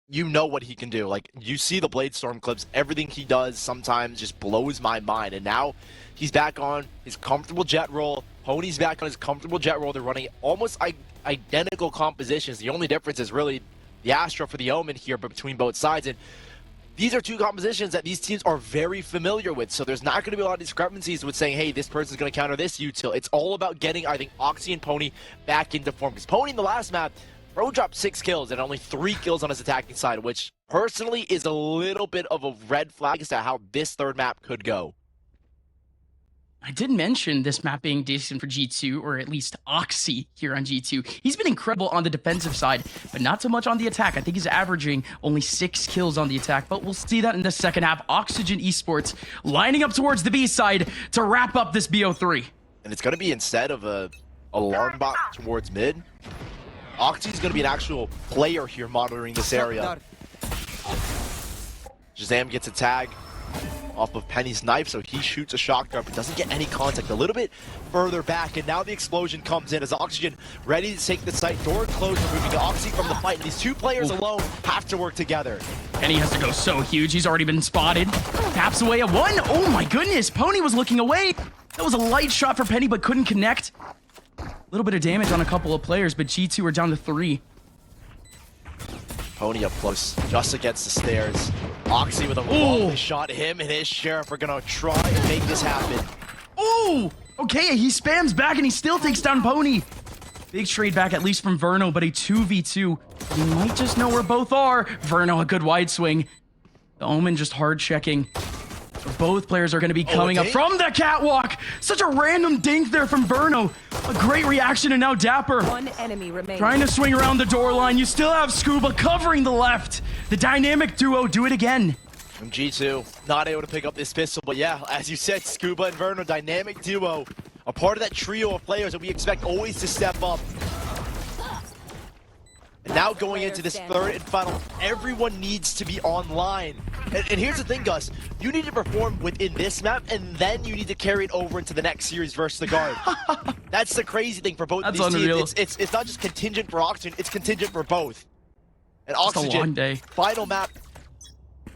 you know what he can do. Like, you see the Bladestorm clips, everything he does sometimes just blows my mind. And now he's back on his comfortable jet roll. pwny's back on his comfortable jet roll. They're running almost identical compositions. The only difference is really the Astra for the Omen here, but between both sides. And these are two compositions that these teams are very familiar with. So there's not going to be a lot of discrepancies with saying, hey, this person's going to counter this util. It's all about getting, I think, Oxy and pwny back into form. Because pwny in the last map, Bro dropped 6 kills and only 3 kills on his attacking side, which personally is a little bit of a red flag as to how this third map could go. I did mention this map being decent for G2, or at least Oxy here on G2. He's been incredible on the defensive side, but not so much on the attack. I think he's averaging only 6 kills on the attack, but we'll see that in the second half. Oxygen Esports lining up towards the B side to wrap up this BO3. And it's going to be instead of a alarm bot towards mid, Oxy's going to be an actual player here monitoring this area. ShahZaM gets a tag off of Penny's knife, so he shoots a shotgun but doesn't get any contact. A little bit further back, and now the explosion comes in as Oxygen ready to take the site. Door closed, removing Oxy from the fight, and these two players alone have to work together. Penny has to go so huge. He's already been spotted. Taps away at one. Oh my goodness, Pwny was looking away. That was a light shot for Penny, but couldn't connect. A little bit of damage on a couple of players, but G2 are down to 3. Pwny up close, just against the stairs. Oxy with a lovely shot. Him and his sheriff are gonna try and make this happen. Oh, okay, he spams back and he still takes down Pwny. Big trade back, at least from Verno, but a 2v2. He might just know where both are. Verno, a good wide swing. The Omen just hard checking. So both players are going to be coming up from the catwalk. Such a random dink there from Verno. A great reaction, and now dapr. One enemy remaining. Trying to swing around the door line. You still have Skuba covering the left. The dynamic duo do it again. And G2 not able to pick up this pistol, but yeah, as you said, Skuba and Verno, dynamic duo. A part of that trio of players that we expect always to step up. And now going into this third and final, everyone needs to be online. And here's the thing, Gus. You need to perform within this map, and then you need to carry it over into the next series versus the Guard. That's the crazy thing for both of these unreal. teams. It's not just contingent for Oxygen, it's contingent for both. And It's a long Oxygen, day. final map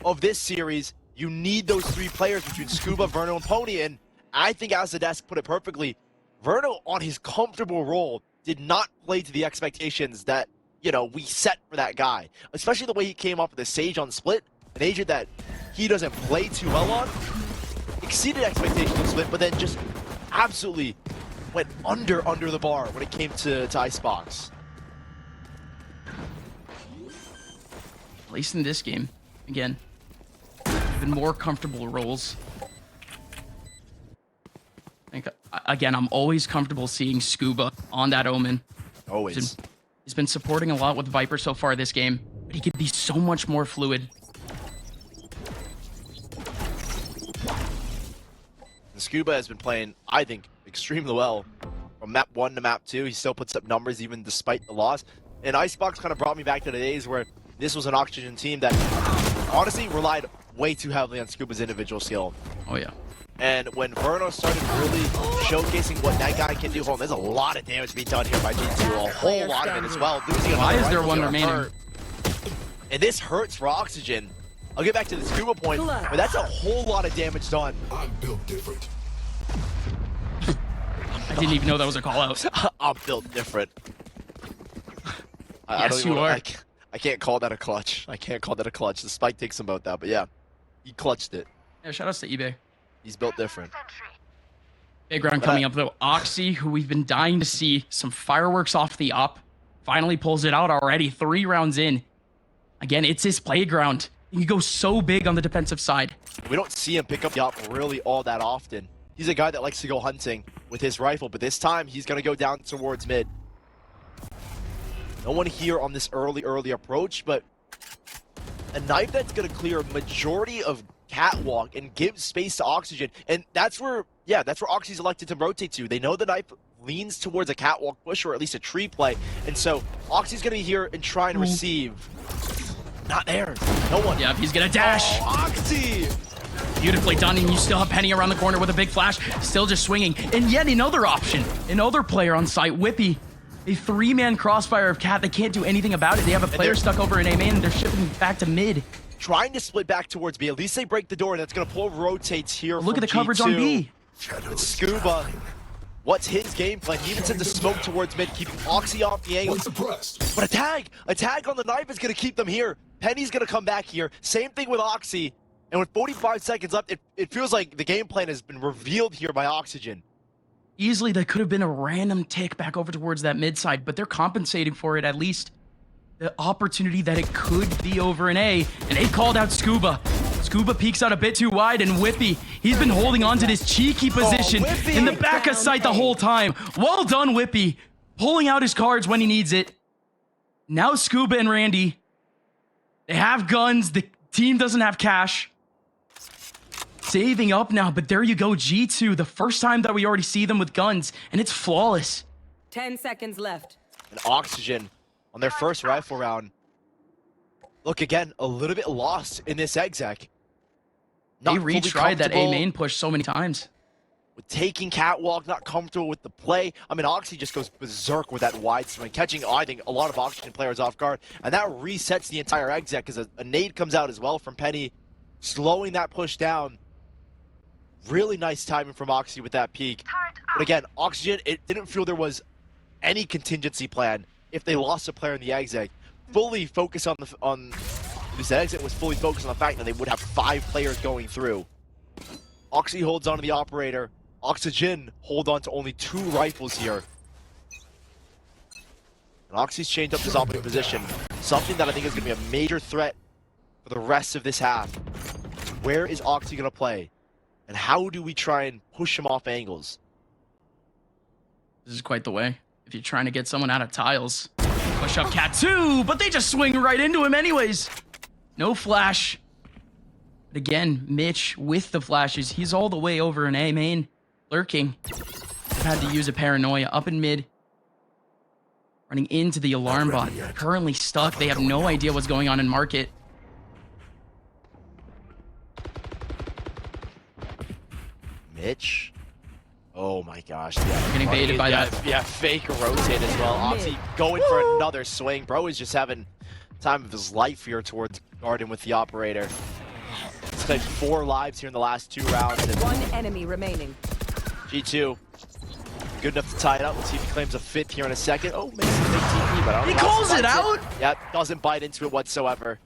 of this series, you need those 3 players between Skuba, Verno, and Pwny. And I think as the desk put it perfectly, Verno on his comfortable role did not play to the expectations that, you know, we set for that guy. Especially the way he came off with the Sage on Split, an agent that he doesn't play too well on. Exceeded expectations on Split, but then just absolutely went under the bar when it came to Icebox. At least in this game, again, even more comfortable roles. I think, again, I'm always comfortable seeing Skuba on that Omen. Always. He's been supporting a lot with Viper so far this game, but he could be so much more fluid. And Skuba has been playing, I think, extremely well. From map 1 to map 2, he still puts up numbers even despite the loss. And Icebox kind of brought me back to the days where this was an Oxygen team that honestly relied way too heavily on Skuba's individual skill. Oh yeah. And when Verno started really showcasing what that guy can do, hold on, there's a lot of damage being done here by G2, a whole lot of it as well. Why is there one remaining? And this hurts for Oxygen. I'll get back to the Skuba point, but that's a whole lot of damage done. I'm built different. I didn't even know that was a call out. I'm built different. Yes, you are. I can't call that a clutch. I can't call that a clutch. The spike takes him about that, but yeah, he clutched it. Yeah, shout outs to eBay. He's built different. Big round coming up though. Oxy, who we've been dying to see some fireworks off the up, finally pulls it out already. 3 rounds in. Again, it's his playground. He can go so big on the defensive side. We don't see him pick up the op really all that often. He's a guy that likes to go hunting with his rifle, but this time he's going to go down towards mid. No one here on this early approach, but a knife that's going to clear a majority of catwalk and give space to Oxygen. And that's where, yeah, that's where Oxy's elected to rotate to. They know the knife leans towards a catwalk push or at least a tree play. And so Oxy's going to be here and try and receive. Not there. No one. Yep, he's going to dash. Oh, Oxy! Beautifully done, and you still have Penny around the corner with a big flash, still just swinging. And yet another option, another player on site, wippie. A 3-man crossfire of Cat. They can't do anything about it. They have a player stuck over in A main, and they're shipping back to mid. Trying to split back towards B. At least they break the door, and that's going to pull rotates here. Look at the G2. coverage on B. It's Skuba. What's his game plan? He even sends a smoke towards mid, keeping Oxy off the angle. But a tag on the knife is going to keep them here. Penny's going to come back here. Same thing with Oxy. And with 45 seconds left, it feels like the game plan has been revealed here by Oxygen. Easily, that could have been a random tick back over towards that mid side, but they're compensating for it at least. The opportunity that it could be over an A, and they called out Skuba. Skuba peeks out a bit too wide, and Wippie, he's been holding on to this cheeky position in the back of sight the whole time. Well done, Wippie. Pulling out his cards when he needs it. Now Skuba and Randy, they have guns. The team doesn't have cash. Saving up now, but there you go, G2. The first time that we already see them with guns, and it's flawless. 10 seconds left. And Oxygen on their first rifle round. Look, again, a little bit lost in this exec. They retried that A main push so many times. With taking catwalk, not comfortable with the play. I mean, Oxy just goes berserk with that wide swing, catching, I think, a lot of Oxygen players off guard. And that resets the entire exec because a nade comes out as well from Penny, slowing that push down. Really nice timing from Oxy with that peak. But again, Oxygen, it didn't feel there was any contingency plan if they lost a player in the exec. Fully focused on this exit was fully focused on the fact that they would have 5 players going through. Oxy holds on to the operator. Oxygen hold on to only 2 rifles here. And Oxy's changed up his operating position. Something that I think is going to be a major threat for the rest of this half. Where is Oxy going to play? And how do we try and push him off angles? This is quite the way. If you're trying to get someone out of tiles. Push up Cat 2, but they just swing right into him anyways. No flash. But again, Mitch with the flashes. He's all the way over in A main. Lurking. Had to use a paranoia up in mid. Running into the alarm bot. Currently stuck. They have no idea what's going on in market. Mitch? Oh my gosh. Yeah. Getting baited by that. Yeah, fake rotate as well. Oxy going for another swing. Bro is just having time of his life here towards Garden with the operator. He's played 4 lives here in the last 2 rounds. And 1 enemy remaining. G2, good enough to tie it up. Let's see if he claims a 5th here in a second. Oh, makes a big TP, but I don't He know calls it out? Yep, doesn't bite into it whatsoever.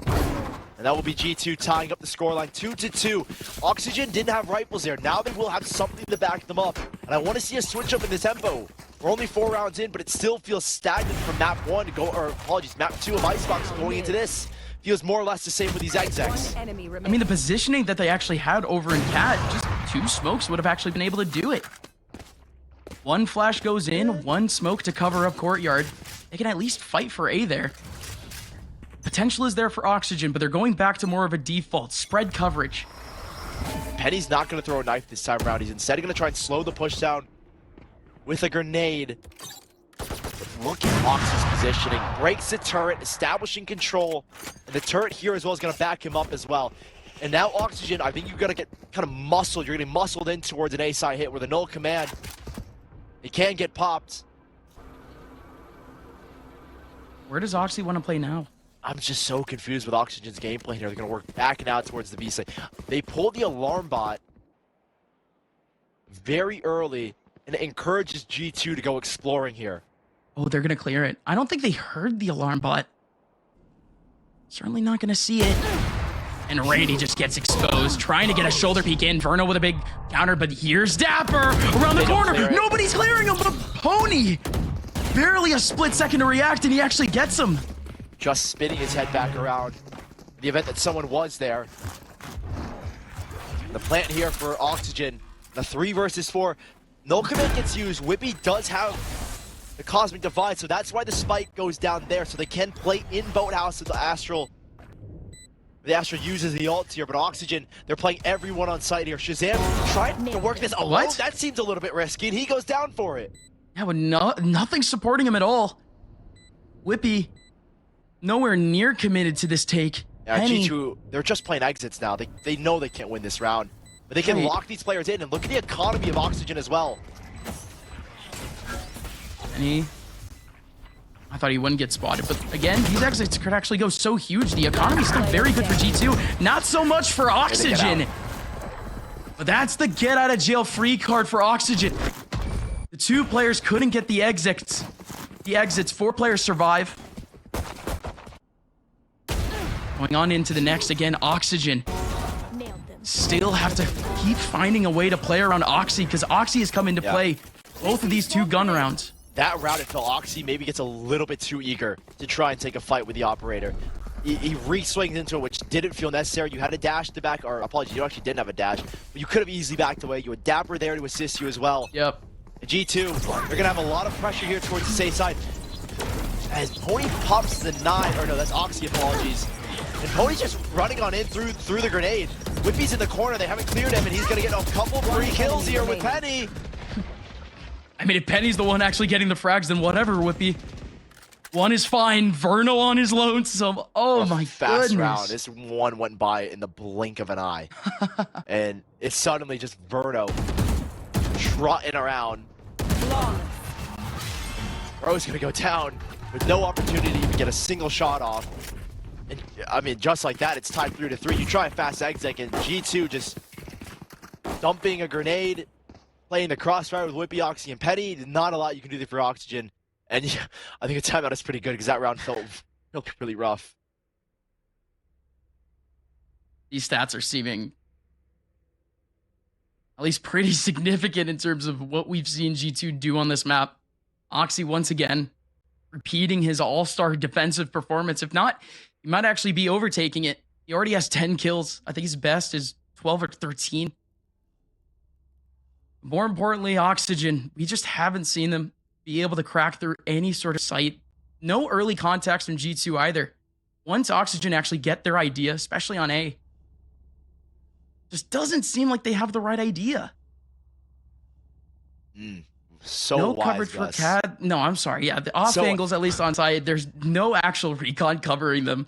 And that will be G2 tying up the scoreline 2-2. Oxygen didn't have rifles there. Now they will have something to back them up. And I want to see a switch up in the tempo. We're only 4 rounds in, but it still feels stagnant from map 1 to go, or apologies, map 2 of Icebox going into this. Feels more or less the same with these execs. I mean, the positioning that they actually had over in Cat, just 2 smokes would have actually been able to do it. 1 flash goes in, 1 smoke to cover up courtyard. They can at least fight for A there. Potential is there for Oxygen, but they're going back to more of a default spread coverage. Penny's not going to throw a knife this time around. He's instead going to try and slow the push down with a grenade. But look at Oxy's positioning. Breaks the turret, establishing control. And the turret here as well is going to back him up as well. And now Oxygen, I think you've got to get kind of muscled. You're getting muscled in towards an A-side hit where the null command, it can get popped. Where does Oxy want to play now? I'm just so confused with Oxygen's gameplay here. They're going to work back and out towards the B side. They pulled the alarm bot very early, and it encourages G2 to go exploring here. Oh, they're going to clear it. I don't think they heard the alarm bot. Certainly not going to see it. And Randy just gets exposed, trying to get a shoulder peek in. Verno with a big counter, but here's dapr around the corner. Nobody's clearing him, but pwny. Barely a split second to react, and he actually gets him. Just spinning his head back around. The event that someone was there. The plant here for Oxygen. The 3 versus 4. No command gets used. Wippie does have the Cosmic Divide, so that's why the spike goes down there, so they can play in Boathouse with the Astral. The Astral uses the ult here, but Oxygen, they're playing everyone on site here. ShahZaM trying to work this alone. What? That seems a little bit risky, and he goes down for it. Yeah, but nothing supporting him at all. Wippie, nowhere near committed to this take. Yeah, G2, they're just playing exits now. They know they can't win this round. But they can lock these players in, and look at the economy of Oxygen as well. Penny. I thought he wouldn't get spotted, but again, these exits could actually go so huge. The economy's still very good for G2. Not so much for Oxygen. But that's the get out of jail free card for Oxygen. The 2 players couldn't get the exits. 4 players survive. Going on into the next again, Oxygen. Still have to keep finding a way to play around Oxy, because Oxy has come into play both of these 2 gun rounds. That round until Oxy maybe gets a little bit too eager to try and take a fight with the operator. he re-swings into it, which didn't feel necessary. You had a dash to back, or apologies, you actually didn't have a dash, but you could have easily backed away. You had dapr there to assist you as well. Yep. And G2, they're gonna have a lot of pressure here towards the safe side. As Pwny pops the 9, or no, that's Oxy, apologies. And Pwny's just running on in through the grenade. Whippy's in the corner, they haven't cleared him, and he's gonna get a couple free kills here with Penny. I mean, if Penny's the one actually getting the frags, then whatever, Whippy. One is fine. Verno on his lonesome. Oh my fast goodness. round. This one went by in the blink of an eye. And it's suddenly just Verno trotting around. Bro's gonna go down with no opportunity to get a single shot off. And I mean, just like that, it's tied 3-3. You try a fast exec, and G2 just dumping a grenade, playing the crossfire with Whippy, Oxy, and Penny. Not a lot you can do there for Oxygen. And yeah, I think a timeout is pretty good because that round felt really rough. These stats are seeming at least pretty significant in terms of what we've seen G2 do on this map. Oxy once again repeating his all-star defensive performance. If not, he might actually be overtaking it. He already has 10 kills. I think his best is 12 or 13. More importantly, Oxygen, we just haven't seen them be able to crack through any sort of sight. No early contacts from G2 either. Once Oxygen actually get their idea, especially on A, just doesn't seem like they have the right idea. So no wise, coverage Gus. for CAD. No, I'm sorry. Yeah, the off angles, at least on side, there's no actual recon covering them.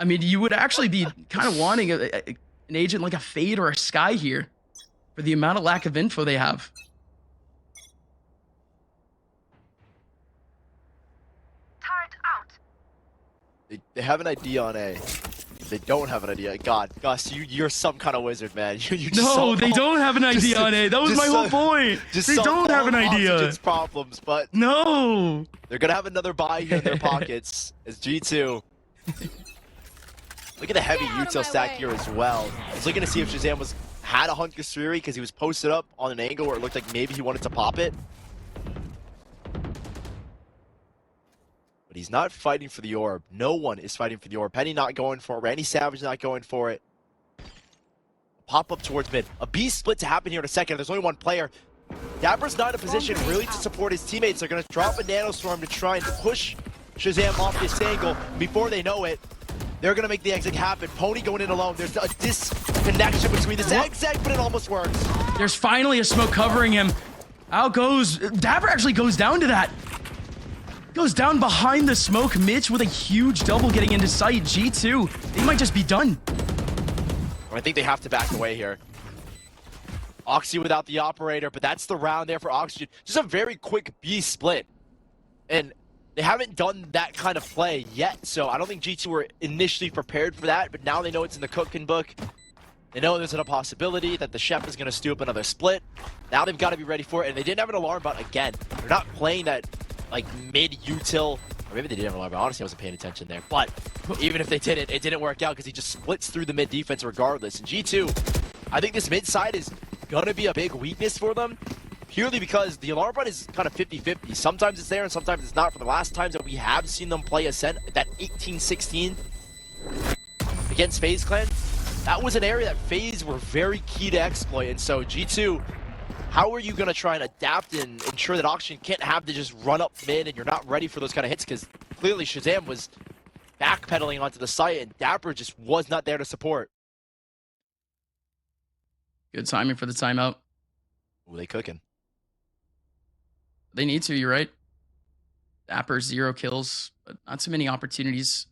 I mean, you would actually be kind of wanting an agent like a Fade or a Sky here for the amount of lack of info they have. They have an idea on A. They don't have an idea. God, Gus, you're some kind of wizard, man. You just No, they don't have an idea on A. That was my whole point. They don't have an idea. Oxygen's problems, but no. They're gonna have another buy here in their pockets as G2. Look at the heavy util stack here as well. I was looking to see if ShahZaM had a Hunt Kasuri because he was posted up on an angle where it looked like maybe he wanted to pop it. But he's not fighting for the orb. No one is fighting for the orb. Penny not going for it. randyySAVAGE not going for it. Pop up towards mid. A B split to happen here in a second. There's only one player. dapr's not in a position really to support his teammates. They're going to drop a nanostorm to try and push ShahZaM off this angle. Before they know it, they're going to make the exit happen. Pwny going in alone. There's a disconnection between this exec, but it almost works. There's finally a smoke covering him. Out goes. dapr actually goes down to that. Goes down behind the smoke. Mitch with a huge double getting into sight. G2, they might just be done. I think they have to back away here. Oxy without the operator, but that's the round there for Oxygen. Just a very quick B split. And they haven't done that kind of play yet, so I don't think G2 were initially prepared for that, but now they know it's in the cooking book. They know there's a possibility that the chef is going to stew up another split. Now they've got to be ready for it, and they didn't have an alarm bot again. They're not playing that like mid-util, or maybe they didn't have an alarm bot. Honestly, I wasn't paying attention there. But even if they did it didn't work out because he just splits through the mid defense regardless. And G2, I think this mid side is going to be a big weakness for them. Purely because the alarm bot is kind of 50-50. Sometimes it's there and sometimes it's not. For the last times that we have seen them play Ascent, that 18-16 against FaZe Clan, that was an area that FaZe were very key to exploit. And so G2, how are you going to try and adapt and ensure that Oxygen can't have to just run up mid and you're not ready for those kind of hits? Because clearly ShahZaM was backpedaling onto the site and dapr just was not there to support. Good timing for the timeout. Ooh, they cooking. They need to, you're right. dapr 0 kills, but not too many opportunities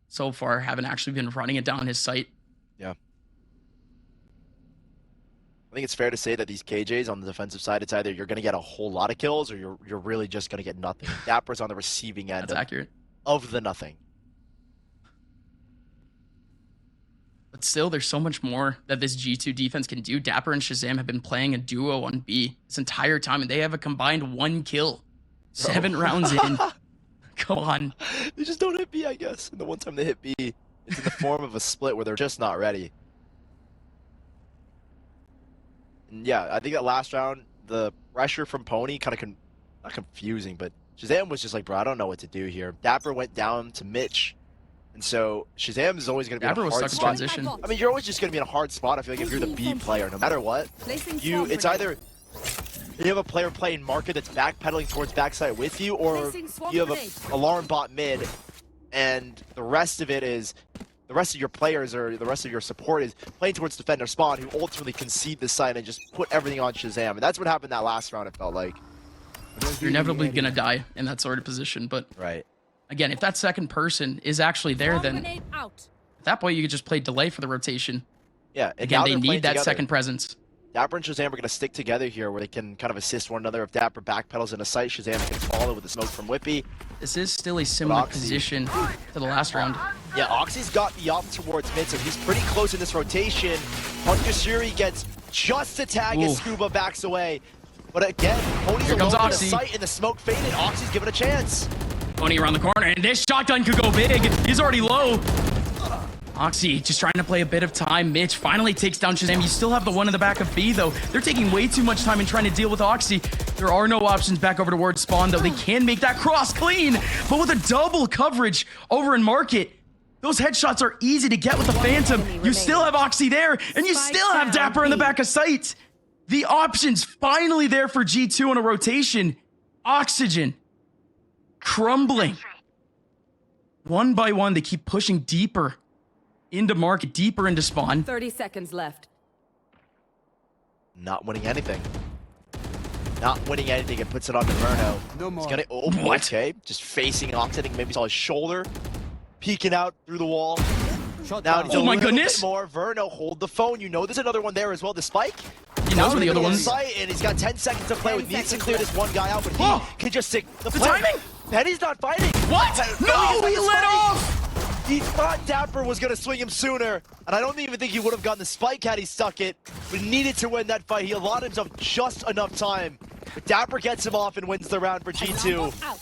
so far. Haven't actually been running it down his site. Yeah. I think it's fair to say that these KJs on the defensive side, it's either you're going to get a whole lot of kills or you're really just going to get nothing. dapr's on the receiving end That's accurate. Of the nothing. But still, there's so much more that this G2 defense can do. dapr and ShahZaM have been playing a duo on B this entire time, and they have a combined 1 kill. 7 rounds in. Come on. They just don't hit B, I guess. And the one time they hit B, it's in the form of a split where they're just not ready. And yeah, I think that last round, the pressure from Pwny kind of not confusing, but ShahZaM was just like, bro, I don't know what to do here. dapr went down to Mitch, And so ShahZaM is always going to be dapr in a was hard stuck in spot. transition. I mean, you're always just going to be in a hard spot. I feel like if you're the B player, no matter what, Placing you swamp it's grenade. either you have a player playing market that's backpedaling towards backside with you, or Placing swamp you have grenade. a alarm bot mid, and the rest of it is the rest of your players or the rest of your support is playing towards defender spawn, who ultimately concede the side and just put everything on ShahZaM. And that's what happened that last round. It felt like. You're inevitably gonna die in that sort of position. But Right. again, if that second person is actually there, Bomb then grenade out. at that point you could just play delay for the rotation. Yeah. And Again, now they they're playing need that together. second presence. dapr and ShahZaM are going to stick together here, where they can kind of assist one another. If dapr backpedals in a sight, ShahZaM can follow with the smoke from wippie. This is still a similar Oxy. position to the last round. Yeah, Oxy's got the up towards mid, so he's pretty close in this rotation. Hunter gets just a tag as Ooh. Skuba backs away. But again, Pony's Here comes alone in the Oxy. sight, and the smoke faded. Oxy's given a chance. Pony around the corner, and this shotgun could go big. He's already low. Oxy just trying to play a bit of time. Mitch finally takes down ShahZaM. You still have the one in the back of B, though. They're taking way too much time in trying to deal with Oxy. There are no options back over towards spawn, though. They can make that cross clean, but with a double coverage over in market, those headshots are easy to get with the Phantom. You still have Oxy there, and you Spike still have down dapr in the B. back of sight. The options finally there for G2 on a rotation. Oxygen crumbling. One by one, they keep pushing deeper into market, deeper into spawn. 30 seconds left. Not winning anything. Not winning anything. It puts it on to Verno. No more. He's gonna, oh, What? okay. Just facing Oxy. I think maybe saw his shoulder peeking out through the wall. Shot Now down. he's Oh a my little goodness. bit more. Verno, hold the phone. You know there's another one there as well. The spike. He knows where the other Middle of one's. sight, and he's got 10 seconds to play 10 with. Needs to seconds clear left. this one guy out, but he Oh! can just stick the The play. timing? Penny's not fighting. What? he's No, not he the let spike. off. He thought dapr was going to swing him sooner, and I don't even think he would have gotten the spike had he stuck it, but he needed to win that fight. He allotted himself just enough time. But dapr gets him off and wins the round for G2. Out.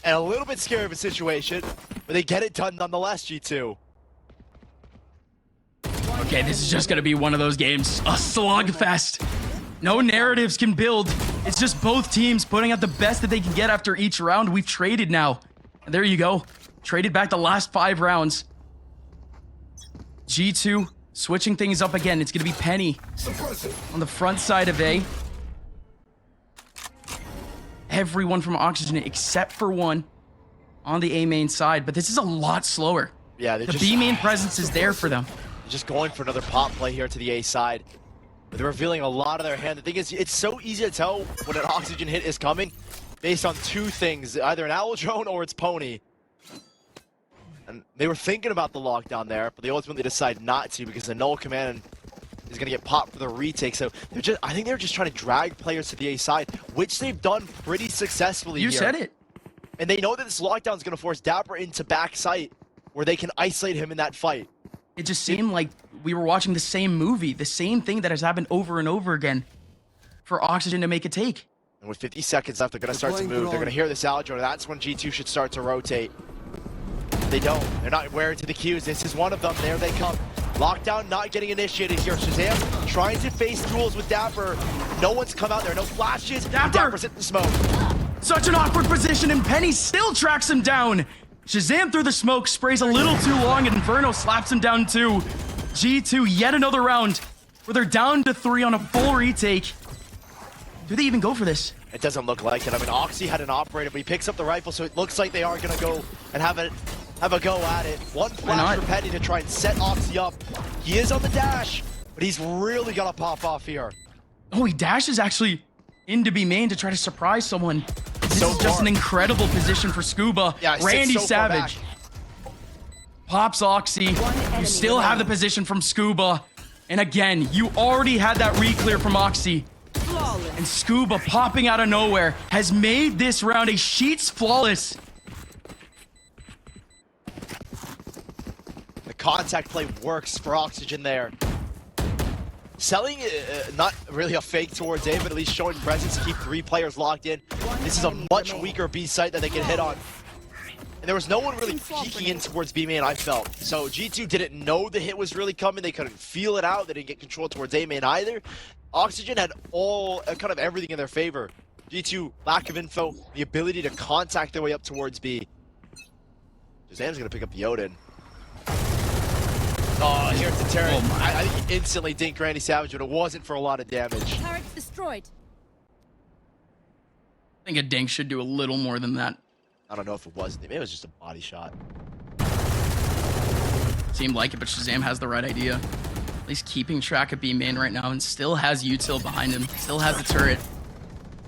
And a little bit scary of a situation, but they get it done nonetheless, G2. Okay, this is just gonna be one of those games. A slugfest. No narratives can build. It's just both teams putting out the best that they can get after each round. We've traded now. And there you go. Traded back the last 5 rounds. G2 switching things up again. It's gonna be Penny on the front side of A. Everyone from Oxygen except for one on the A main side, but this is a lot slower. Yeah, they're The just, B main presence is there for them. just going for another pop play here to the A side. But they're revealing a lot of their hand. The thing is, it's so easy to tell when an Oxygen hit is coming based on 2 things, either an owl drone or it's Pony. And they were thinking about the lockdown there, but they ultimately decide not to because the null command is going to get popped for the retake. So they're just, I think they're just trying to drag players to the A side, which they've done pretty successfully You here. said it. And they know that this lockdown is going to force dapr into back sight where they can isolate him in that fight. It just seemed like we were watching the same movie, the same thing that has happened over and over again for Oxygen to make a take. And with 50 seconds left, they're going to start to move. They're going to hear this outro. That's when G2 should start to rotate. They don't. They're not wearing to the cues. This is one of them. There they come. Lockdown not getting initiated here. ShahZaM trying to face duels with dapr. No one's come out there. No flashes. dapr! Dapr's hit the smoke. Such an awkward position, and Penny still tracks him down. ShahZaM through the smoke, sprays a little too long, and Verno slaps him down too. G2 yet another round where they're down to 3 on a full retake. Do they even go for this? It doesn't look like it. I mean, Oxy had an operator, but he picks up the rifle, so it looks like they are going to go and have a go at it. One flash not? for Penny to try and set Oxy up. He is on the dash, but he's really got to pop off here. Oh, he dashes actually into B main to try to surprise someone. This So is just far. an incredible position for Skuba. Yeah, he sits so far randyySAVAGE pops Oxy. You still have the position from Skuba. And again, you already had that re-clear from Oxy. Flawless. And Skuba popping out of nowhere has made this round a sheets flawless. The contact play works for Oxygen there. Selling, not really a fake towards A, but at least showing presence to keep 3 players locked in. This is a much weaker B site that they can hit on. And there was no one really peeking in towards B main, I felt. So G2 didn't know the hit was really coming. They couldn't feel it out. They didn't get control towards A main either. Oxygen had all, kind of everything in their favor. G2, lack of info, the ability to contact their way up towards B. ShahZaM's gonna pick up the Odin. Oh, here's the turret. Oh my. I think he instantly dinked randyySAVAGE, but it wasn't for a lot of damage. Turret destroyed. I think a dink should do a little more than that. I don't know if it was. Maybe it was just a body shot. Seemed like it, but ShahZaM has the right idea. At least keeping track of B main right now, and still has util behind him. Still has the turret.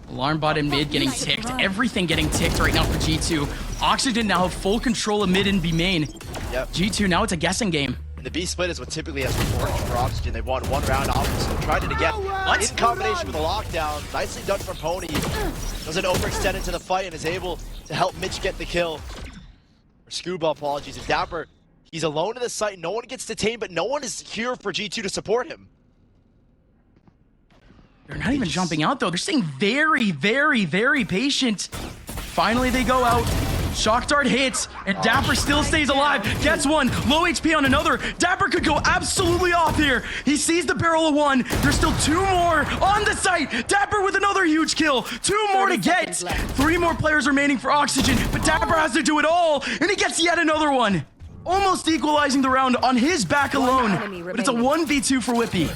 Alarm bot in mid getting ticked. Everything getting ticked right now for G2. Oxygen now have full control of mid and B main. Yep. G2, now it's a guessing game. And the B split is what typically has worked for Oxygen. They won one round off, so tried it again. In combination with a lockdown. Nicely done from Pwny. Doesn't overextend into the fight and is able to help Mitch get the kill. Or Skuba, apologies. And dapr, he's alone in the site. No one gets detained, but no one is here for G2 to support him. They're not even jumping out, though. They're staying very, very, very patient. Finally, they go out. Shock Dart hits, and dapr still stays alive. Gets one. Low HP on another. dapr could go absolutely off here. He sees the barrel of one. There's still two more on the site. dapr with another huge kill. Two more to get. Three more players remaining for Oxygen, but dapr has to do it all, and he gets yet another one. Almost equalizing the round on his back alone. But it's a 1v2 for wippie.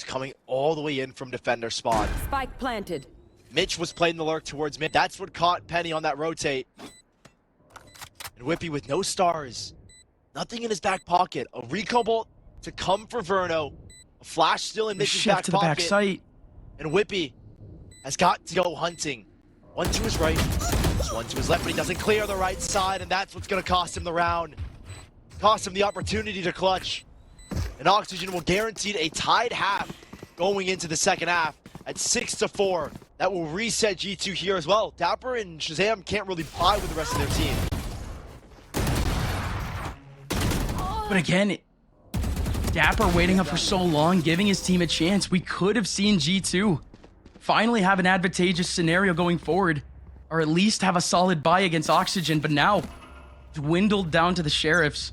Coming all the way in from defender spawn. Spike planted. Mitch was playing the lurk towards mid. That's what caught Penny on that rotate. And wippie with no stars. Nothing in his back pocket. A recall bolt to come for Verno. A flash still in Mitch's back Shift to the back pocket. site. And wippie has got to go hunting. One to his right. One to his left, but he doesn't clear the right side, and that's what's going to cost him the round. Cost him the opportunity to clutch. And Oxygen will guarantee a tied half going into the second half at 6-4. That will reset G2 here as well. dapr and ShahZaM can't really buy with the rest of their team. But again, dapr waiting up for so long, giving his team a chance. We could have seen G2 finally have an advantageous scenario going forward, or at least have a solid buy against Oxygen, but now dwindled down to the Sheriffs.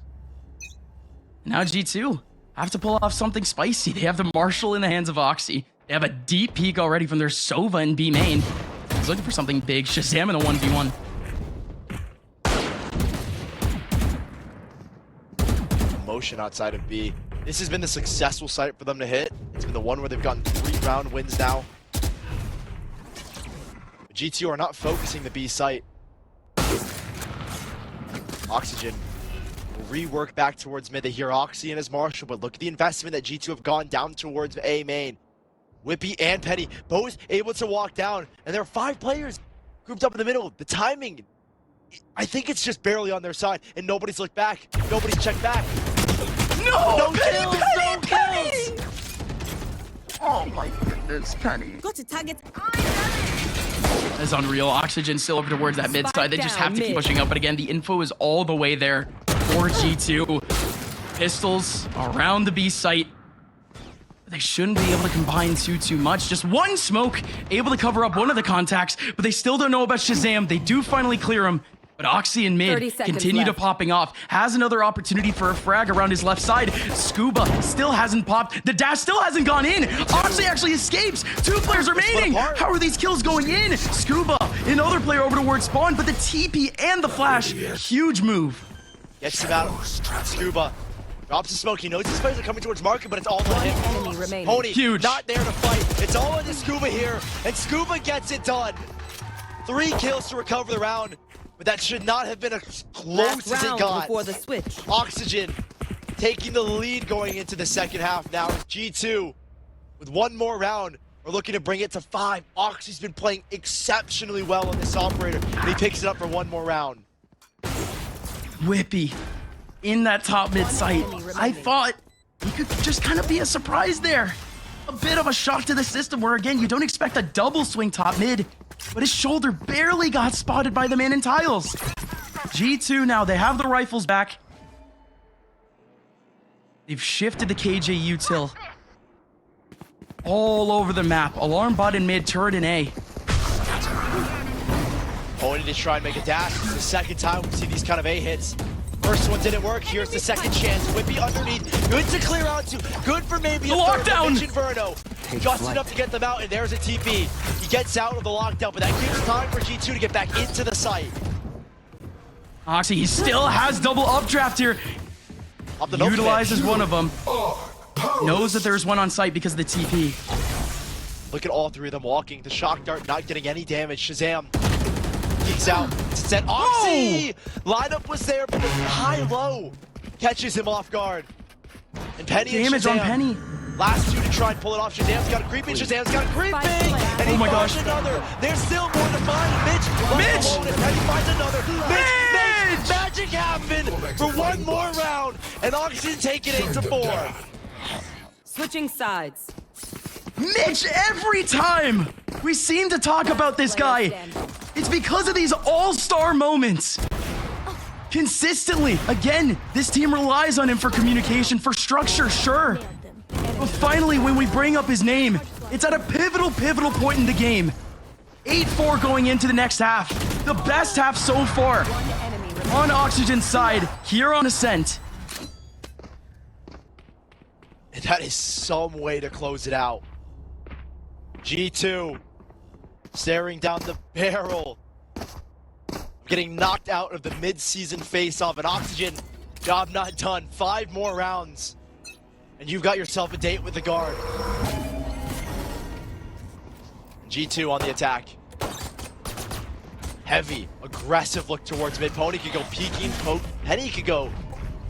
Now G2 have to pull off something spicy. They have the Marshall in the hands of Oxy. They have a deep peek already from their Sova in B main. He's looking for something big. ShahZaM in a 1v1. Motion outside of B. This has been the successful site for them to hit. It's been the one where they've gotten 3 round wins now. But G2 are not focusing the B site. Oxygen will rework back towards mid. They hear Oxy and his Marshall, but look at the investment that G2 have gone down towards A main. wippie and Penny both able to walk down, and there are 5 players grouped up in the middle. The timing, I think it's just barely on their side, and nobody's looked back. Nobody's checked back. No! Penny, Penny! Oh my goodness, Penny. Got to target. That's unreal. Oxygen still over towards that mid side. They just have to keep pushing up. But again, the info is all the way there for G2. Pistols around the B site. They shouldn't be able to combine too much. Just one smoke, able to cover up one of the contacts, but they still don't know about ShahZaM. They do finally clear him. But Oxy and mid continue to popping off. Has another opportunity for a frag around his left side. Skuba still hasn't popped. The dash still hasn't gone in. Oxy actually escapes. 2 players remaining. How are these kills going in? Skuba, another player over towards spawn, but the TP and the flash, huge move. Gets him out. Skuba drops the smoke. He knows his players are coming towards market, but it's all on him. Enemy remaining. Pwny, Huge. not there to fight. It's all into Skuba here, and Skuba gets it done. 3 kills to recover the round. But that should not have been as close as it got. Before the switch. Oxygen taking the lead going into the second half now. G2 with 1 more round are looking to bring it to 5. Oxy's been playing exceptionally well on this operator, and he picks it up for 1 more round. wippie in that top mid site. I thought he could just kind of be a surprise there. A bit of a shock to the system where, again, you don't expect a double swing top mid, but his shoulder barely got spotted by the man in tiles. G2 now, they have the rifles back. They've shifted the KJ util all over the map. Alarm bot in mid, turret in A. Pwny to try and make a dash. It's the second time we've seen these kind of A hits. First one didn't work. Here's the second chance. wippie underneath. Good to clear out to. Good for maybe a third. Lockdown. Mitch and Verno. Just enough to get them out, and there's a TP. He gets out of the lockdown, but that gives time for G2 to get back into the site. Oxy, he still has double updraft here. Up the nose Utilizes one of them. Knows that there's one on site because of the TP. Look at all three of them walking. The shock dart not getting any damage. ShahZaM geeks out to set Oxy. Lineup was there, but the high-low catches him off guard. And Penny Damage and on ShahZaM, Penny. last two to try and pull it off. ShahZaM's got a creeping. ShahZaM's got a creeping. And he Oh my finds gosh. another. There's still more to find. Mitch! Alone, and Penny finds another. Mitch! Magic happened for one more round. And Oxygen taking 8-4. Switching sides. Mitch, every time we seem to talk about this guy, it's because of these all-star moments. Consistently, again, this team relies on him for communication, for structure, sure. But finally, when we bring up his name, it's at a pivotal point in the game. 8-4 going into the next half. The best half so far. On Oxygen's side, here on Ascent. And that is some way to close it out. G2 staring down the barrel, getting knocked out of the mid-season face-off. And Oxygen, job not done. 5 more rounds, and you've got yourself a date with the guard. G2 on the attack. Heavy, aggressive look towards mid. Pwny could go peeking. Penny could go,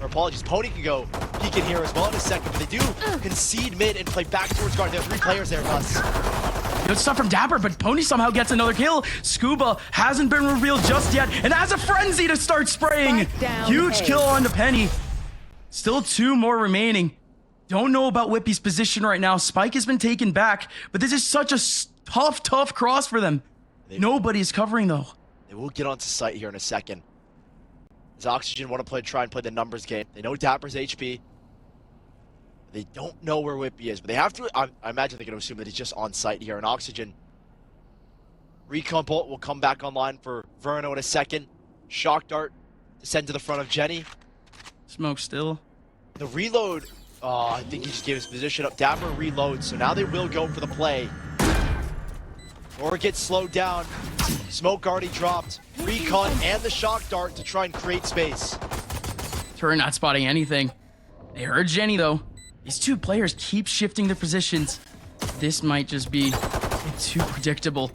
or apologies, Pwny could go peeking here as well in a second. But they do concede mid and play back towards guard. There are 3 players there, Gus. Good stuff from dapr, but Pwny somehow gets another kill. Skuba hasn't been revealed just yet, and has a frenzy to start spraying. Huge kill onto Penny. Still 2 more remaining. Don't know about wippie's position right now. Spike has been taken back, but this is such a tough cross for them. Nobody's covering though. They will get onto site here in a second. As Oxygen want to try and play the numbers game. They know dapr's HP. They don't know where wippie is, but they have to. I imagine they're going to assume that he's just on site here in Oxygen. Recon bolt will come back online for Verno in a second. Shock dart to send to the front of Jenny. Smoke still. The reload. I think he just gave his position up. dapr reloads, so now they will go for the play. Or it gets slowed down. Smoke already dropped. Recon and the shock dart to try and create space. Turret not spotting anything. They heard Jenny though. These 2 players keep shifting their positions. This might just be too predictable.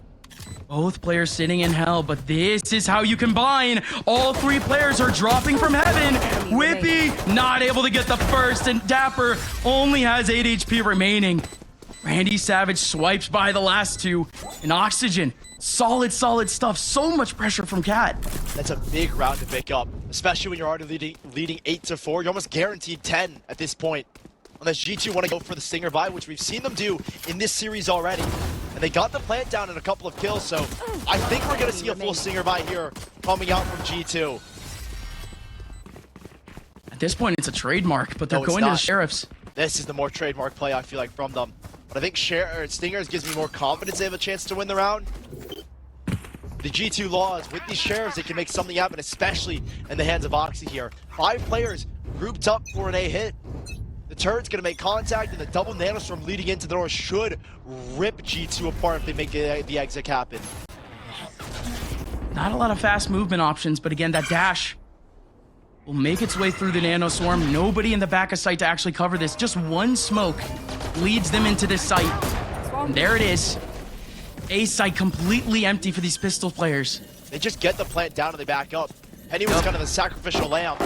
Both players sitting in hell, but this is how you combine. All 3 players are dropping from heaven. wippie not able to get the first, and dapr only has 8 HP remaining. randyySAVAGE swipes by the last 2. And Oxygen, solid stuff. So much pressure from Cat. That's a big round to pick up, especially when you're already leading 8-4. You're almost guaranteed 10 at this point. Unless G2 want to go for the Stinger buy, which we've seen them do in this series already. And they got the plant down in a couple of kills, so I think we're going to see a full Stinger buy here coming out from G2. At this point, it's a trademark, but they're No, it's going to the not. Sheriffs. This is the more trademark play, I feel like, from them. But I think Stingers gives me more confidence they have a chance to win the round. The G2 laws, with these Sheriffs, they can make something happen, especially in the hands of Oxy here. 5 players grouped up for an A hit. The turret's going to make contact, and the double nanostorm leading into the door should rip G2 apart if they make the exit happen. Not a lot of fast movement options, but again, that dash will make its way through the nanoswarm. Nobody in the back of sight to actually cover this. Just 1 smoke leads them into this site. And there it is. A site completely empty for these pistol players. They just get the plant down and they back up. Penny was kind of the sacrificial lamb.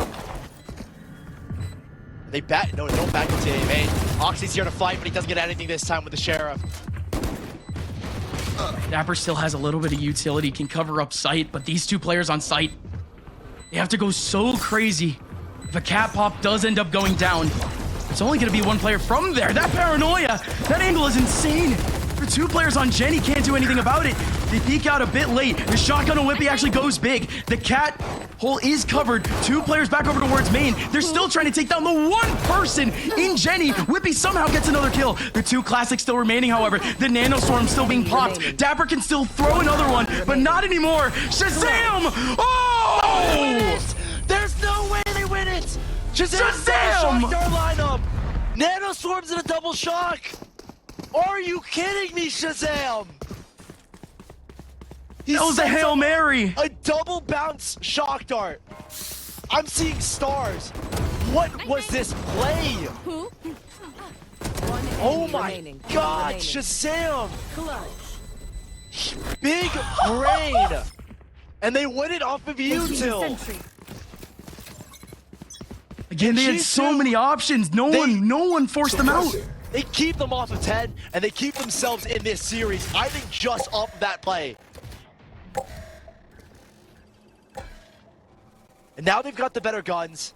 They don't back into A main. Oxy's here to fight, but he doesn't get anything this time with the Sheriff. dapr still has a little bit of utility, can cover up sight, but these 2 players on site, they have to go so crazy. If a cat pop does end up going down, it's only going to be 1 player from there. That paranoia, that angle is insane. For 2 players on Jenny, can't do anything about it. They peek out a bit late. The shotgun on wippie actually goes big. The cat hole is covered. 2 players back over towards main. They're still trying to take down the 1 person in Jenny. wippie somehow gets another kill. The 2 classics still remaining, however. The nanostorm still being popped. dapr can still throw another one, but not anymore. ShahZaM! Oh! There's no way they win it! ShahZam's ShahZaM! shocked our lineup! Nanoswarm's in a double shock! Are you kidding me, ShahZaM? That was a Hail Mary. A double bounce shock dart I'm seeing stars. What was this play? Who? One Oh enemy my remaining. God, Remaining. ShahZaM. Clutch. Big brain. And they win it off of you, Placing Till. sentry. Again, they had G2, so many options. No one forced them out. They keep them off of 10, and they keep themselves in this series, I think, just off of that play. And now they've got the better guns,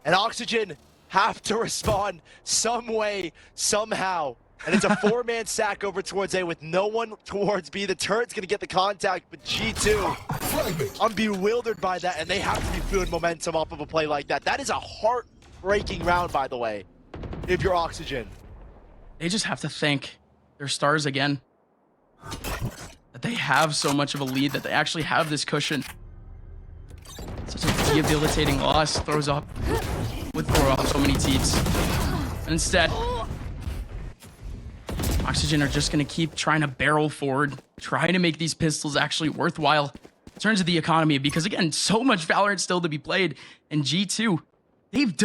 and Oxygen have to respond some way, somehow. And it's a 4-man sack over towards A with no one towards B. The turret's gonna get the contact, but G2, I'm bewildered by that, and they have to be feeling momentum off of a play like that. That is a heartbreaking round, by the way, if you're Oxygen. They just have to thank their stars again. That they have so much of a lead, that they actually have this cushion. Such a debilitating loss would throw off so many teams. And instead, Oxygen are just going to keep trying to barrel forward, trying to make these pistols actually worthwhile in terms of the economy, because again, so much Valorant still to be played. And G2, they've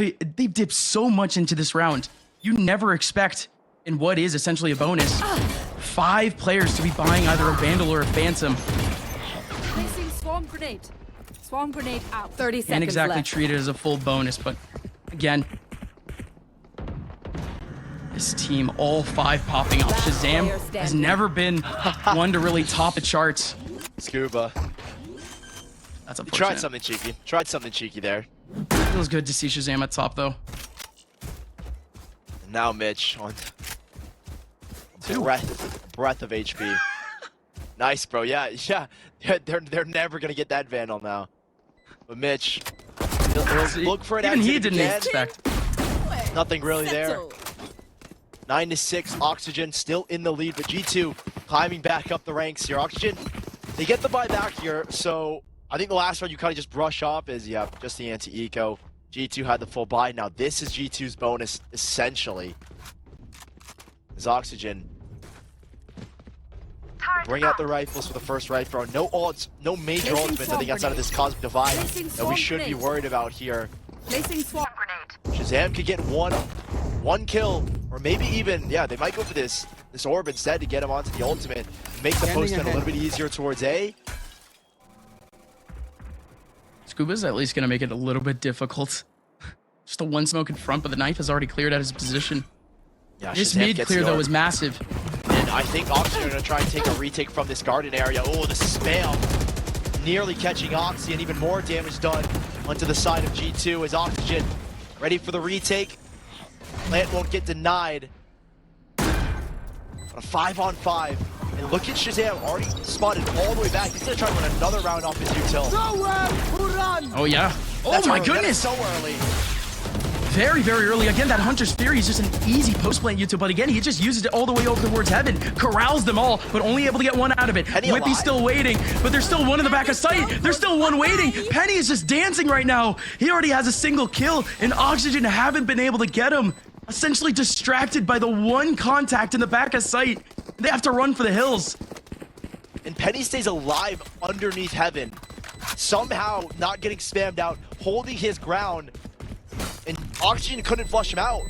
dipped so much into this round. You never expect, in what is essentially a bonus, 5 players to be buying either a Vandal or a Phantom. Placing swarm grenade. Swarm grenade out. 30 seconds Can't exactly left. treat it as a full bonus, but again, this team, all 5 popping off. ShahZaM has never been one to really top the charts. Skuba. That's You unfortunate. tried something cheeky. Tried something cheeky there. Feels good to see ShahZaM at top, though. And now Mitch on breath of HP. Nice, bro. Yeah. They're never gonna get that Vandal now. But Mitch, he'll look for it. Even he didn't expect. Nothing really there. 9-6, Oxygen still in the lead, but G2 climbing back up the ranks here. Oxygen, they get the buy back here, so I think the last round you kind of just brush off is, yeah, just the anti-eco. G2 had the full buy. Now this is G2's bonus, essentially. Is Oxygen bring out the rifles for the first rifle round. No ults, no major ultimates, I think, outside of this Cosmic Divide that we should be worried about here. Placing swarm grenade. ShahZaM could get one kill, or maybe even, yeah, they might go for this orb instead to get him onto the ultimate, make the post-gun a little bit easier towards A. Skuba's at least going to make it a little bit difficult. Just a one smoke in front, but the knife has already cleared out his position. Yeah, This ShahZaM mid gets clear, the though, orb. is massive. And I think Oxygen are going to try and take a retake from this garden area. Oh, the spam nearly catching Oxy, and even more damage done onto the side of G2 as Oxygen ready for the retake. Plant won't get denied. A 5-on-5. And look at ShahZaM already spotted all the way back. He's going to try to run another round off his util. Oh, yeah. Oh, That's my early. That is goodness. so early. Very, very early. Again, that Hunter's Fury is just an easy post-plant util, but again, he just uses it all the way over towards heaven, corrals them all, but only able to get one out of it. Penny Wippie's alive. still waiting, but there's still one in the back of sight. There's still one waiting. Penny is just dancing right now. He already has a single kill, and Oxygen haven't been able to get him. Essentially distracted by the one contact in the back of sight. They have to run for the hills. And Penny stays alive underneath heaven, somehow not getting spammed out, holding his ground, and Oxygen couldn't flush him out.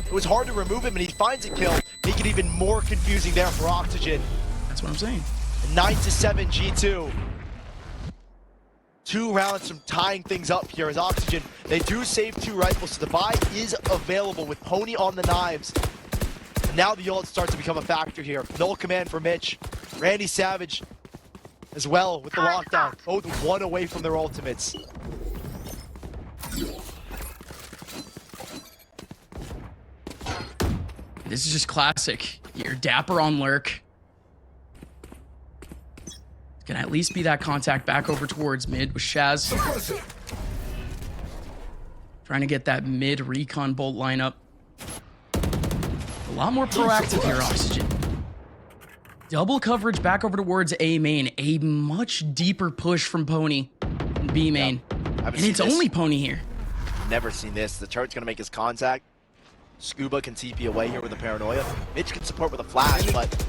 It was hard to remove him, and he finds a kill, make it even more confusing there for Oxygen. That's what I'm saying. 9-7 G2. 2 rounds from tying things up here as Oxygen. They do save 2 rifles, so the buy is available with Pwny on the knives. Now the ult starts to become a factor here. Null command for Mitch. randyySAVAGE as well with the lockdown. Both 1 away from their ultimates. This is just classic. Your dapr on lurk. Can at least be that contact back over towards mid with Shaz. Trying to get that mid recon bolt lineup. A lot more proactive here, Oxygen. Double coverage back over towards A main. A much deeper push from Pwny and B main. Haven't And seen it's this. only Pwny here. Never seen this. The turret's gonna make his contact. Skuba can TP away here with a paranoia. Mitch can support with a flash, but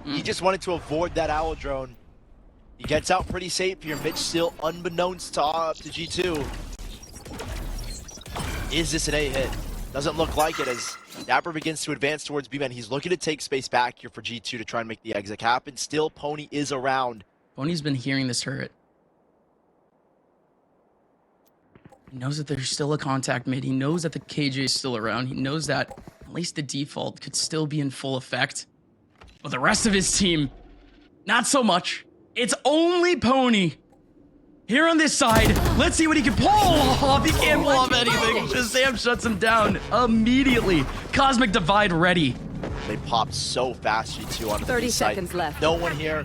he just wanted to avoid that owl drone. He gets out pretty safe here. Mitch still unbeknownst to G2. Is this an A hit? Doesn't look like it as dapr begins to advance towards B-man. He's looking to take space back here for G2 to try and make the exit happen. Still, pwny is around. Pony's been hearing this turret. He knows that there's still a contact mid. He knows that the KJ is still around. He knows that at least the default could still be in full effect. But the rest of his team, not so much. It's only pwny. Here on this side, let's see what he can pull off. He can't pull off anything. ShahZaM shuts him down immediately. Cosmic Divide ready. They popped so fast, G2 on the 30 B side. seconds left. No one here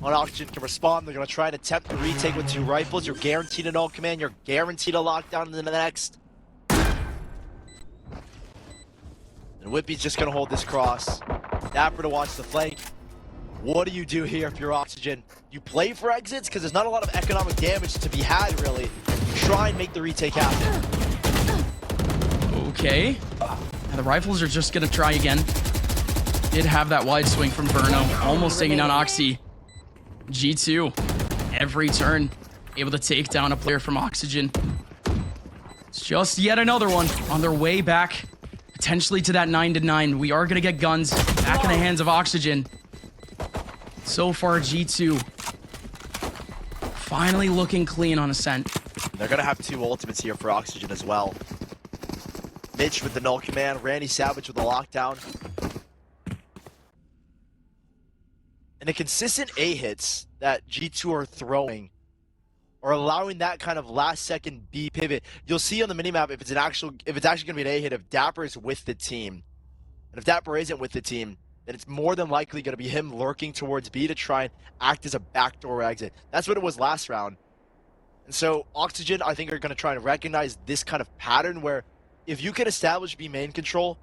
on OXG can respond. They're going to try and attempt the retake with 2 rifles. You're guaranteed an all command. You're guaranteed a lockdown in the next. And wippie's just going to hold this cross. dapr to watch the flank. What do you do here if you're OXG? You play for exits because there's not a lot of economic damage to be had, really. You try and make the retake happen. Okay. Now the rifles are just going to try again. Did have that wide swing from Verno. Almost taking down Oxy. G2, every turn, able to take down a player from OXG. It's just yet another one on their way back, potentially to that 9-9. We are going to get guns back in the hands of OXG. So far, G2 finally looking clean on Ascent. They're going to have 2 ultimates here for OXG as well. Mitch with the null command, randyySAVAGE with the lockdown. And the consistent A hits that G2 are throwing or allowing that kind of last second B pivot. You'll see on the minimap if it's actually going to be an A hit if dapr is with the team. And if dapr isn't with the team, then it's more than likely going to be him lurking towards B to try and act as a backdoor exit. That's what it was last round. And so OXG, I think, are going to try and recognize this kind of pattern where if you can establish B main control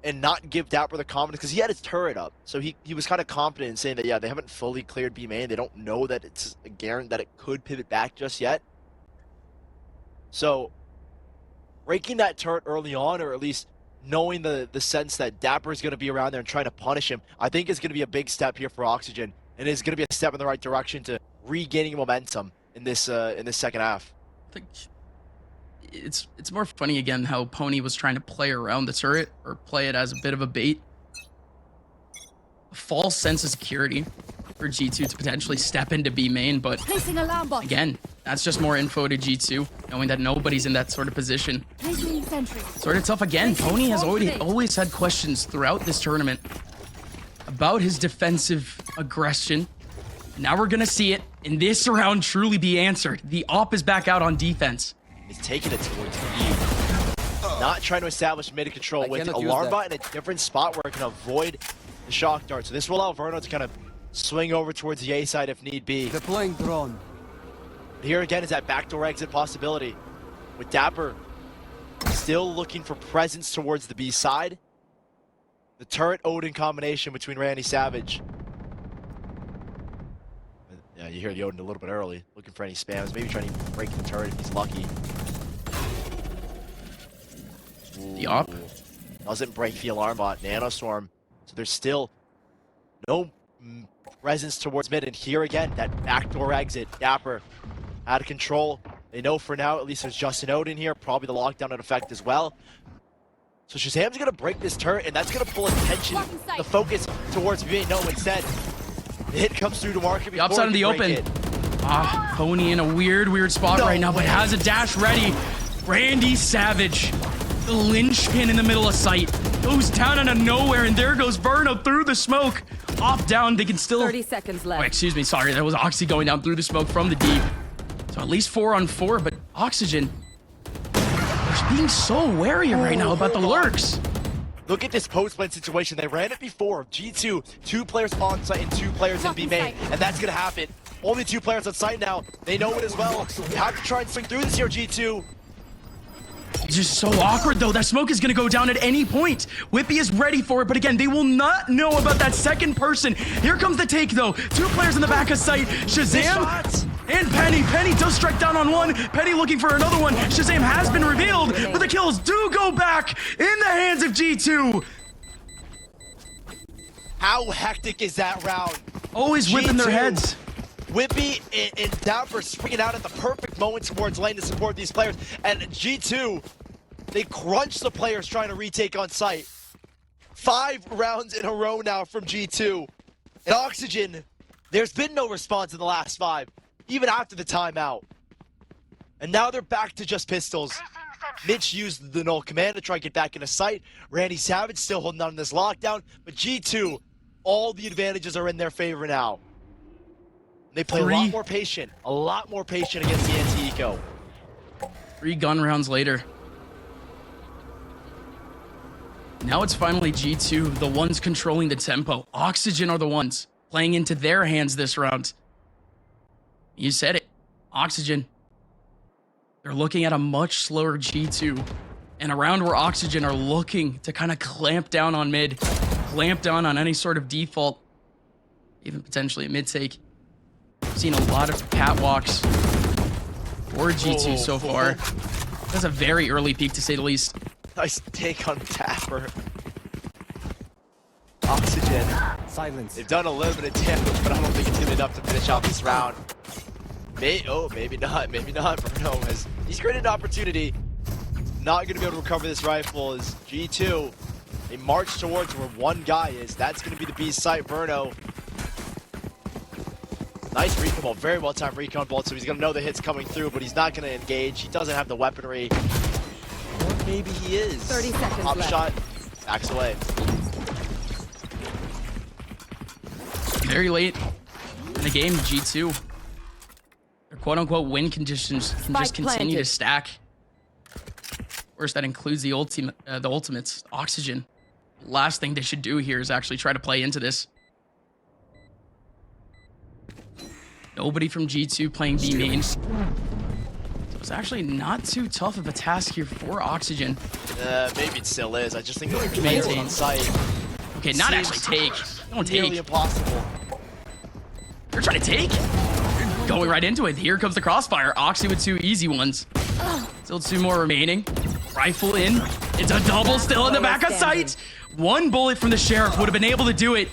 and not give dapr the confidence, because he had his turret up. So he was kind of confident in saying that, yeah, they haven't fully cleared B main. They don't know that it's a guarantee that it could pivot back just yet. So breaking that turret early on, or at least knowing the sense that dapr is going to be around there and trying to punish him, I think is going to be a big step here for OXG. And is going to be a step in the right direction to regaining momentum in this second half. I think it's more funny again how pwny was trying to play around the turret or play it as a bit of a bait. A false sense of security for G2 to potentially step into B main, but Placing alarm bot. again, that's just more info to G2, knowing that nobody's in that sort of position. Placing sentry. Sort of tough again. pwny has always had questions throughout this tournament about his defensive aggression. Now we're gonna see it in this round truly be answered. The op is back out on defense. He's taking it towards B. Not trying to establish mid control with alarm bot in a different spot where it can avoid the shock dart. So this will allow Verno to kind of swing over towards the A side if need be. Deploying drone. But here again is that backdoor exit possibility. With dapr still looking for presence towards the B side. The turret Odin combination between randyySAVAGE. Yeah, you hear the Odin a little bit early, looking for any spams, maybe trying to break the turret if he's lucky. The op doesn't break the alarm bot, nanoswarm. So there's still no presence towards mid, and here again, that backdoor exit. dapr out of control. They know for now, at least there's just an Odin here, probably the lockdown in effect as well. So ShahZaM's gonna break this turret, and that's gonna pull attention, the focus towards B. No, instead, the hit comes through to market. The upside in the open. pwny in a weird spot right now, but has a dash ready. randyySAVAGE, the linchpin in the middle of sight, goes down out of nowhere, and there goes Verno through the smoke. Off down, they can still... 30 seconds left. Oh, excuse me, sorry, that was Oxy going down through the smoke from the deep. So at least 4-on-4, but OXG, they're being so wary right now about the lurks. Look at this post-plant situation. They ran it before. G2, 2 players on site and 2 players in B main, and that's gonna happen. Only 2 players on site now. They know it as well. You have to try and swing through this here, G2. It's just so awkward, though. That smoke is going to go down at any point. wippie is ready for it, but again, they will not know about that second person. Here comes the take, though. 2 players in the back of sight. ShahZaM and Penny. Penny does strike down on one. Penny looking for another one. ShahZaM has been revealed, but the kills do go back in the hands of G2. How hectic is that round? Always whipping their heads. wippie and dapr springing out at the perfect moment towards lane to support these players. And G2 They crunch the players trying to retake on site. 5 rounds in a row now from G2. And Oxygen, there's been no response in the last 5, even after the timeout. And now they're back to just pistols. Mitch used the null command to try to get back into sight. randyySAVAGE still holding on to this lockdown. But G2, all the advantages are in their favor now. They play a lot more patient against the anti-eco. 3 gun rounds later. Now it's finally G2, the ones controlling the tempo. Oxygen are the ones playing into their hands this round. You said it. Oxygen. They're looking at a much slower G2. And a round where Oxygen are looking to kind of clamp down on mid. Clamp down on any sort of default. Even potentially a mid take. Seen a lot of catwalks for G2 so far. That's a very early peak, to say the least. Nice take on dapr. Oxygen. Silence. They've done a little bit of damage, but I don't think it's gonna be enough to finish off this round. Maybe not. Verno he's created an opportunity. Not gonna be able to recover this rifle as G2. They march towards where one guy is. That's gonna be the B site, Verno. Nice recon ball, very well timed recon ball, so he's gonna know the hit's coming through, but he's not gonna engage. He doesn't have the weaponry. Or maybe he is. 30 seconds Pop left. shot, backs away. Very late in the game, G2. Their quote-unquote win conditions can just continue to stack. Of course, that includes the ultimates, Oxygen. Last thing they should do here is actually try to play into this. Nobody from G2 playing B main. So it's actually not too tough of a task here for Oxygen. Maybe it still is. I just think they're Maintain on site. Okay, not actually take. Don't Nearly take. impossible. They're trying to take. They're going right into it. Here comes the crossfire. Oxy with 2 easy ones. Still 2 more remaining. Rifle in. It's a double still in the back of sight. 1 bullet from the Sheriff would have been able to do it.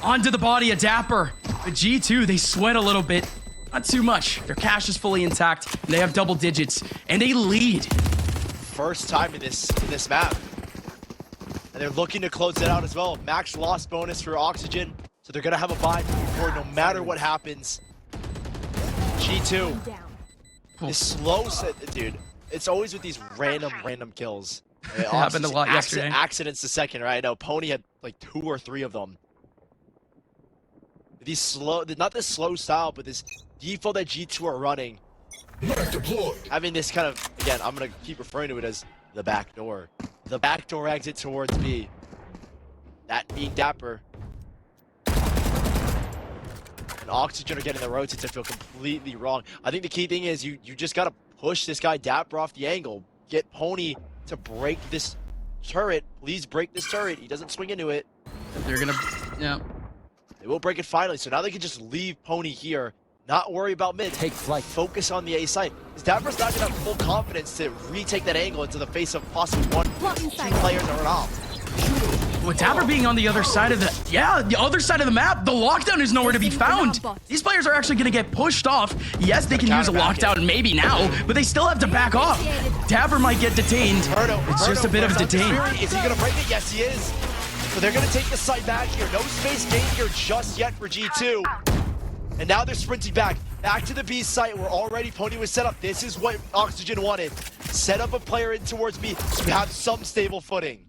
Onto the body of dapr. But G2, they sweat a little bit. Not too much. Their cash is fully intact. And they have double digits. And they lead. First time in this map. And they're looking to close it out as well. Max loss bonus for Oxygen. So they're going to have a buy moving forward no matter what happens. G2. This slow set, dude. It's always with these random kills. It happened a lot yesterday. Accidents the second, right? I know pwny had like 2 or 3 of them. These slow, not this slow style, but this default that G2 are running. Having this kind of, again, I'm going to keep referring to it as the back door. The backdoor exit towards B. That being dapr. And Oxygen are getting the rotates to feel completely wrong. I think the key thing is you just got to push this guy dapr off the angle. Get pwny to break this turret. Please break this turret. He doesn't swing into it. They're gonna, yeah. They will break it finally, so now they can just leave pwny here. Not worry about mid. Take flight. Focus on the A site. Because dapr's not going to have full confidence to retake that angle into the face of possibly 1 or 2 players that are off. With dapr being on the other side of the other side of the map, the lockdown is nowhere to be found. These players are actually going to get pushed off. Yes, they can use a lockdown maybe now, but they still have to back off. dapr might get detained. It's just a bit of a detain. Is he going to break it? Yes, he is. So they're going to take the site back here. No space gained here just yet for G2. And now they're sprinting back to the B site where already pwny was set up. This is what Oxygen wanted. Set up a player in towards B so we have some stable footing.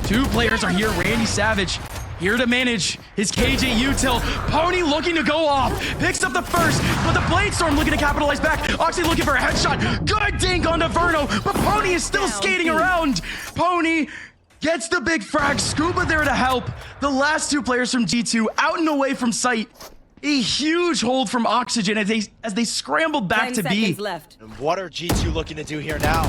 2 players are here. randyySAVAGE here to manage his KJ util. pwny looking to go off. Picks up the first, but the Bladestorm looking to capitalize back. Oxy looking for a headshot. Good dink onto Verno, but pwny is still skating around. pwny gets the big frag. Skuba there to help. The last 2 players from G2 out and away from sight. A huge hold from Oxygen as they scrambled back 10 to B. seconds left. And what are G2 looking to do here now?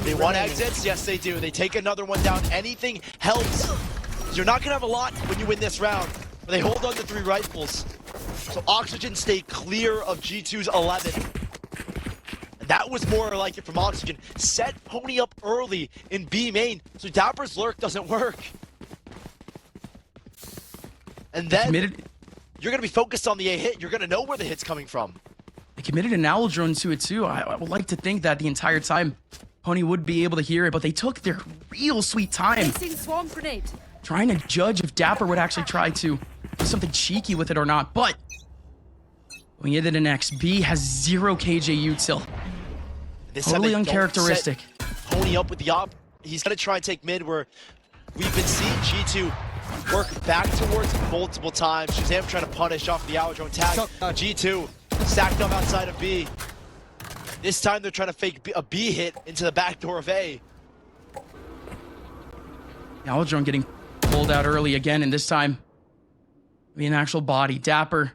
They want exits? Yes, they do. They take another one down. Anything helps. You're not going to have a lot when you win this round. But they hold on to 3 rifles. So Oxygen stay clear of G2's 11. And that was more like it from Oxygen. Set pwny up early in B main. So dapr's lurk doesn't work. And then you're going to be focused on the A hit. You're going to know where the hit's coming from. They committed an owl drone to it too. I would like to think that the entire time Pwny would be able to hear it, but they took their real sweet time Placing swarm grenade. trying to judge if dapr would actually try to do something cheeky with it or not. But going into the next, B has 0 KJ util. This Totally time they don't uncharacteristic. set Pwny up with the op. He's gonna try and take mid where we've been seeing G2 work back towards multiple times. ShahZaM trying to punish off the hour drone tag. G2 stacked up outside of B. This time they're trying to fake a B hit into the back door of A. Hour drone getting pulled out early again, and this time be an actual body. dapr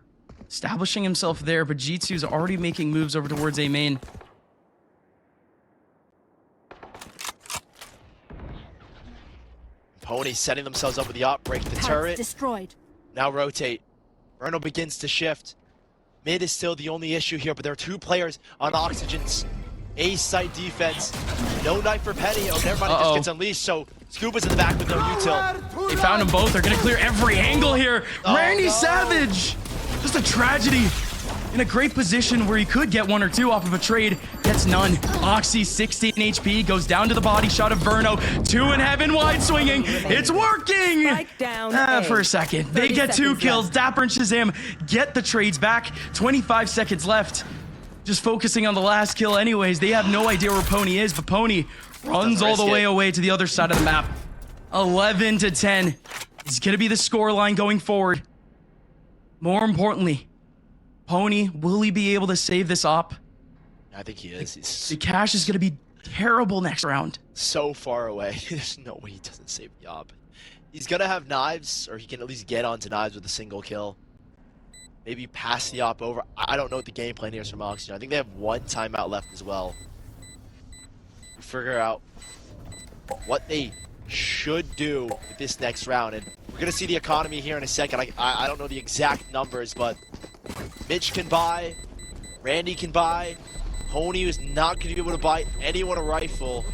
establishing himself there, but G2's already making moves over towards A main. Pwny setting themselves up with the op, break the turret. Destroyed. Now rotate. Verno begins to shift. Mid is still the only issue here, but there are 2 players on Oxygen's A site defense. No knife for Penny. Oh, never mind, it just gets unleashed. So Skuba's in the back with no util. They found them both. They're gonna clear every angle here. randyySAVAGE! Just a tragedy. In a great position where he could get 1 or 2 off of a trade. Gets none. Oxy, 16 HP, goes down to the body shot of Verno. 2 in heaven, wide swinging. It's working! Spike down. For a second. They 30 get 2 seconds kills. dapr and ShahZaM get the trades back. 25 seconds left. Just focusing on the last kill anyways. They have no idea where Pwny is, but Pwny runs all the way away to the other side of the map. 11-10. It's gonna be the scoreline going forward. More importantly, Pwny, will he be able to save this op? I think he is. He's The cash is gonna be terrible next round. so far away. There's no way he doesn't save the op. He's gonna have knives, or he can at least get onto knives with a single kill. Maybe pass the op over. I don't know what the game plan here is from Oxygen. I think they have 1 timeout left as well. Figure out what they should do with this next round, and we're gonna see the economy here in a second. I don't know the exact numbers, but Mitch can buy, Randy can buy. Pwny is not going to be able to buy anyone a rifle.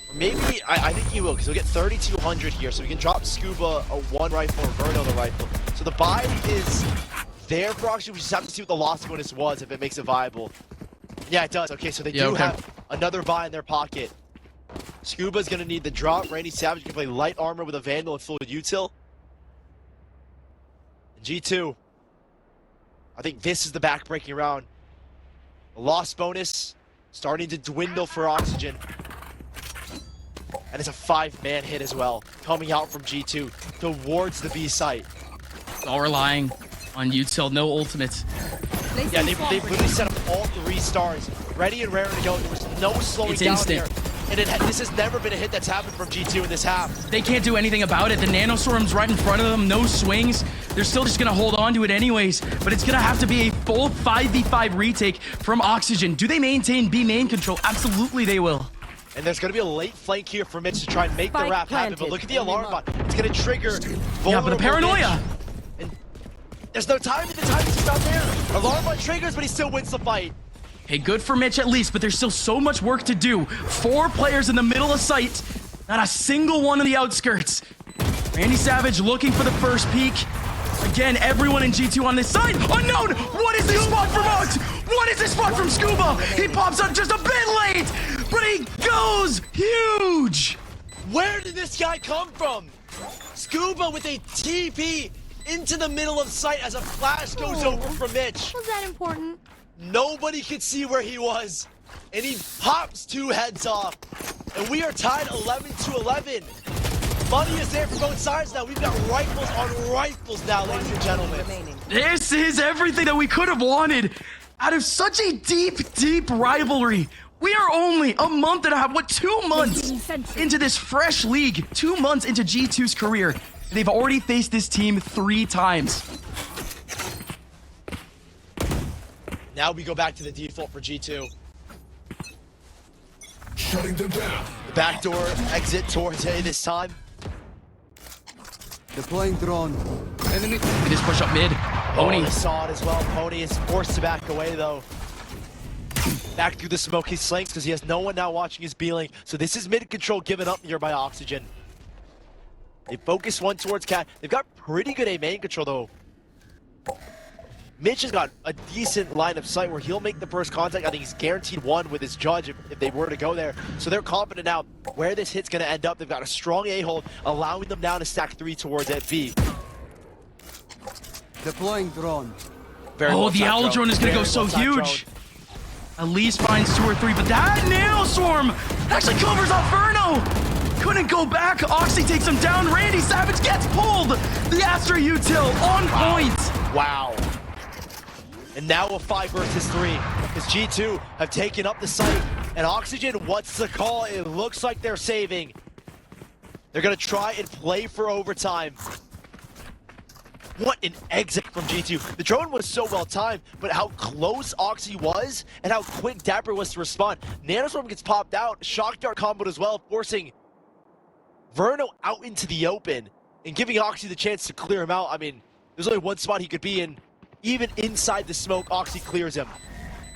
Or maybe, I think he will, because he'll get 3,200 here, so we can drop Skuba a 1 rifle or Verno the rifle. So the buy is there for Oxygen. We just have to see what the loss bonus was, if it makes it viable. Yeah, it does. Okay, so they do have another buy in their pocket. Skuba's going to need the drop. randyySAVAGE can play light armor with a Vandal and full util. And G2, I think this is the back-breaking round. The loss bonus starting to dwindle for Oxygen. And it's a 5-man hit as well, coming out from G2 towards the B site. All relying on util, no ultimates. Yeah, they've literally set up all 3 stars, ready and raring to go. There was no slowing down instant. here. And this has never been a hit that's happened from G2 in this half. They can't do anything about it. The nanostorm's right in front of them, no swings. They're still just gonna hold on to it anyways, but it's gonna have to be a full 5v5 retake from Oxygen. Do they maintain B main control? Absolutely they will. And there's gonna be a late flank here for Mitch to try and make the Spike wrap happen, but planted. look at the alarm bot. It's gonna trigger Yeah, but the paranoia. And there's no timing, the timing's just not there. Alarm bot triggers, but he still wins the fight. Hey, good for Mitch at least, but there's still so much work to do. 4 players in the middle of sight, not a single one on the outskirts. randyySAVAGE looking for the first peek. Again, everyone in G2 on this side. Unknown! What is this spot from Ox? What is this spot from Skuba? He pops up just a bit late, but he goes huge! Where did this guy come from? Skuba with a TP into the middle of sight as a flash goes over from Mitch. Was that important? Nobody could see where he was, and he pops 2 heads off. And we are tied 11-11. Money is there for both sides now. We've got rifles on rifles now, ladies and gentlemen. Remaining. This is everything that we could have wanted out of such a deep, deep rivalry. We are only a month and a half, 2 months into this fresh league, 2 months into G2's career. They've already faced this team 3 times. Now we go back to the default for G2. Shutting them down. The backdoor exit towards A this time. Deploying drone. Enemy. They just push up mid. Pwny. I saw it as well. Pwny is forced to back away though. Back through the smoke he slinks because he has no one now watching his B-link. So this is mid control given up here by Oxygen. They focus one towards Cat. They've got pretty good A main control though. Mitch has got a decent line of sight where he'll make the first contact. I think he's guaranteed one with his judge if they were to go there. So they're confident now where this hit's going to end up. They've got a strong A-hold, allowing them now to stack 3 towards that B. Deploying drone. Oh, the owl drone is going to go so huge. At least finds 2 or 3, but that nail swarm actually covers off Verno. Couldn't go back. Oxy takes him down. randyySAVAGE gets pulled. The Astra util on point. Wow. And now a 5 versus 3, because G2 have taken up the site. And Oxygen, what's the call? It looks like they're saving. They're going to try and play for overtime. What an exit from G2. The drone was so well timed, but how close Oxy was and how quick dapr was to respond. Nanoswarm gets popped out. Shock Dart comboed as well, forcing Verno out into the open and giving Oxy the chance to clear him out. I mean, there's only one spot he could be in. Even inside the smoke, Oxy clears him.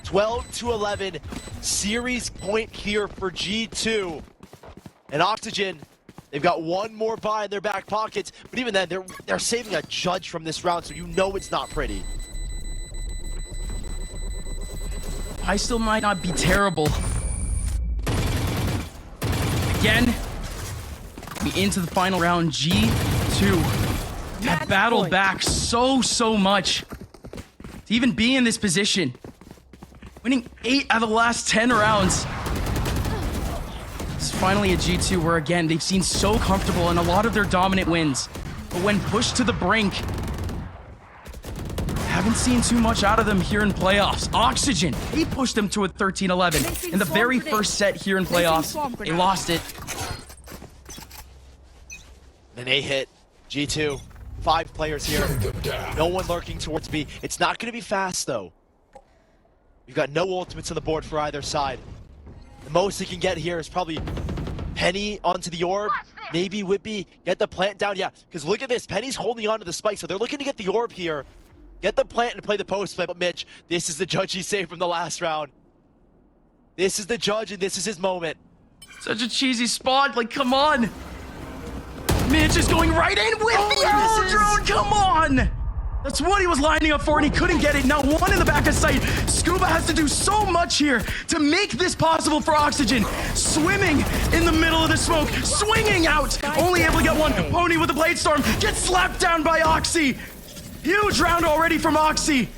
12-11, series point here for G2. And Oxygen, they've got one more buy in their back pockets, but even then, they're saving a judge from this round, so you know it's not pretty. I still might not be terrible. Again, we into the final round. G2 have battled back so much to even be in this position. Winning 8 out of the last 10 rounds. It's finally a G2 where, again, they've seen so comfortable in a lot of their dominant wins. But when pushed to the brink, haven't seen too much out of them here in playoffs. Oxygen, they pushed them to a 13-11 in the very first set here in playoffs. They lost it. An A hit. G2, 5 players here. No one lurking towards B. It's not going to be fast, though. You've got no ultimates on the board for either side. The most he can get here is probably Penny onto the orb, maybe wippie, get the plant down. Yeah, because look at this. Penny's holding on to the spike, so they're looking to get the orb here, get the plant and play the post play. But Mitch, this is the judge he saved from the last round. This is the judge, and this is his moment. Such a cheesy spot. Like, come on. Mitch is going right in with the arrow drone. Come on. That's what he was lining up for, and he couldn't get it. Now 1 in the back of sight. Skuba has to do so much here to make this possible for Oxygen. Swimming in the middle of the smoke, swinging out. Only able to get 1. pwny with the blade storm gets slapped down by Oxy. Huge round already from Oxy.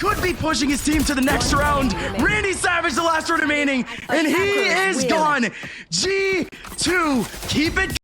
Could be pushing his team to the next round. randyySAVAGE, the last round remaining, and he is gone. G2, keep it